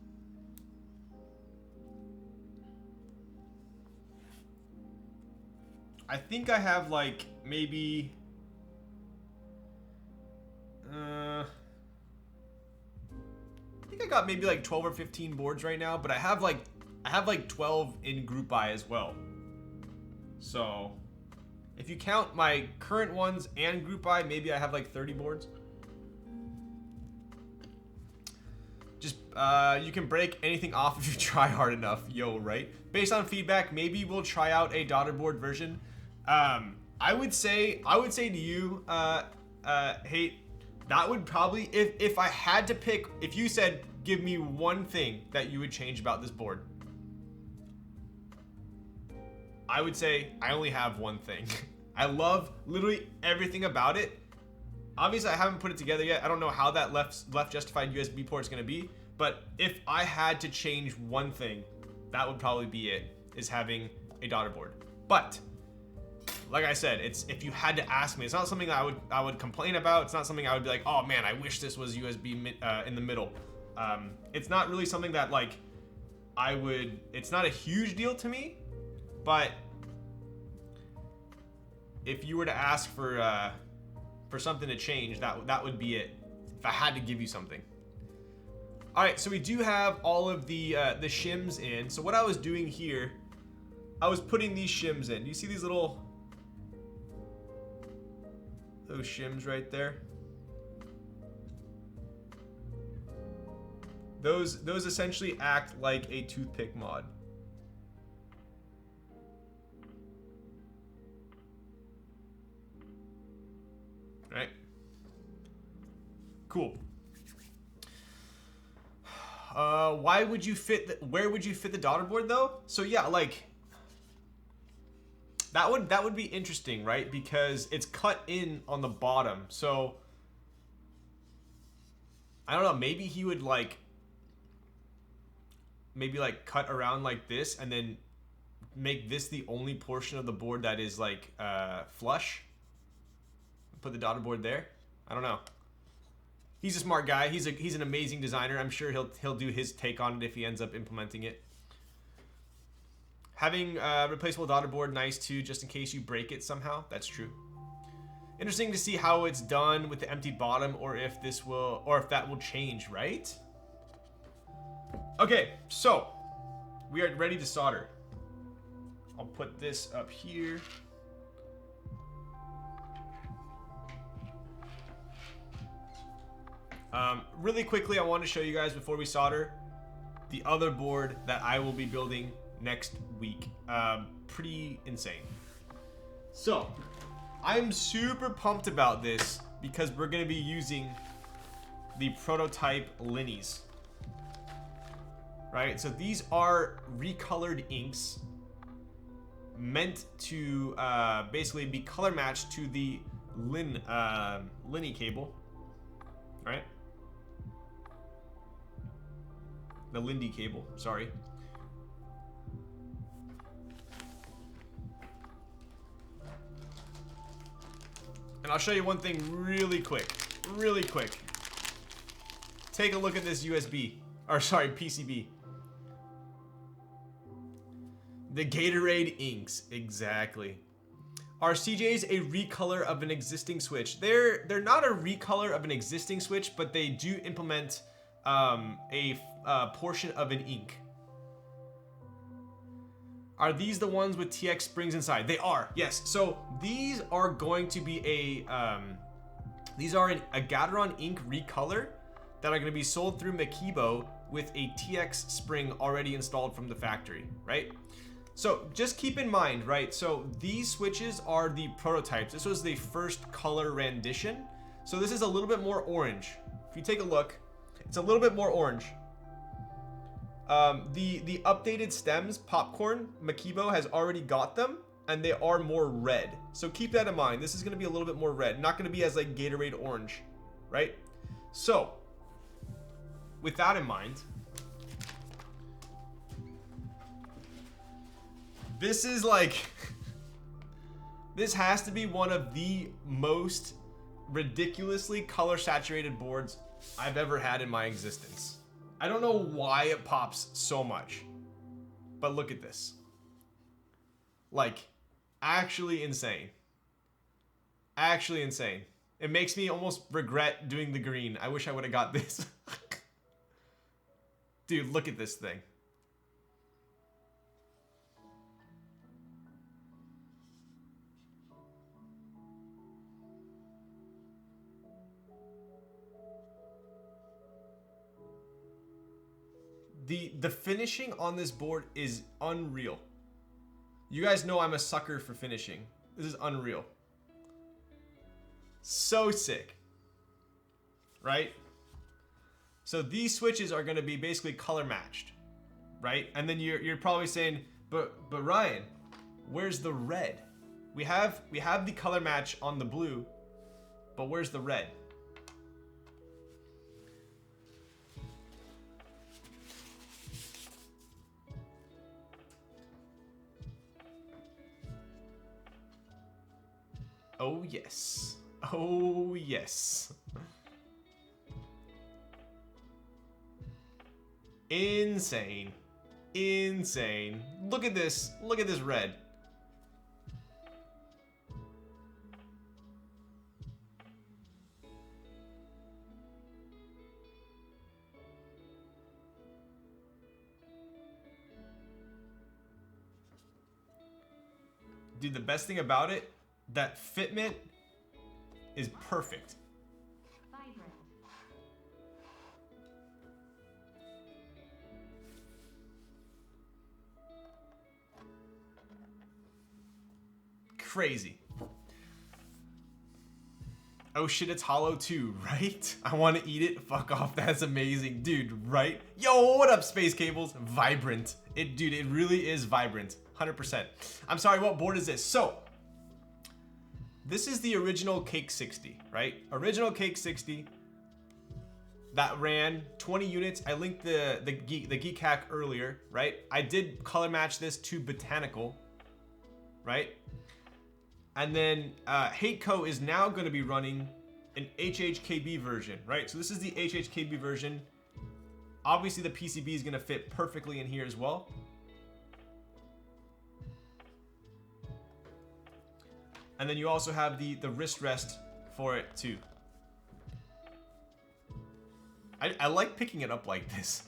I think I have like maybe I think I got maybe like 12 or 15 boards right now, but I have like 12 in group buy as well. So if you count my current ones and group buy, maybe I have like 30 boards. Just you can break anything off if you try hard enough, yo, right? Based on feedback, maybe we'll try out a daughter board version. I would say to you, Hate, that would probably, if I had to pick, if you said, give me one thing that you would change about this board, I would say I only have one thing. I love literally everything about it. Obviously, I haven't put it together yet. I don't know how that left justified USB port is going to be, but if I had to change one thing, that would probably be it, is having a daughter board. But like I said, it's, if you had to ask me, it's not something that I would complain about. It's not something I would be like, oh man, I wish this was USB in the middle. It's not really something that like it's not a huge deal to me, but if you were to ask for something to change, that would be it. If I had to give you something. All right, so we do have all of the shims in. So what I was doing here, I was putting these shims in. Do you see these those shims right there? Those essentially act like a toothpick mod. Right? Cool. Where would you fit the daughter board though? So yeah, like that would be interesting, right? Because it's cut in on the bottom. So I don't know, maybe he would like cut around like this and then make this the only portion of the board that is like flush. Put the daughter board there. I don't know. He's a smart guy. He's an amazing designer. I'm sure he'll do his take on it if he ends up implementing it. Having replaceable daughter board, nice too, just in case you break it somehow. That's true. Interesting to see how it's done with the empty bottom, or if that will change, right? Okay, so we are ready to solder. I'll put this up here. Really quickly, I want to show you guys before we solder the other board that I will be building next week. Pretty insane. So I'm super pumped about this because we're going to be using the prototype Linnies. Right? So these are recolored inks meant to basically be color matched to the Linnie cable. Right? The Lindy cable, sorry. And I'll show you one thing really quick. Take a look at this PCB. The Gatorade inks, exactly. Are CJs a recolor of an existing switch? They're not a recolor of an existing switch, but they do implement a portion of an ink. Are these the ones with TX springs inside? They are, yes. So these are going to be a Gateron ink recolor that are going to be sold through Makebo with a TX spring already installed from the factory, right? So just keep in mind, right? So these switches are the prototypes. This was the first color rendition. So this is a little bit more orange. If you take a look, it's a little bit more orange. The updated stems, Popcorn, Makibo has already got them, and they are more red. So keep that in mind. This is going to be a little bit more red, not going to be as like Gatorade orange, right? So with that in mind, this is like, this has to be one of the most ridiculously color saturated boards I've ever had in my existence. I don't know why it pops so much, but look at this. Like, actually insane. Actually insane. It makes me almost regret doing the green. I wish I would have got this. Dude, look at this thing. The finishing on this board is unreal. You guys know I'm a sucker for finishing. This is unreal. So sick. Right? So these switches are going to be basically color matched. Right? And then you're probably saying, but Ryan, where's the red? We have the color match on the blue, but where's the red? Oh yes. Oh yes. Insane. Insane. Look at this. Look at this red. Dude, the best thing about it, that fitment is perfect. Vibrant. Crazy. Oh shit, it's hollow too, right? I want to eat it. Fuck off, that's amazing. Dude, right? Yo, what up, Space Cables? Vibrant. Dude, it really is vibrant. 100%. I'm sorry, what board is this? So, this is the original Cake 60, right? Original Cake 60 that ran 20 units. I linked the Keycap earlier, right? I did color match this to Botanical, right? And then Haytco is now going to be running an HHKB version, right? So this is the HHKB version. Obviously, the PCB is going to fit perfectly in here as well. And then you also have the wrist rest for it too. I like picking it up like this.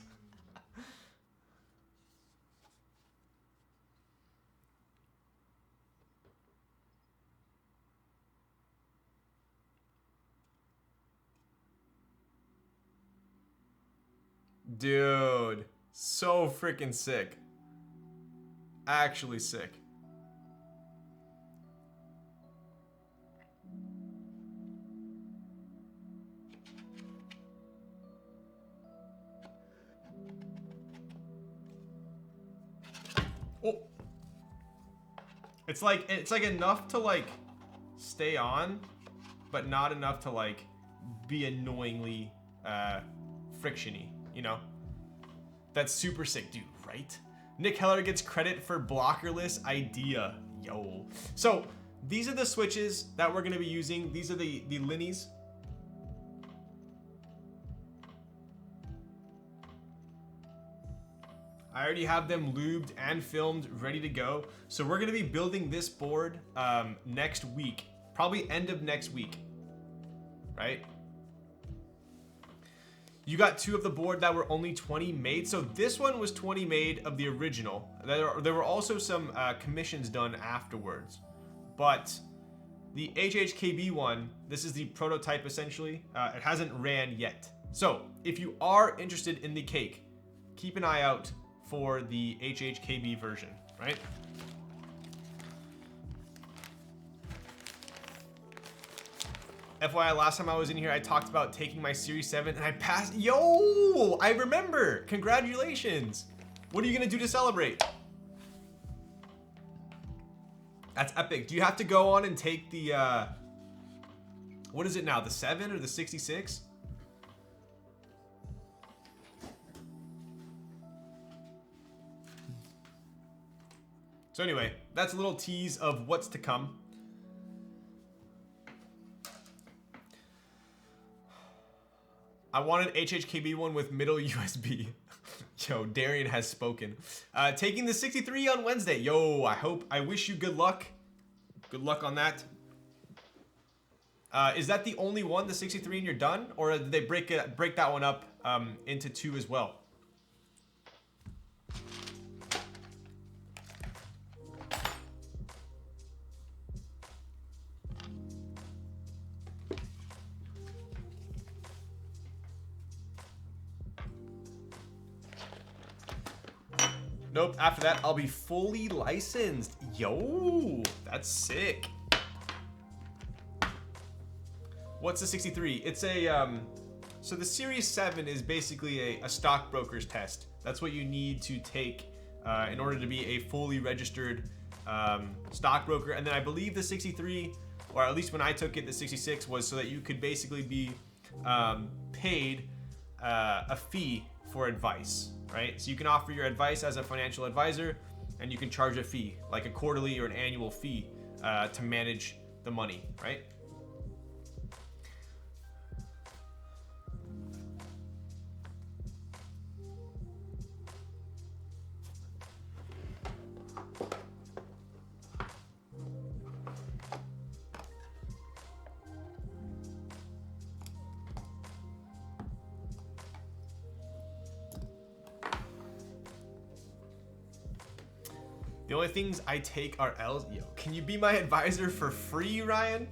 Dude, so freaking sick. Actually sick. Oh. It's like enough to like stay on, but not enough to like be annoyingly frictiony, you know? That's super sick, dude, right? Nick Heller gets credit for blockerless idea. Yo. So these are the switches that we're gonna be using. These are the Linnies. I already have them lubed and filmed, ready to go. So we're gonna be building this board next week, probably end of next week, right? You got two of the board that were only 20 made. So this one was 20 made of the original. There were also some commissions done afterwards. But the HHKB one, this is the prototype essentially. It hasn't ran yet. So if you are interested in the cake, keep an eye out for the HHKB version, right? FYI, last time I was in here, I talked about taking my Series 7 and I passed. Yo, I remember. Congratulations. What are you gonna do to celebrate? That's epic. Do you have to go on and take the, what is it now? The 7 or the 66? So anyway, that's a little tease of what's to come. I want an HHKB one with middle USB. Yo, Darian has spoken. Taking the 63 on Wednesday. Yo, I wish you good luck. Good luck on that. Is that the only one, the 63, and you're done? Or did they break that one up into 2 as well? Nope, after that, I'll be fully licensed. Yo, that's sick. What's the 63? It's a, so the Series 7 is basically a stockbroker's test. That's what you need to take in order to be a fully registered stockbroker. And then I believe the 63, or at least when I took it, the 66 was so that you could basically be paid a fee for advice. Right? So you can offer your advice as a financial advisor, and you can charge a fee, like a quarterly or an annual fee, to manage the money, right? The only things I take are L's. Yo, can you be my advisor for free, Ryan?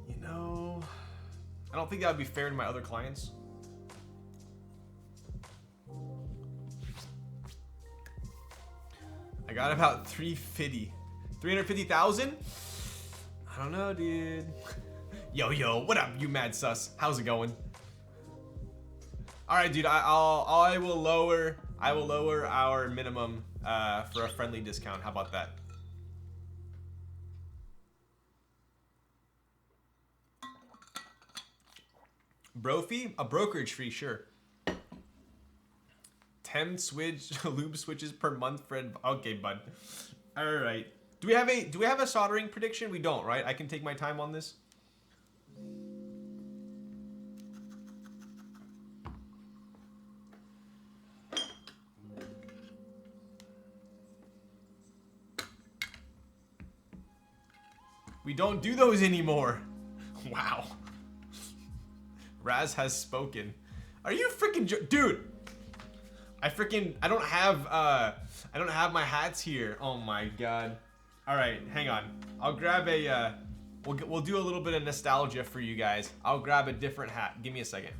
You know, I don't think that would be fair to my other clients. I got about 350,000? I don't know, dude. Yo, what up, you mad sus? How's it going? All right, dude, I will lower our minimum for a friendly discount. How about that? Bro fee? A brokerage fee, sure. 10 lube switches per month, Fred. Okay, bud. All right. Do we have a soldering prediction? We don't, right? I can take my time on this. We don't do those anymore. Wow. Raz has spoken. Are you freaking dude? I don't have my hats here. Oh my god. All right, hang on. I'll grab a we'll do a little bit of nostalgia for you guys. I'll grab a different hat. Give me a second.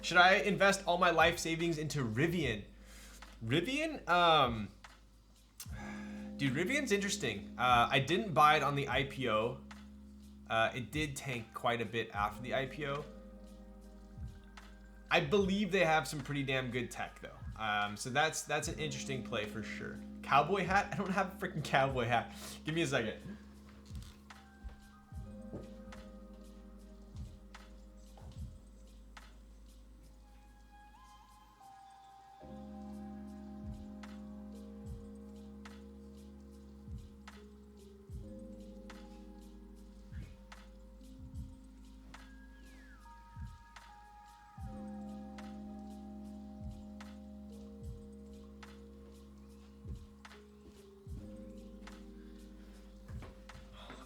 Should I invest all my life savings into Rivian? Rivian, dude, Rivian's interesting. I didn't buy it on the IPO. It did tank quite a bit after the IPO. I believe they have some pretty damn good tech though. So that's an interesting play for sure. Cowboy hat? I don't have a freaking cowboy hat. Give me a second.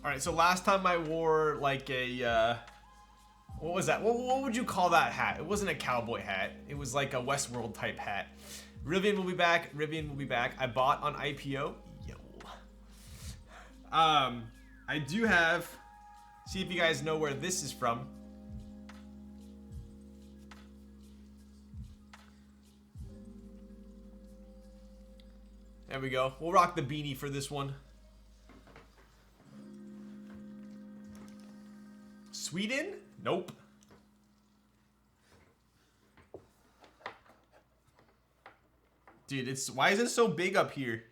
All right, so last time I wore like a, what was that? What would you call that hat? It wasn't a cowboy hat. It was like a Westworld type hat. Rivian will be back. Rivian will be back. I bought on IPO. Yo. I do have, see if you guys know where this is from. There we go. We'll rock the beanie for this one. Sweden? Nope. Dude, it's why is it so big up here?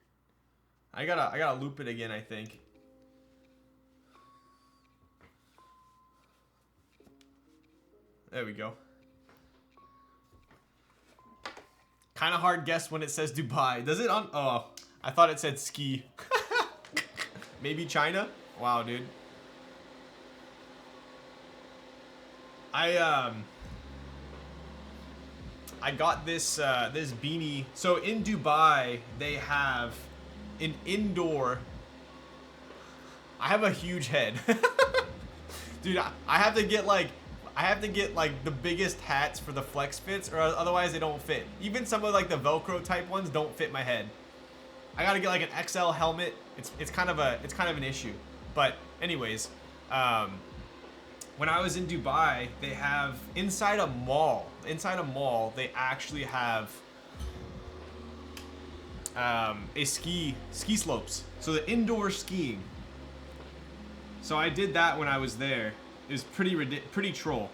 I gotta loop it again, I think. There we go. Kind of hard guess when it says Dubai. Does it on? Oh, I thought it said ski. Maybe China? Wow, dude. I got this this beanie. So in Dubai, they have an indoor. I have a huge head. Dude, I have to get like the biggest hats for the flex fits, or otherwise they don't fit. Even some of like the Velcro type ones don't fit my head. I gotta get like an XL helmet. It's kind of an issue. But anyways, when I was in Dubai, they have inside a mall. Inside a mall, they actually have a ski slopes. So the indoor skiing. So I did that when I was there. It was pretty troll.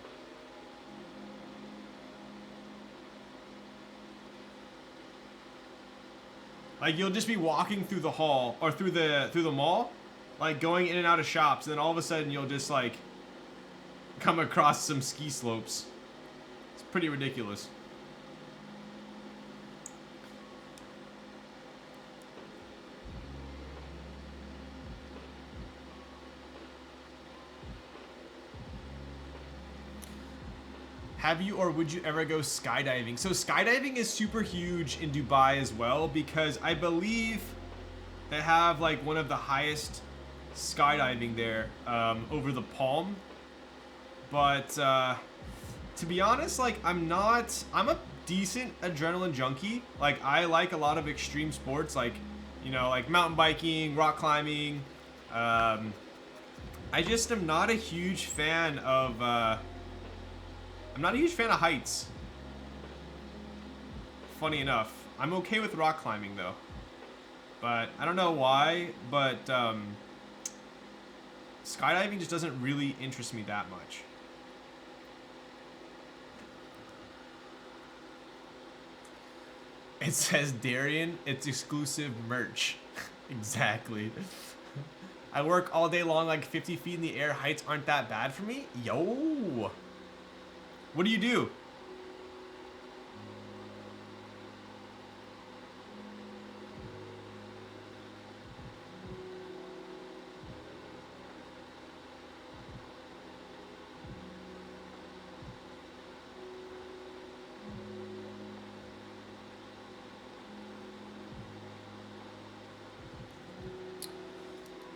Like you'll just be walking through the hall or through the mall, like going in and out of shops, and then all of a sudden you'll just like come across some ski slopes. It's pretty ridiculous. Have you or would you ever go skydiving? So skydiving is super huge in Dubai as well, because I believe they have like one of the highest skydiving there over the Palm. But to be honest, like I'm a decent adrenaline junkie. Like I like a lot of extreme sports, like, you know, like mountain biking, rock climbing. I just am not a huge fan of heights. Funny enough. I'm okay with rock climbing though. But I don't know why, but skydiving just doesn't really interest me that much. It says Darian, it's exclusive merch. Exactly. I work all day long like 50 feet in the air. Heights aren't that bad for me. Yo. What do you do?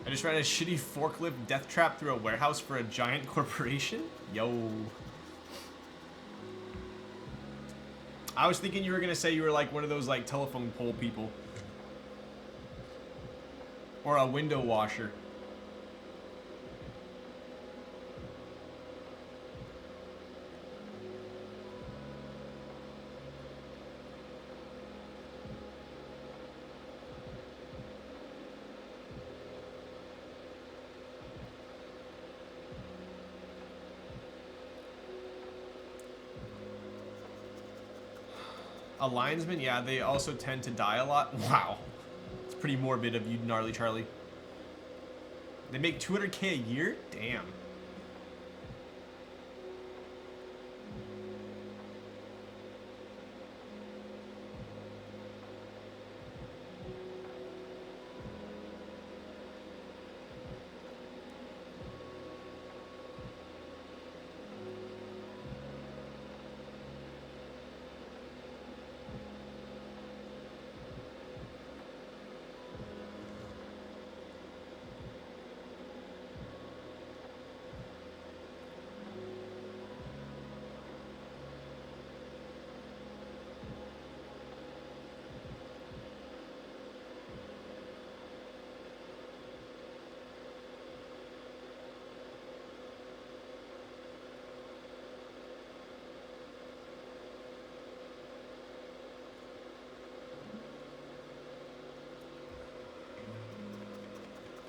I just ran a shitty forklift death trap through a warehouse for a giant corporation? Yo. I was thinking you were gonna say you were like one of those like telephone pole people. Or a window washer. A linesman, yeah, they also tend to die a lot. Wow. It's pretty morbid of you, gnarly Charlie. They make 200K a year? Damn.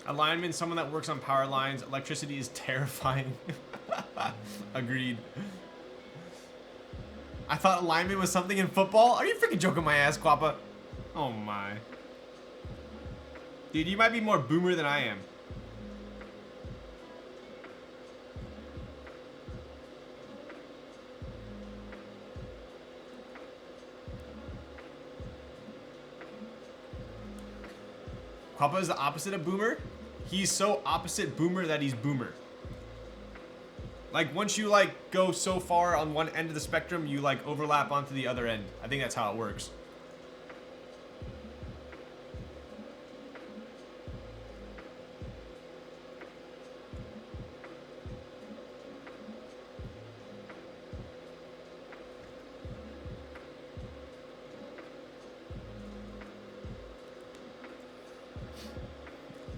A lineman, someone that works on power lines. Electricity is terrifying. Agreed. I thought a lineman was something in football. Are you freaking joking my ass, Quappa? Oh my. Dude, you might be more boomer than I am. Papa is the opposite of boomer. He's so opposite boomer that he's boomer. Like once you like go so far on one end of the spectrum, you like overlap onto the other end. I think that's how it works.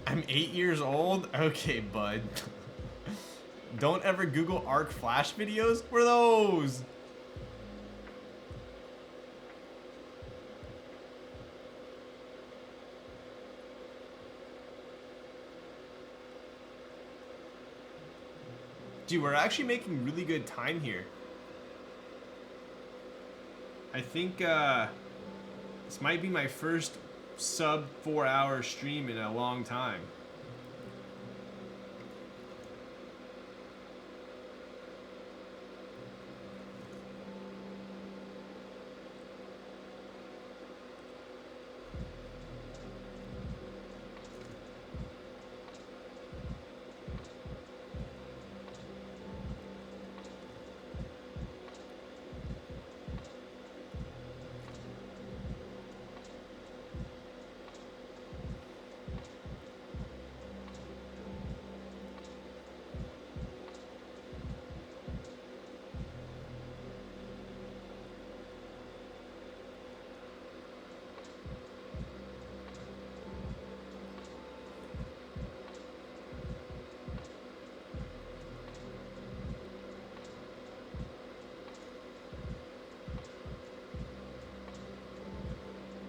I'm 8 years old? Okay, bud. Don't ever Google Arc Flash videos? What are those? Dude, we're actually making really good time here. I think this might be my first sub 4-hour stream in a long time.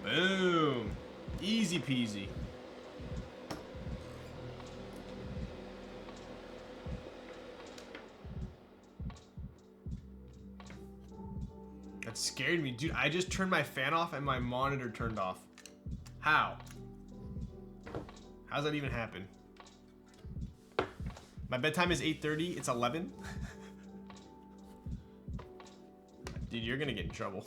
Boom. Easy peasy. That scared me. Dude, I just turned my fan off and my monitor turned off. How? How's that even happen? My bedtime is 8:30. It's 11. Dude, you're gonna get in trouble.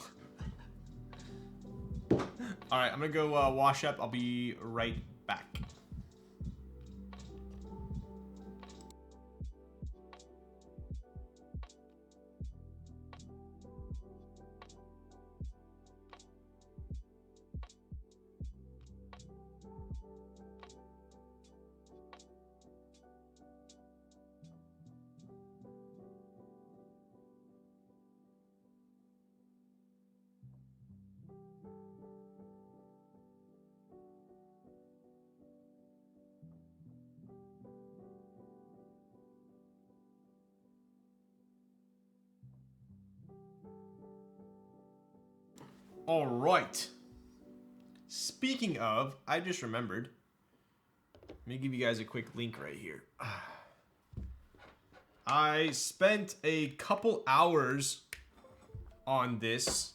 All right, I'm gonna go wash up. I'll be right back. All right. Speaking of, I just remembered. Let me give you guys a quick link right here. I spent a couple hours on this.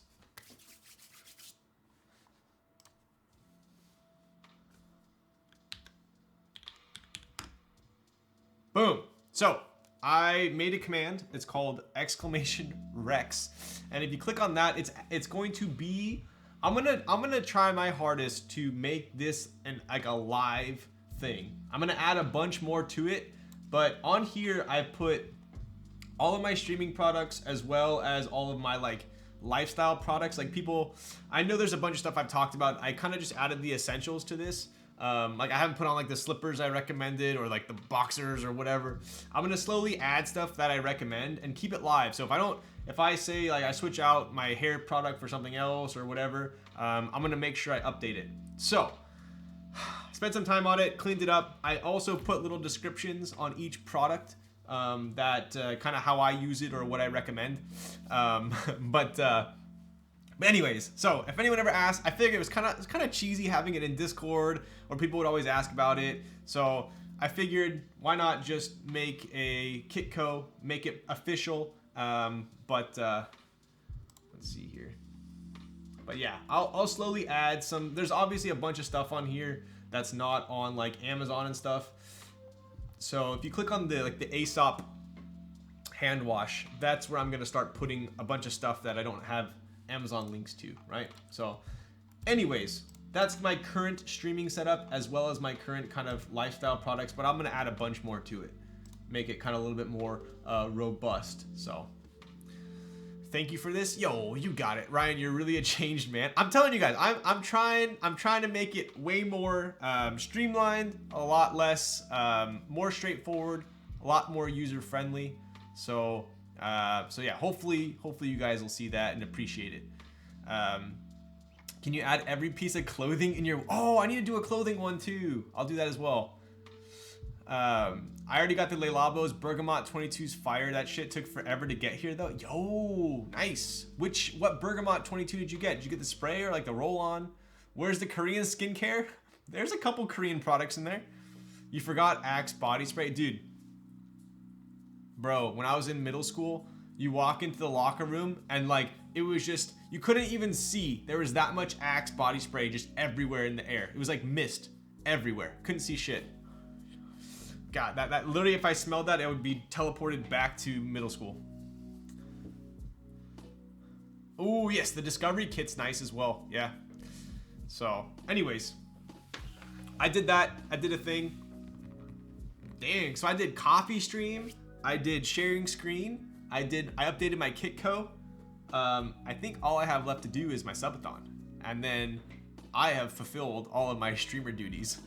Boom. So I made a command. It's called !rex, and if you click on that, it's going to be. I'm gonna try my hardest to make this like a live thing. I'm gonna add a bunch more to it, but on here I put all of my streaming products as well as all of my like lifestyle products. Like people, I know there's a bunch of stuff I've talked about. I kind of just added the essentials to this. Like I haven't put on like the slippers I recommended or like the boxers or whatever. I'm gonna slowly add stuff that I recommend and keep it live. So if I say like I switch out my hair product for something else or whatever, I'm gonna make sure I update it. So spent some time on it, cleaned it up. I also put little descriptions on each product that kind of how I use it or what I recommend. But anyways, so if anyone ever asks, I figured it's kind of cheesy having it in Discord, or people would always ask about it. So I figured why not just make a Kitco, make it official. Let's see here. But yeah, I'll slowly add some. There's obviously a bunch of stuff on here that's not on like Amazon and stuff. So if you click on the Aesop hand wash, that's where I'm gonna start putting a bunch of stuff that I don't have Amazon links to, right? So anyways, that's my current streaming setup as well as my current kind of lifestyle products, but I'm gonna add a bunch more to it, make it kind of a little bit more robust. So thank you for this. Yo, you got it, Ryan. You're really a changed man. I'm telling you guys, I'm trying to make it way more streamlined, a lot less, more straightforward, a lot more user friendly. So yeah, hopefully you guys will see that and appreciate it. Can you add every piece of clothing in your? Oh, I need to do a clothing one too. I'll do that as well. I already got the Le Labos Bergamot 22's fire. That shit took forever to get here though. Yo, nice. What Bergamot 22 did you get? Did you get the spray or like the roll-on? Where's the Korean skincare? There's a couple Korean products in there. You forgot Axe body spray, dude. Bro, when I was in middle school, you walk into the locker room and like it was just, you couldn't even see. There was that much Axe body spray just everywhere in the air. It was like mist everywhere. Couldn't see shit. God, that literally, if I smelled that, I would be teleported back to middle school. Oh yes, the Discovery Kit's nice as well. Yeah. So, anyways, I did that. I did a thing. Dang. So I did coffee stream. I did sharing screen. I updated my Kitco. I think all I have left to do is my subathon, and then I have fulfilled all of my streamer duties.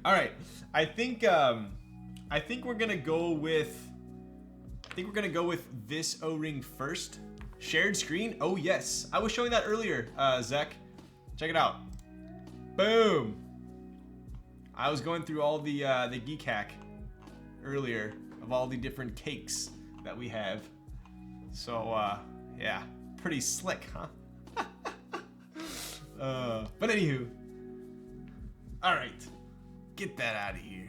All right. I think we're gonna go with this O-ring first. Shared screen. Oh yes, I was showing that earlier. Zek, check it out. Boom. I was going through all the Keycap earlier of all the different cakes that we have. So yeah, pretty slick, huh? But anywho, all right. Get that out of here.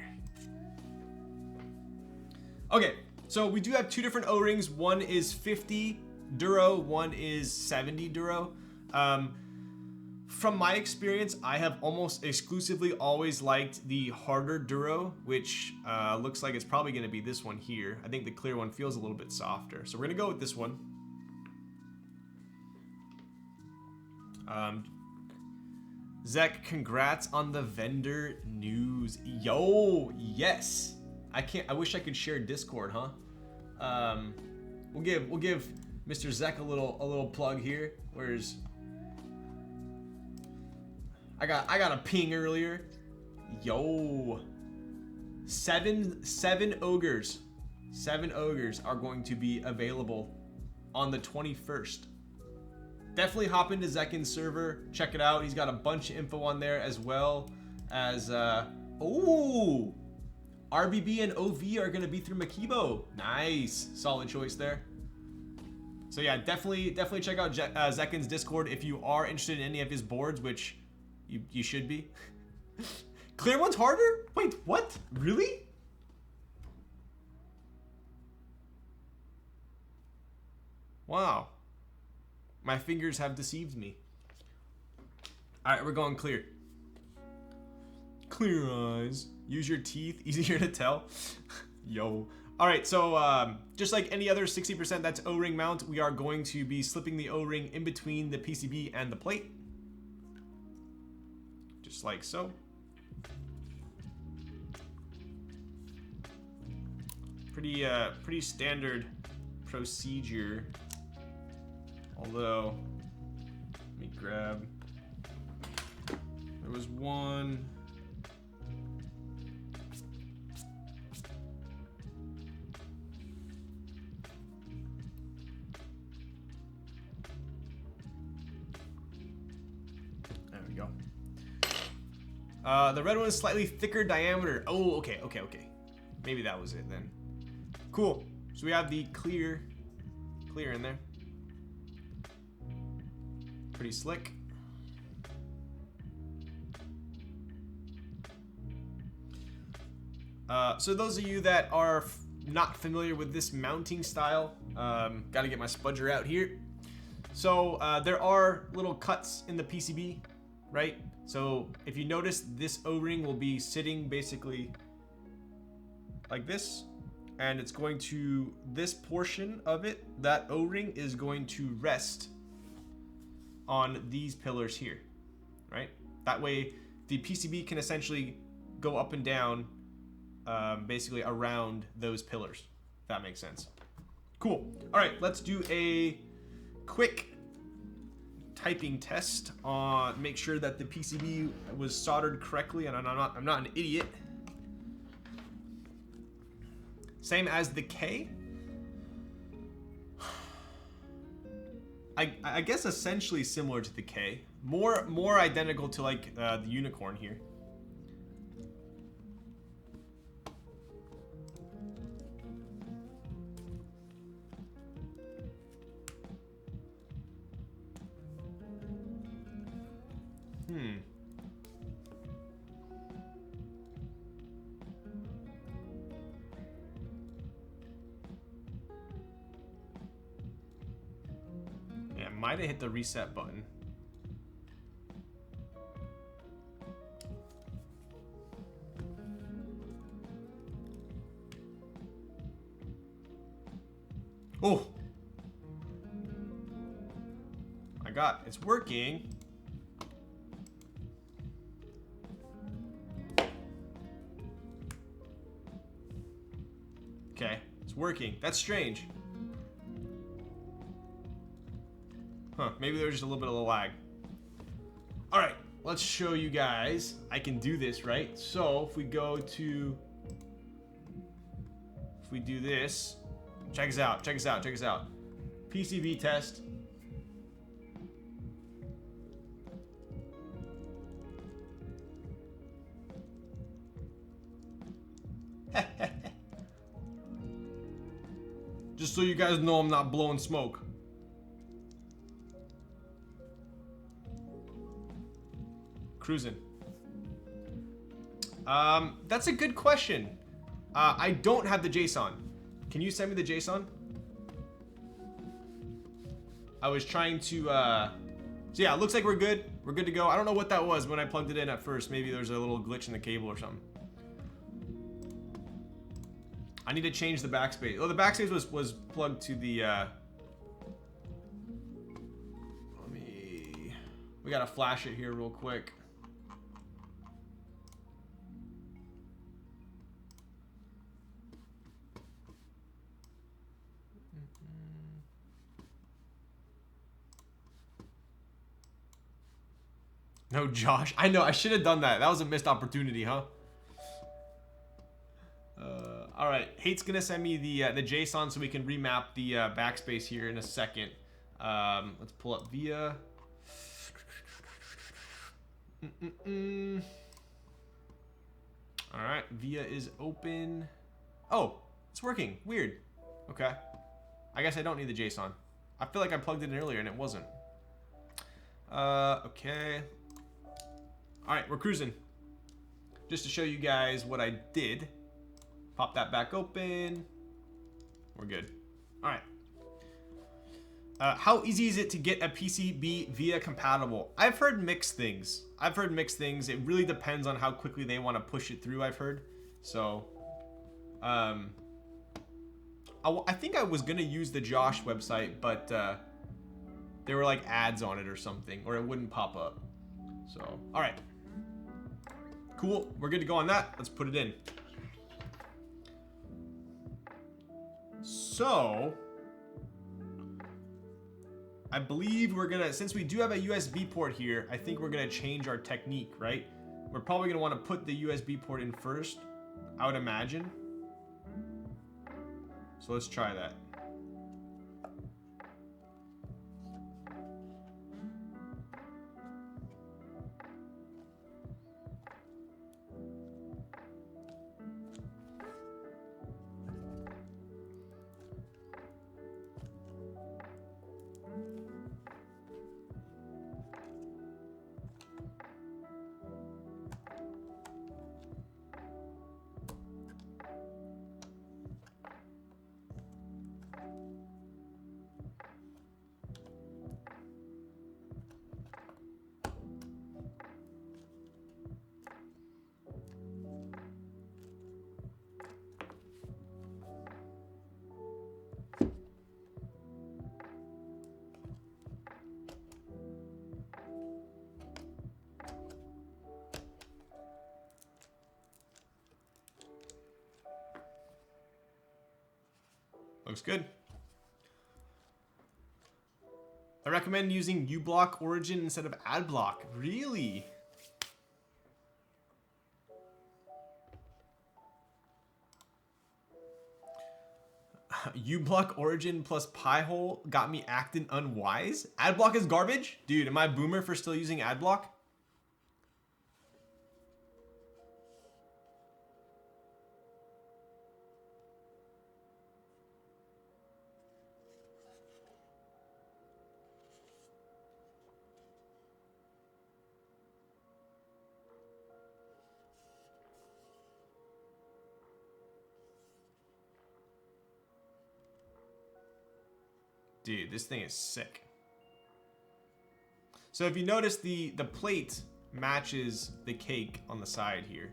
Okay, so we do have two different O-rings. One is 50 Duro, one is 70 Duro. From my experience, I have almost exclusively always liked the harder Duro, which looks like it's probably gonna be this one here. I think the clear one feels a little bit softer. So we're gonna go with this one. Zek, congrats on the vendor news. Yo, yes. I wish I could share Discord, huh? We'll give Mr. Zek a little plug here. Where's I got a ping earlier. Yo. Seven ogres. 7 ogres are going to be available on the 21st. Definitely hop into Zekin's server, check it out. He's got a bunch of info on there, as well as oh, RBB and OV are gonna be through Makibo. Nice, solid choice there. So yeah, definitely check out Zekin's Discord if you are interested in any of his boards, which you should be. Clear one's harder? Wait, what? Really? Wow. My fingers have deceived me. All right, we're going clear. Clear eyes. Use your teeth. Easier to tell. Yo. All right, so just like any other 60% that's O-ring mount, we are going to be slipping the O-ring in between the PCB and the plate. Just like so. Pretty standard procedure. Although, let me grab, there was one. There we go. The red one is slightly thicker diameter. Oh, okay. Maybe that was it then. Cool. So we have the clear in there. Pretty slick. So those of you that are not familiar with this mounting style, got to get my spudger out here. So there are little cuts in the PCB, right? So if you notice, this O-ring will be sitting basically like this, and it's going to, this portion of it, that O-ring is going to rest on these pillars here, right? That way the PCB can essentially go up and down basically around those pillars, if that makes sense. Cool. All right, let's do a quick typing test on, make sure that the PCB was soldered correctly, and I'm not an idiot. Same as the K. I guess essentially similar to the K. More identical to like the unicorn here. Yeah, might have hit the reset button. Oh! It's working. Okay, it's working. That's strange. Huh, maybe there was just a little bit of a lag. All right, let's show you guys. I can do this, right? So if we go to, if we do this, check us out, check us out, check us out. PCB test. Just so you guys know, I'm not blowing smoke. Cruising. That's a good question. I don't have the JSON. Can you send me the JSON? I was trying to, so yeah, it looks like we're good. We're good to go. I don't know what that was when I plugged it in at first. Maybe there's a little glitch in the cable or something. I need to change the backspace. Oh, the backspace was plugged to the, we gotta flash it here real quick. No, Josh. I know, I should have done that. That was a missed opportunity, huh? All right, Hate's gonna send me the JSON so we can remap the backspace here in a second. Let's pull up VIA. All right, VIA is open. Oh, it's working. Weird. Okay. I guess I don't need the JSON. I feel like I plugged it in earlier and it wasn't. Okay. All right, we're cruising. Just to show you guys what I did. Pop that back open. We're good. All right. How easy is it to get a PCB VIA compatible? I've heard mixed things. It really depends on how quickly they want to push it through, I've heard. So, I think I was going to use the Josh website, but there were like ads on it or something, or it wouldn't pop up. So, all right. Cool. We're good to go on that. Let's put it in. So, I believe we're gonna, since we do have a USB port here, I think we're gonna change our technique, right? We're probably gonna wanna put the USB port in first, I would imagine. So let's try that. Looks good. I recommend using uBlock origin instead of AdBlock. Really? uBlock origin plus Pi-hole got me acting unwise? AdBlock is garbage? Dude, am I a boomer for still using AdBlock? Dude, this thing is sick. So if you notice, the plate matches the cake on the side here.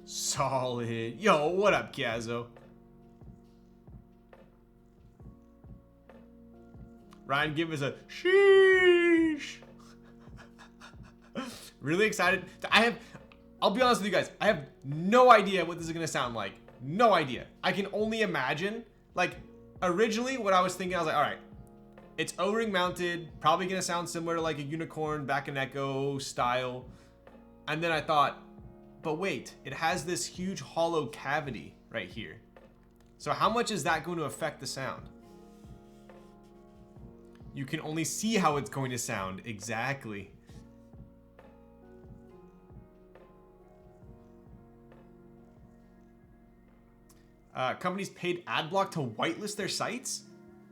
Solid. Yo, what up, Kiazo? Ryan, give us a sheesh. Really excited. I'll be honest with you guys. I have no idea what this is going to sound like. No idea. I can only imagine. Like, originally, what I was thinking, I was like, all right, it's O-ring mounted. Probably going to sound similar to like a unicorn, back and echo style. And then I thought, but wait, it has this huge hollow cavity right here. So how much is that going to affect the sound? You can only see how it's going to sound. Exactly. Companies paid AdBlock to whitelist their sites?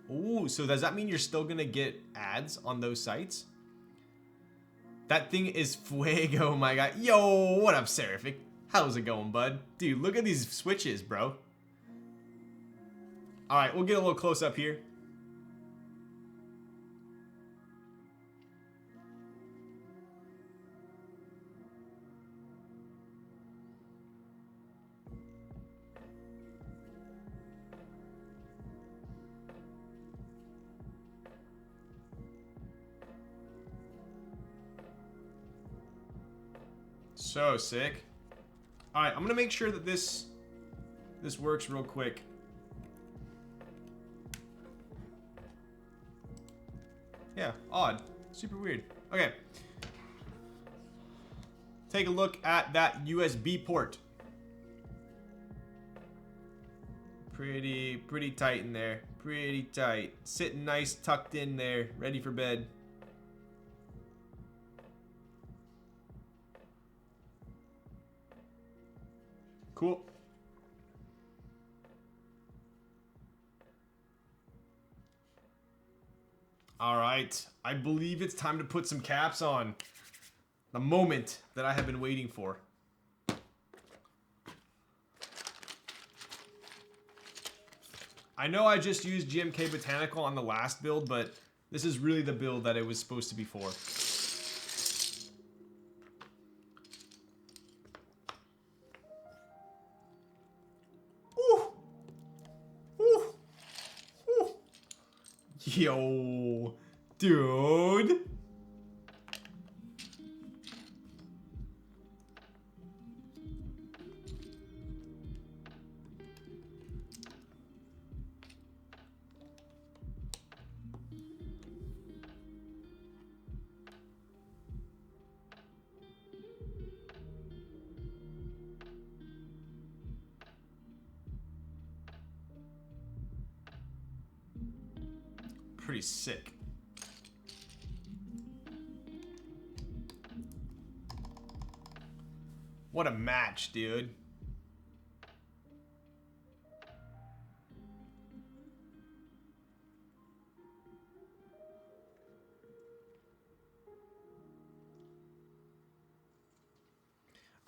Ooh, so does that mean you're still gonna get ads on those sites? That thing is fuego, my guy. Yo, what up, Seraphic? How's it going, bud? Dude, look at these switches, bro. All right, we'll get a little close up here. So sick. All right, I'm gonna make sure that this works real quick. Yeah, odd, super weird. Okay, take a look at that USB port. Pretty tight in there. Pretty tight. Sitting nice, tucked in there, ready for bed. Cool. All right, I believe it's time to put some caps on. The moment that I have been waiting for. I know I just used GMK Botanical on the last build, but this is really the build that it was supposed to be for. Yo, dude. Pretty sick. What a match, dude.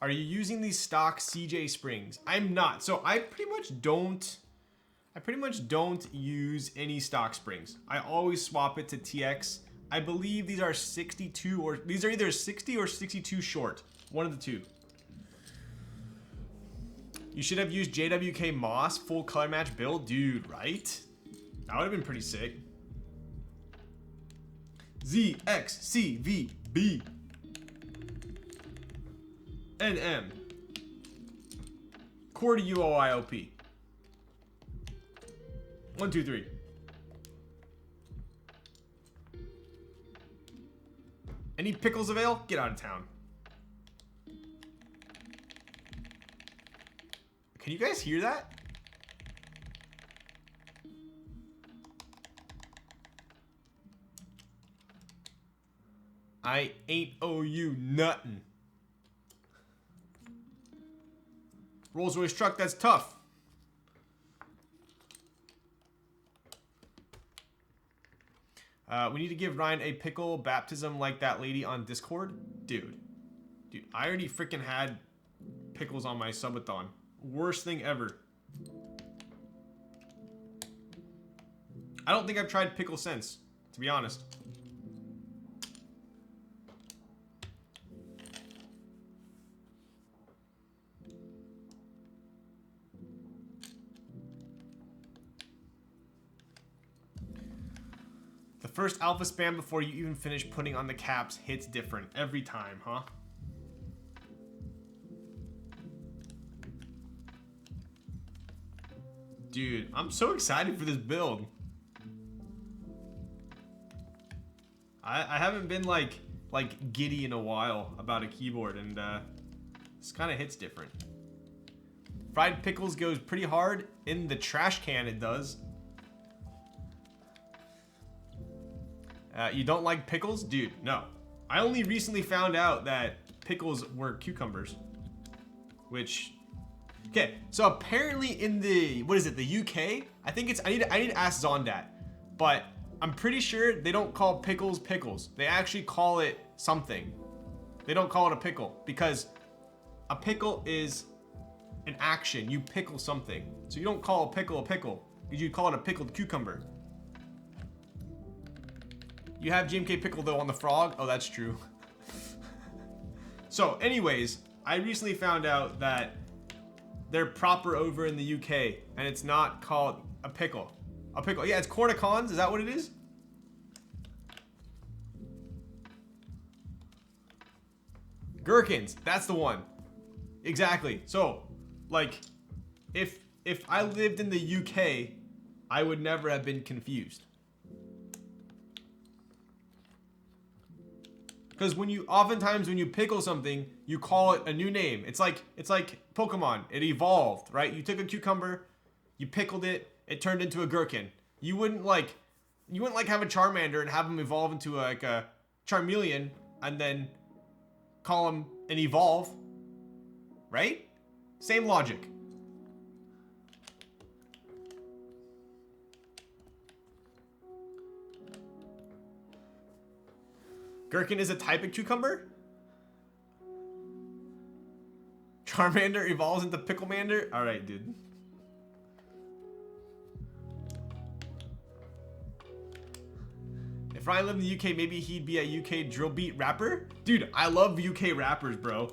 Are you using these stock CJ springs? I'm not. So I pretty much don't use any stock springs. I always swap it to TX. I believe these are 62 or these are either 60 or 62 short. One of the two. You should have used JWK Moss full color match build. Dude, right? That would have been pretty sick. ZXCVB NM QWERTY UOIOP. 1, 2, 3. Any pickles avail? Get out of town. Can you guys hear that? I ain't owe you nothing. Rolls Royce truck, that's tough. We need to give Ryan a pickle baptism like that lady on Discord. Dude, I already freaking had pickles on my subathon. Worst thing ever. I don't think I've tried pickle since, to be honest. The first alpha spam before you even finish putting on the caps hits different every time, huh? Dude, I'm so excited for this build. I haven't been like giddy in a while about a keyboard, and this kind of hits different. Fried pickles goes pretty hard. In the trash can it does. You don't like pickles? Dude, no. I only recently found out that pickles were cucumbers. Which... Okay, so apparently in the... What is it? The UK? I think it's... I need to ask Zondat. But I'm pretty sure they don't call pickles pickles. They actually call it something. They don't call it a pickle. Because a pickle is an action. You pickle something. So you don't call a pickle. Because you call it a pickled cucumber. You have GMK pickle though on the frog? Oh, that's true. So anyways, I recently found out that they're proper over in the UK and it's not called a pickle. A pickle, yeah, it's cornicons, is that what it is? Gherkins, that's the one. Exactly. So, like, if I lived in the UK, I would never have been confused. Because oftentimes when you pickle something, you call it a new name. It's like Pokemon. It evolved, right? You took a cucumber, you pickled it, it turned into a gherkin. You wouldn't like have a Charmander and have him evolve into like a Charmeleon and then call him an evolve, right? Same logic. Gherkin is a type of cucumber? Charmander evolves into Picklemander? Alright, dude. If Ryan lived in the UK, maybe he'd be a UK drill beat rapper? Dude, I love UK rappers, bro.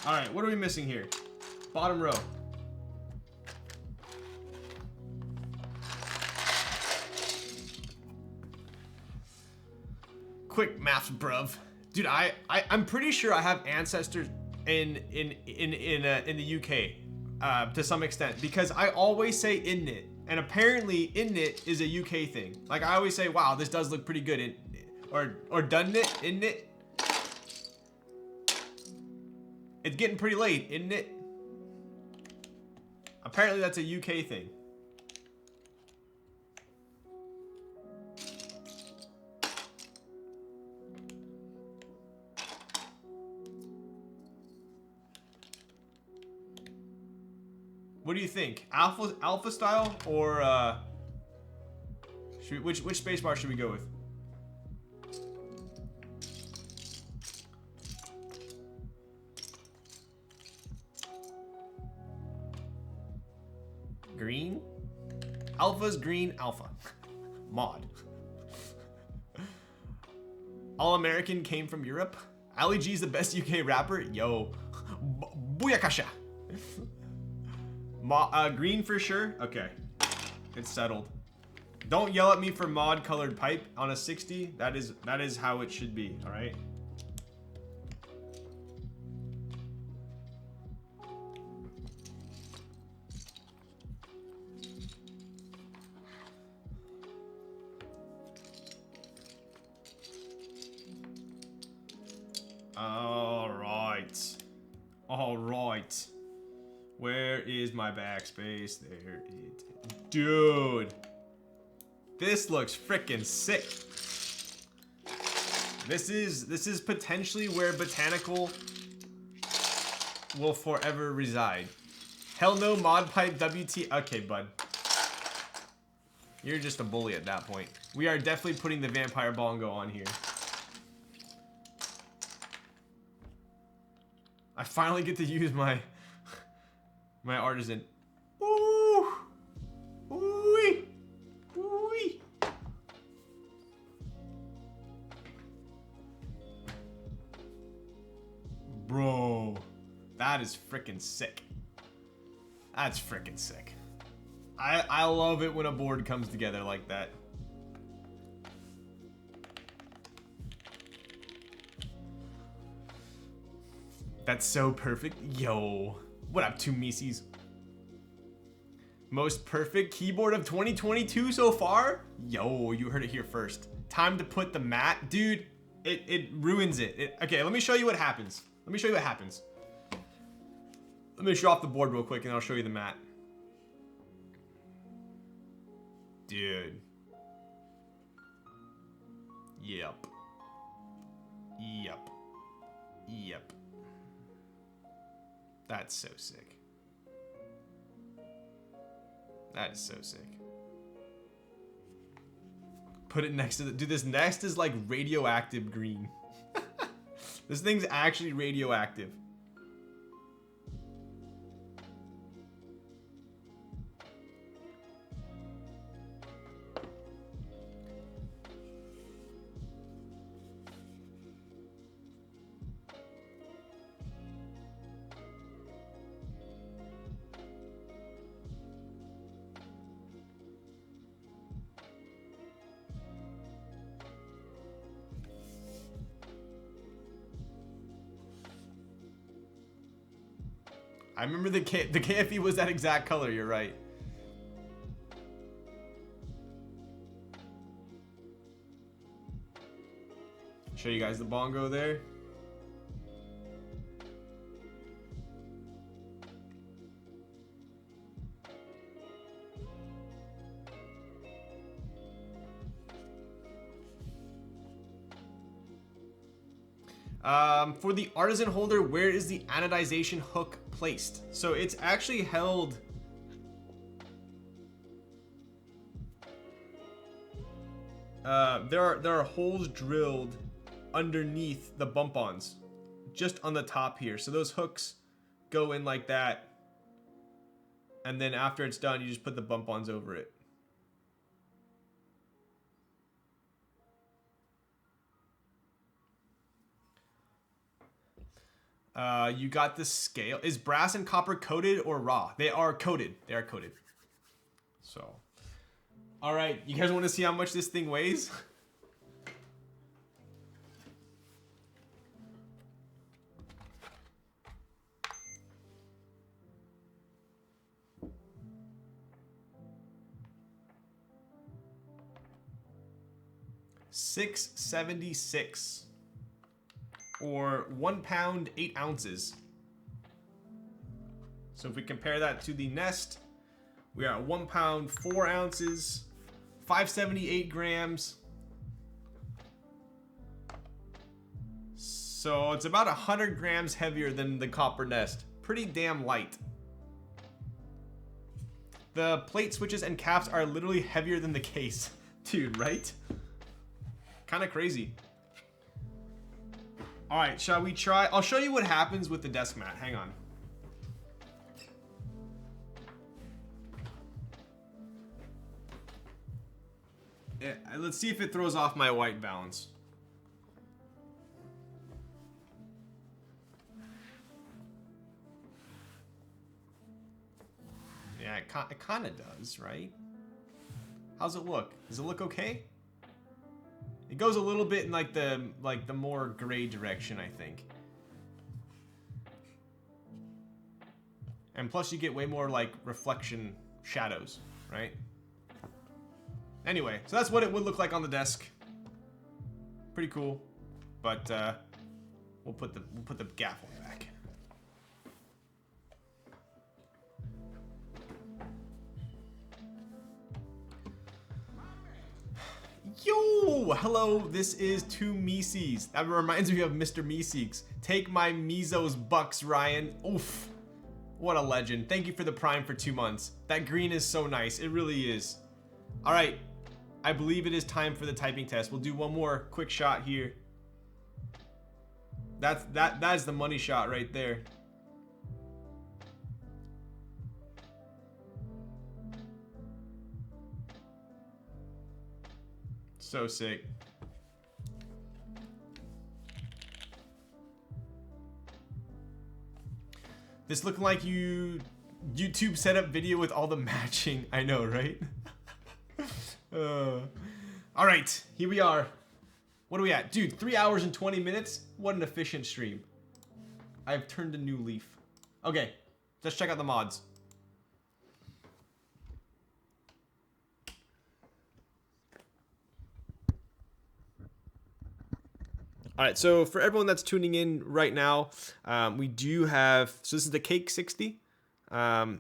All right, what are we missing here? Bottom row. Quick maths, bruv. Dude, I'm pretty sure I have ancestors in the UK to some extent because I always say innit, and apparently innit is a UK thing. Like I always say, wow, this does look pretty good, or done it, innit. It's getting pretty late, isn't it? Apparently that's a UK thing. What do you think? Alpha style or which spacebar should we go with? Green? Alpha's green, alpha. Mod. All American came from Europe? Ali G's the best UK rapper? Yo. Booyakasha. Green for sure? Okay. It's settled. Don't yell at me for mod colored pipe on a 60. That is how it should be, all right? All right. Where is my backspace? There it is. Dude. This looks freaking sick. This is potentially where Botanical will forever reside. Hell no, mod pipe WT. Okay, bud. You're just a bully at that point. We are definitely putting the vampire bongo on here. I finally get to use my artisan. Ooh. Ooh. Ooh. Bro, that is freaking sick. That's freaking sick. I love it when a board comes together like that. That's so perfect. Yo, what up, two Mises? Most perfect keyboard of 2022 so far? Yo, you heard it here first. Time to put the mat. Dude, it ruins it. Okay, let me show you what happens. Let me show you what happens. Let me show off the board real quick and I'll show you the mat. Dude. Yep. Yep. Yep. That's so sick. That is so sick. Put it next to the... Dude, this next is like radioactive green. This thing's actually radioactive. I remember the KFE was that exact color, you're right. Show you guys the bongo there. For the artisan holder, where is the anodization hook placed? So it's actually held... there are holes drilled underneath the bump-ons, just on the top here. So those hooks go in like that, and then after it's done, you just put the bump-ons over it. You got the scale. Is brass and copper coated or raw? They are coated. They are coated. So, all right. You guys want to see how much this thing weighs? $676. Or 1 pound, 8 ounces. So if we compare that to the Nest, we are at 1 pound, 4 ounces, 578 grams. So it's about 100 grams heavier than the Copper Nest. Pretty damn light. The plate switches and caps are literally heavier than the case. Dude, right? Kind of crazy. All right, shall we try? I'll show you what happens with the desk mat. Hang on. Yeah, let's see if it throws off my white balance. Yeah, it kind of does, right? How's it look? Does it look okay? It goes a little bit in like the more gray direction, I think. And plus you get way more like reflection shadows, right? Anyway, so that's what it would look like on the desk. Pretty cool. But we'll put the gaffle back. Yo, hello, this is Two Mises. That reminds me of Mr. Meeseeks. Take my Mezos bucks, Ryan. Oof. What a legend. Thank you for the Prime for 2 months. That green is so nice. It really is. All right. I believe it is time for the typing test. We'll do one more quick shot here. That is the money shot right there. So sick. This looking like YouTube setup video with all the matching. I know, right? All right, here we are. What are we at? Dude, 3 hours and 20 minutes? What an efficient stream. I've turned a new leaf. Okay, let's check out the mods. All right, so for everyone that's tuning in right now, we do have, so this is the Cake 60.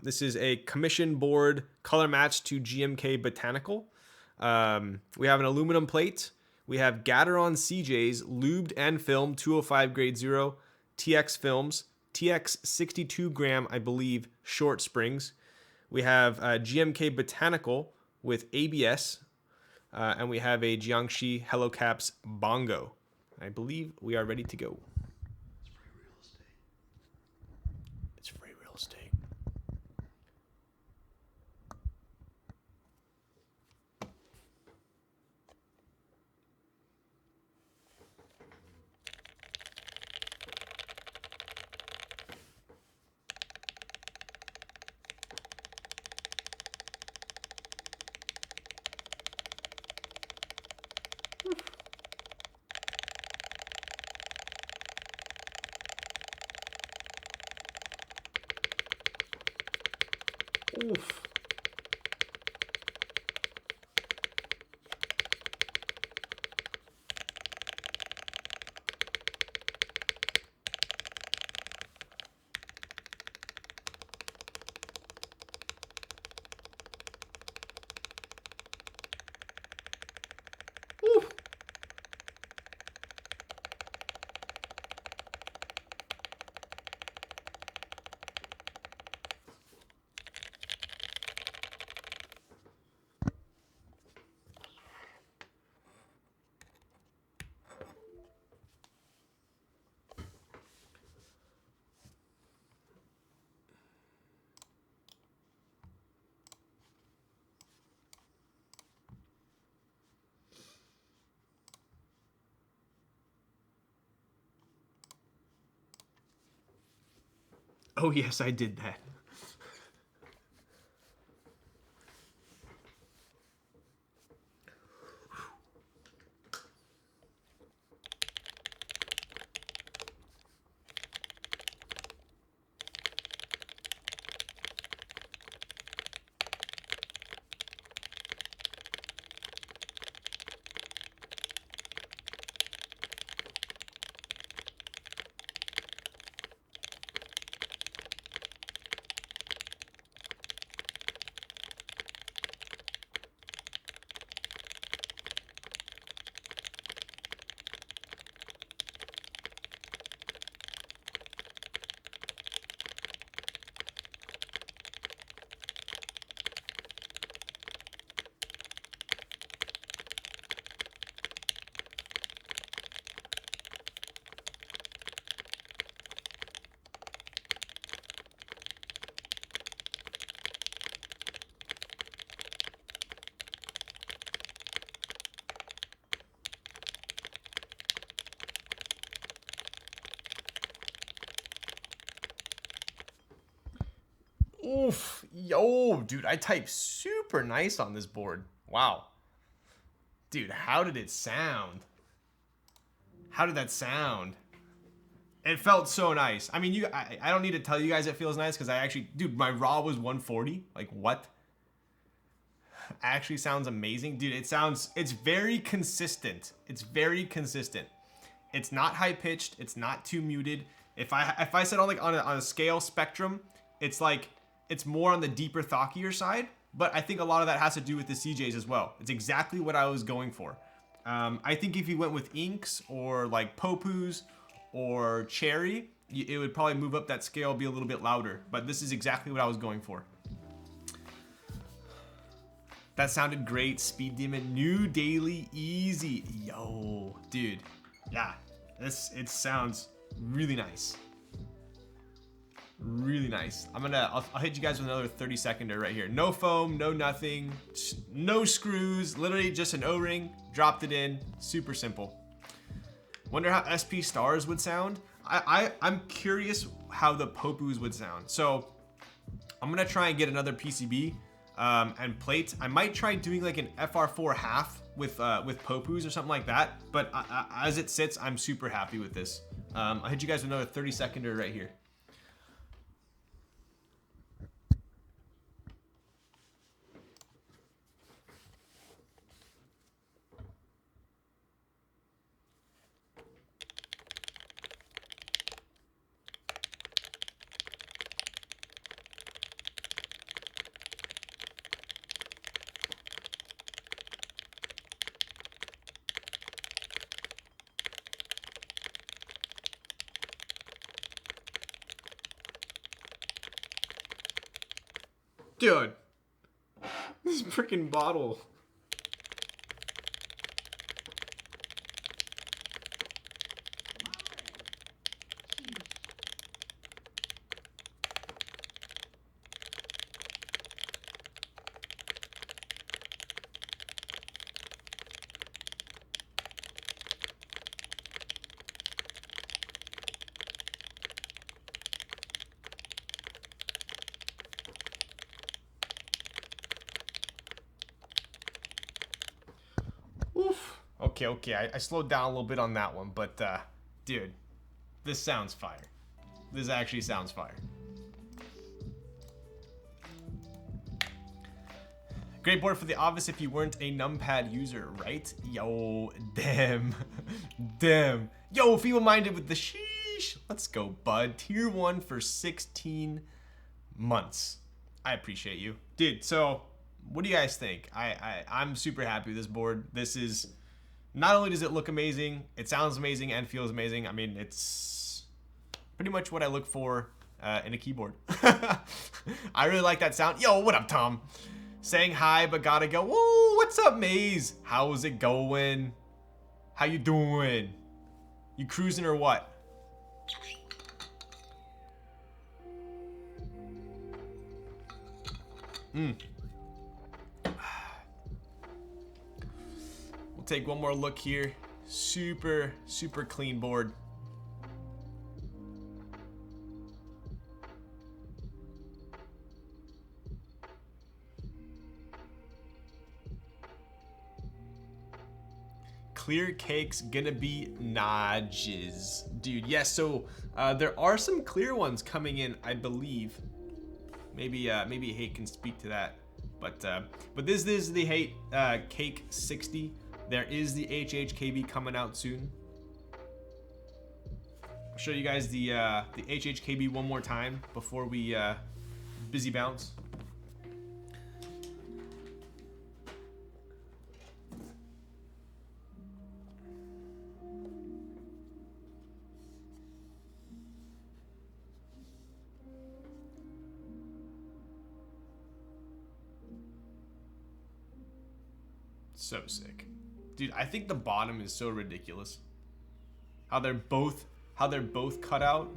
This is a commission board color match to GMK Botanical. We have an aluminum plate. We have Gateron CJ's lubed and filmed 205 grade 0 TX films, TX 62 gram, I believe, short springs. We have GMK Botanical with ABS, and we have a Jiangxi Hello Caps Bongo. I believe we are ready to go. It's free real estate. Oof. Oof. Oh yes, I did that. Oof. Yo, dude, I type super nice on this board. Wow. Dude, how did it sound? How did that sound? It felt so nice. I mean, I don't need to tell you guys it feels nice because I actually, dude, my raw was 140. Like, what? Actually sounds amazing. Dude, it's very consistent. It's very consistent. It's not high pitched. It's not too muted. If I said on a scale spectrum, it's like, it's more on the deeper, thockier side. But I think a lot of that has to do with the CJs as well. It's exactly what I was going for. I think if you went with inks or like Popus or cherry, it would probably move up that scale, be a little bit louder. But this is exactly what I was going for. That sounded great. Speed Demon, new daily, easy. Yo, dude. Yeah, it sounds really nice. Really nice. I'll hit you guys with another 30-seconder right here. No foam, no nothing, no screws, literally just an O-ring, dropped it in, super simple. Wonder how SP stars would sound. I'm curious how the Popus would sound. So I'm gonna try and get another PCB and plate. I might try doing like an FR4 half with Popus or something like that. But as it sits, I'm super happy with this. I'll hit you guys with another 30-seconder right here. Dude, this freaking bottle. Oof. Okay. I slowed down a little bit on that one, but dude, this sounds fire. This actually sounds fire. Great board for the office if you weren't a numpad user, right? Yo, damn. Damn. Yo, feeble-minded with the sheesh. Let's go, bud. Tier 1 for 16 months. I appreciate you. Dude, so what do you guys think? I'm super happy with this board. This is, not only does it look amazing, it sounds amazing and feels amazing. I mean, it's pretty much what I look for in a keyboard. I really like that sound. Yo, what up, Tom? Saying hi, but gotta go. Whoa, what's up, Maze? How's it going? How you doing? You cruising or what? We'll take one more look here. Super clean board. Clear cake's gonna be nodges. Dude, yes, so there are some clear ones coming in, I believe. Maybe Hayt can speak to that. But this is the Hayt Cake 60. There is the HHKB coming out soon. I'll show you guys the HHKB one more time before we busy bounce. So sick. Dude, I think the bottom is so ridiculous. How they're both cut out.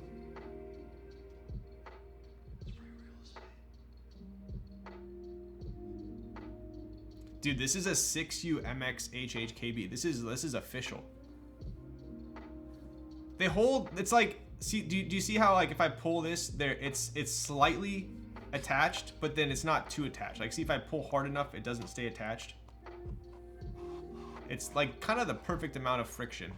Dude, this is a 6U MX HHKB. This is official. They hold, it's like, see, do you see how, like, if I pull this there, it's slightly attached, but then it's not too attached. Like, see, if I pull hard enough, it doesn't stay attached. It's like kind of the perfect amount of friction.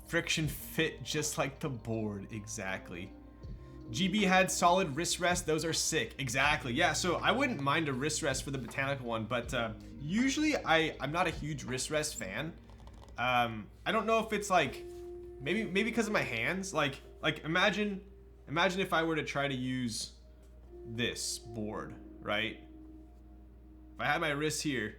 Friction fit just like the board, exactly. GB had solid wrist rest, those are sick. Exactly, yeah, so I wouldn't mind a wrist rest for the Botanical one, but usually I'm not a huge wrist rest fan. I don't know if it's like, maybe because of my hands, like imagine if I were to try to use this board, right? If I had my wrist here,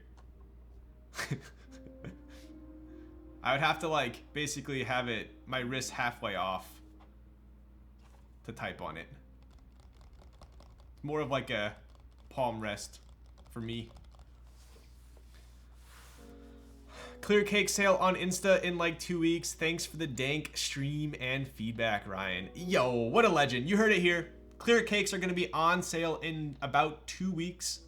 I would have to like basically have my wrist halfway off to type on it. More of like a palm rest for me. Clear cake sale on Insta in like 2 weeks. Thanks for the dank stream and feedback, Ryan. Yo, what a legend. You heard it here. Clear cakes are going to be on sale in about 2 weeks.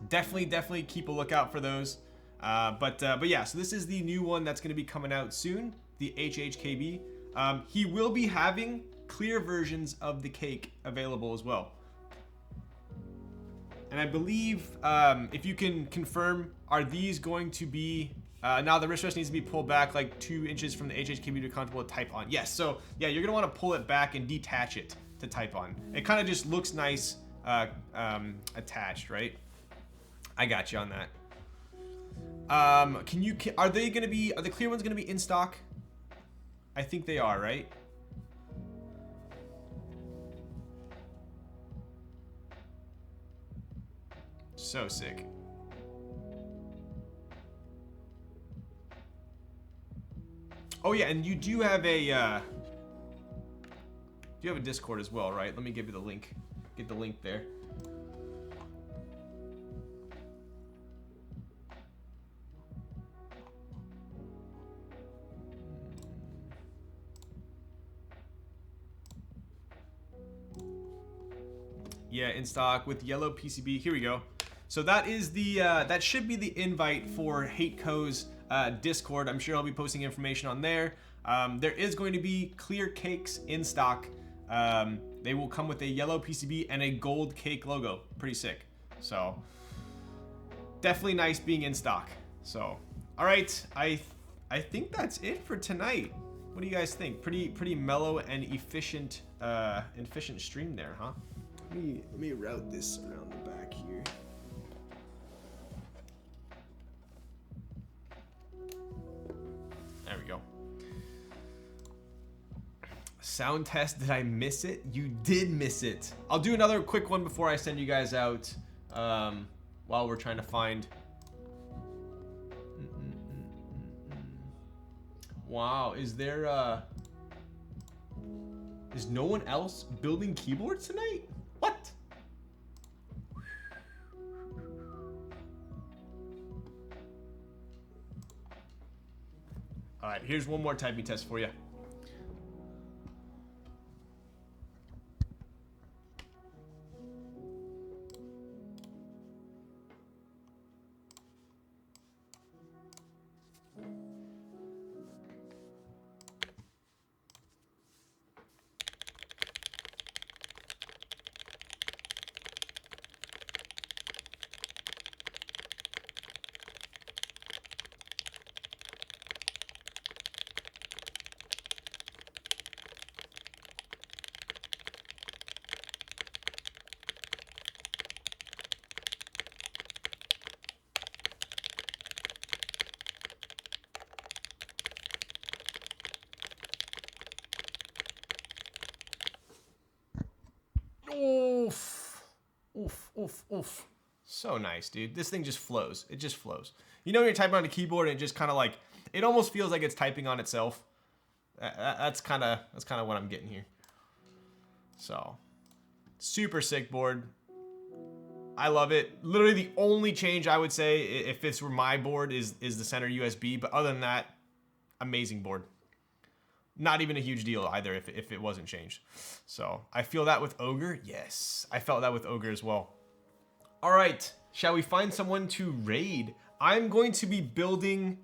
Definitely keep a lookout for those. But yeah, so this is the new one that's going to be coming out soon, the HHKB. He will be having clear versions of the cake available as well. And I believe, if you can confirm, are these going to be, now the wrist rest needs to be pulled back like 2 inches from the HHKB to be comfortable to type on. Yes, so yeah, you're going to want to pull it back and detach it to type on. It kind of just looks nice attached, right? I got you on that. Are the clear ones gonna be in stock? I think they are, right? So sick. Oh yeah, and you do have a Discord as well, right? Let me give you the link. Get the link there. Yeah, in stock with yellow PCB. Here we go. So that is the that should be the invite for Haytco's Discord. I'm sure I'll be posting information on there. There is going to be clear cakes in stock. They will come with a yellow PCB and a gold cake logo. Pretty sick. So definitely nice being in stock. So all right, I think that's it for tonight. What do you guys think? Pretty mellow and efficient stream there, huh? Let me route this around the back here. There we go. Sound test, did I miss it? You did miss it. I'll do another quick one before I send you guys out, while we're trying to find. Wow, is no one else building keyboards tonight? What? All right, here's one more typing test for you. Oof. So nice, dude. This thing just flows. It just flows. You know when you're typing on a keyboard and it just kind of like, it almost feels like it's typing on itself. That's kind of what I'm getting here. So, super sick board. I love it. Literally the only change I would say, if this were my board, is the center USB. But other than that, amazing board. Not even a huge deal either if it wasn't changed. So I feel that with Ogre. Yes, I felt that with Ogre as well. All right, shall we find someone to raid? I'm going to be building.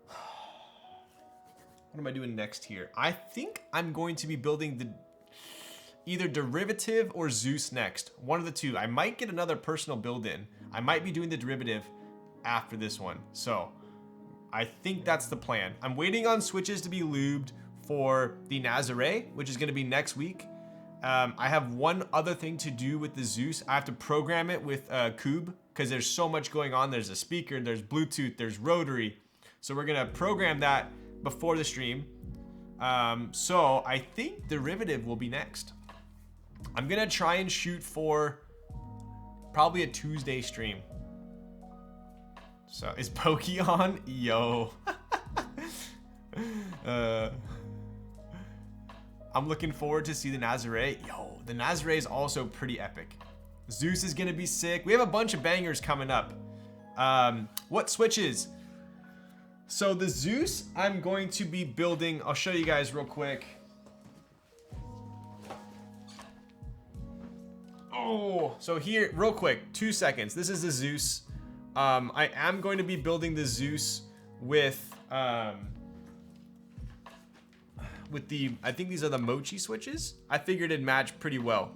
What am I doing next here? I think I'm going to be building either derivative or Zeus next. One of the two. I might get another personal build in. I might be doing the derivative after this one. So I think that's the plan. I'm waiting on switches to be lubed for the Nazare, which is going to be next week. I have one other thing to do with the Zeus. I have to program it with Cube because there's so much going on. There's a speaker, there's Bluetooth, there's rotary. So we're going to program that before the stream. So I think derivative will be next. I'm going to try and shoot for probably a Tuesday stream. So is Pokey on? Yo. I'm looking forward to see the Nazare. Yo, the Nazare is also pretty epic. Zeus is gonna be sick. We have a bunch of bangers coming up. What switches? So the Zeus, I'm going to be building. I'll show you guys real quick. Oh, so here, real quick, 2 seconds. This is the Zeus. I am going to be building the Zeus with the, I think these are the Mochi switches. I figured it'd match pretty well.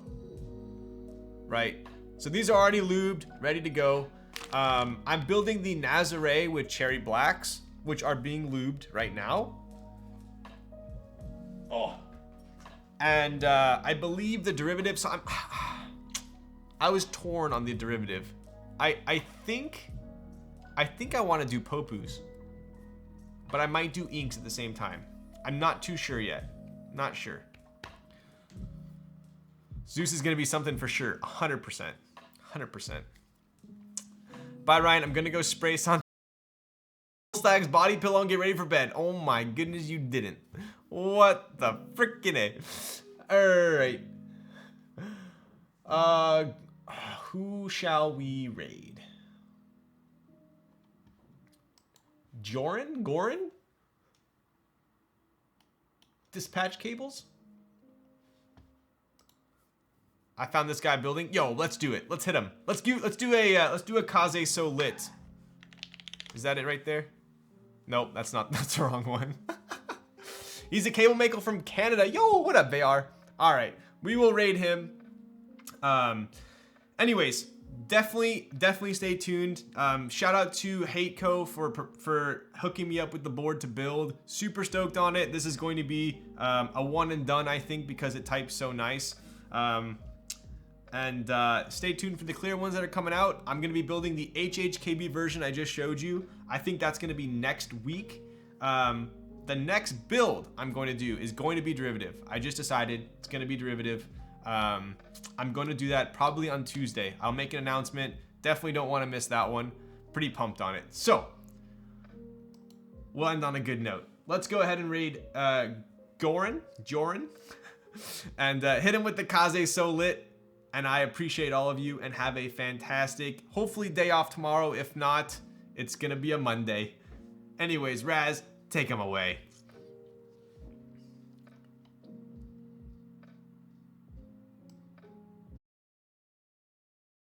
Right. So these are already lubed, ready to go. I'm building the Nazare with cherry blacks, which are being lubed right now. Oh. And I believe the derivative, so I was torn on the derivative. I think I want to do Popus, but I might do inks at the same time. I'm not too sure yet. Not sure. Zeus is going to be something for sure. 100%. 100%. Bye, Ryan. I'm going to go spray some Stag's body pillow and get ready for bed. Oh my goodness, you didn't. What the frickin' A? Alright. Who shall we raid? Joran? Goran? Dispatch cables? I found this guy building. Yo, let's do it. Let's hit him. Let's do a Kaze So Lit. Is that it right there? Nope, that's the wrong one. He's a cable maker from Canada. Yo, what up, VR? All right, we will raid him. Anyways, definitely stay tuned. Shout out to Haytco for hooking me up with the board to build. Super stoked on it. This is going to be a one and done, I think, because it types so nice. And stay tuned for the clear ones that are coming out. I'm going to be building the HHKB version I just showed you. I think that's going to be next week. The next build I'm going to do is going to be derivative. I just decided it's going to be derivative. I'm going to do that probably on Tuesday. I'll make an announcement. Definitely don't want to miss that one. Pretty pumped on it. So, we'll end on a good note. Let's go ahead and raid Joran, and hit him with the Kaze So Lit. And I appreciate all of you and have a fantastic, hopefully day off tomorrow. If not, it's going to be a Monday. Anyways, Raz, take him away.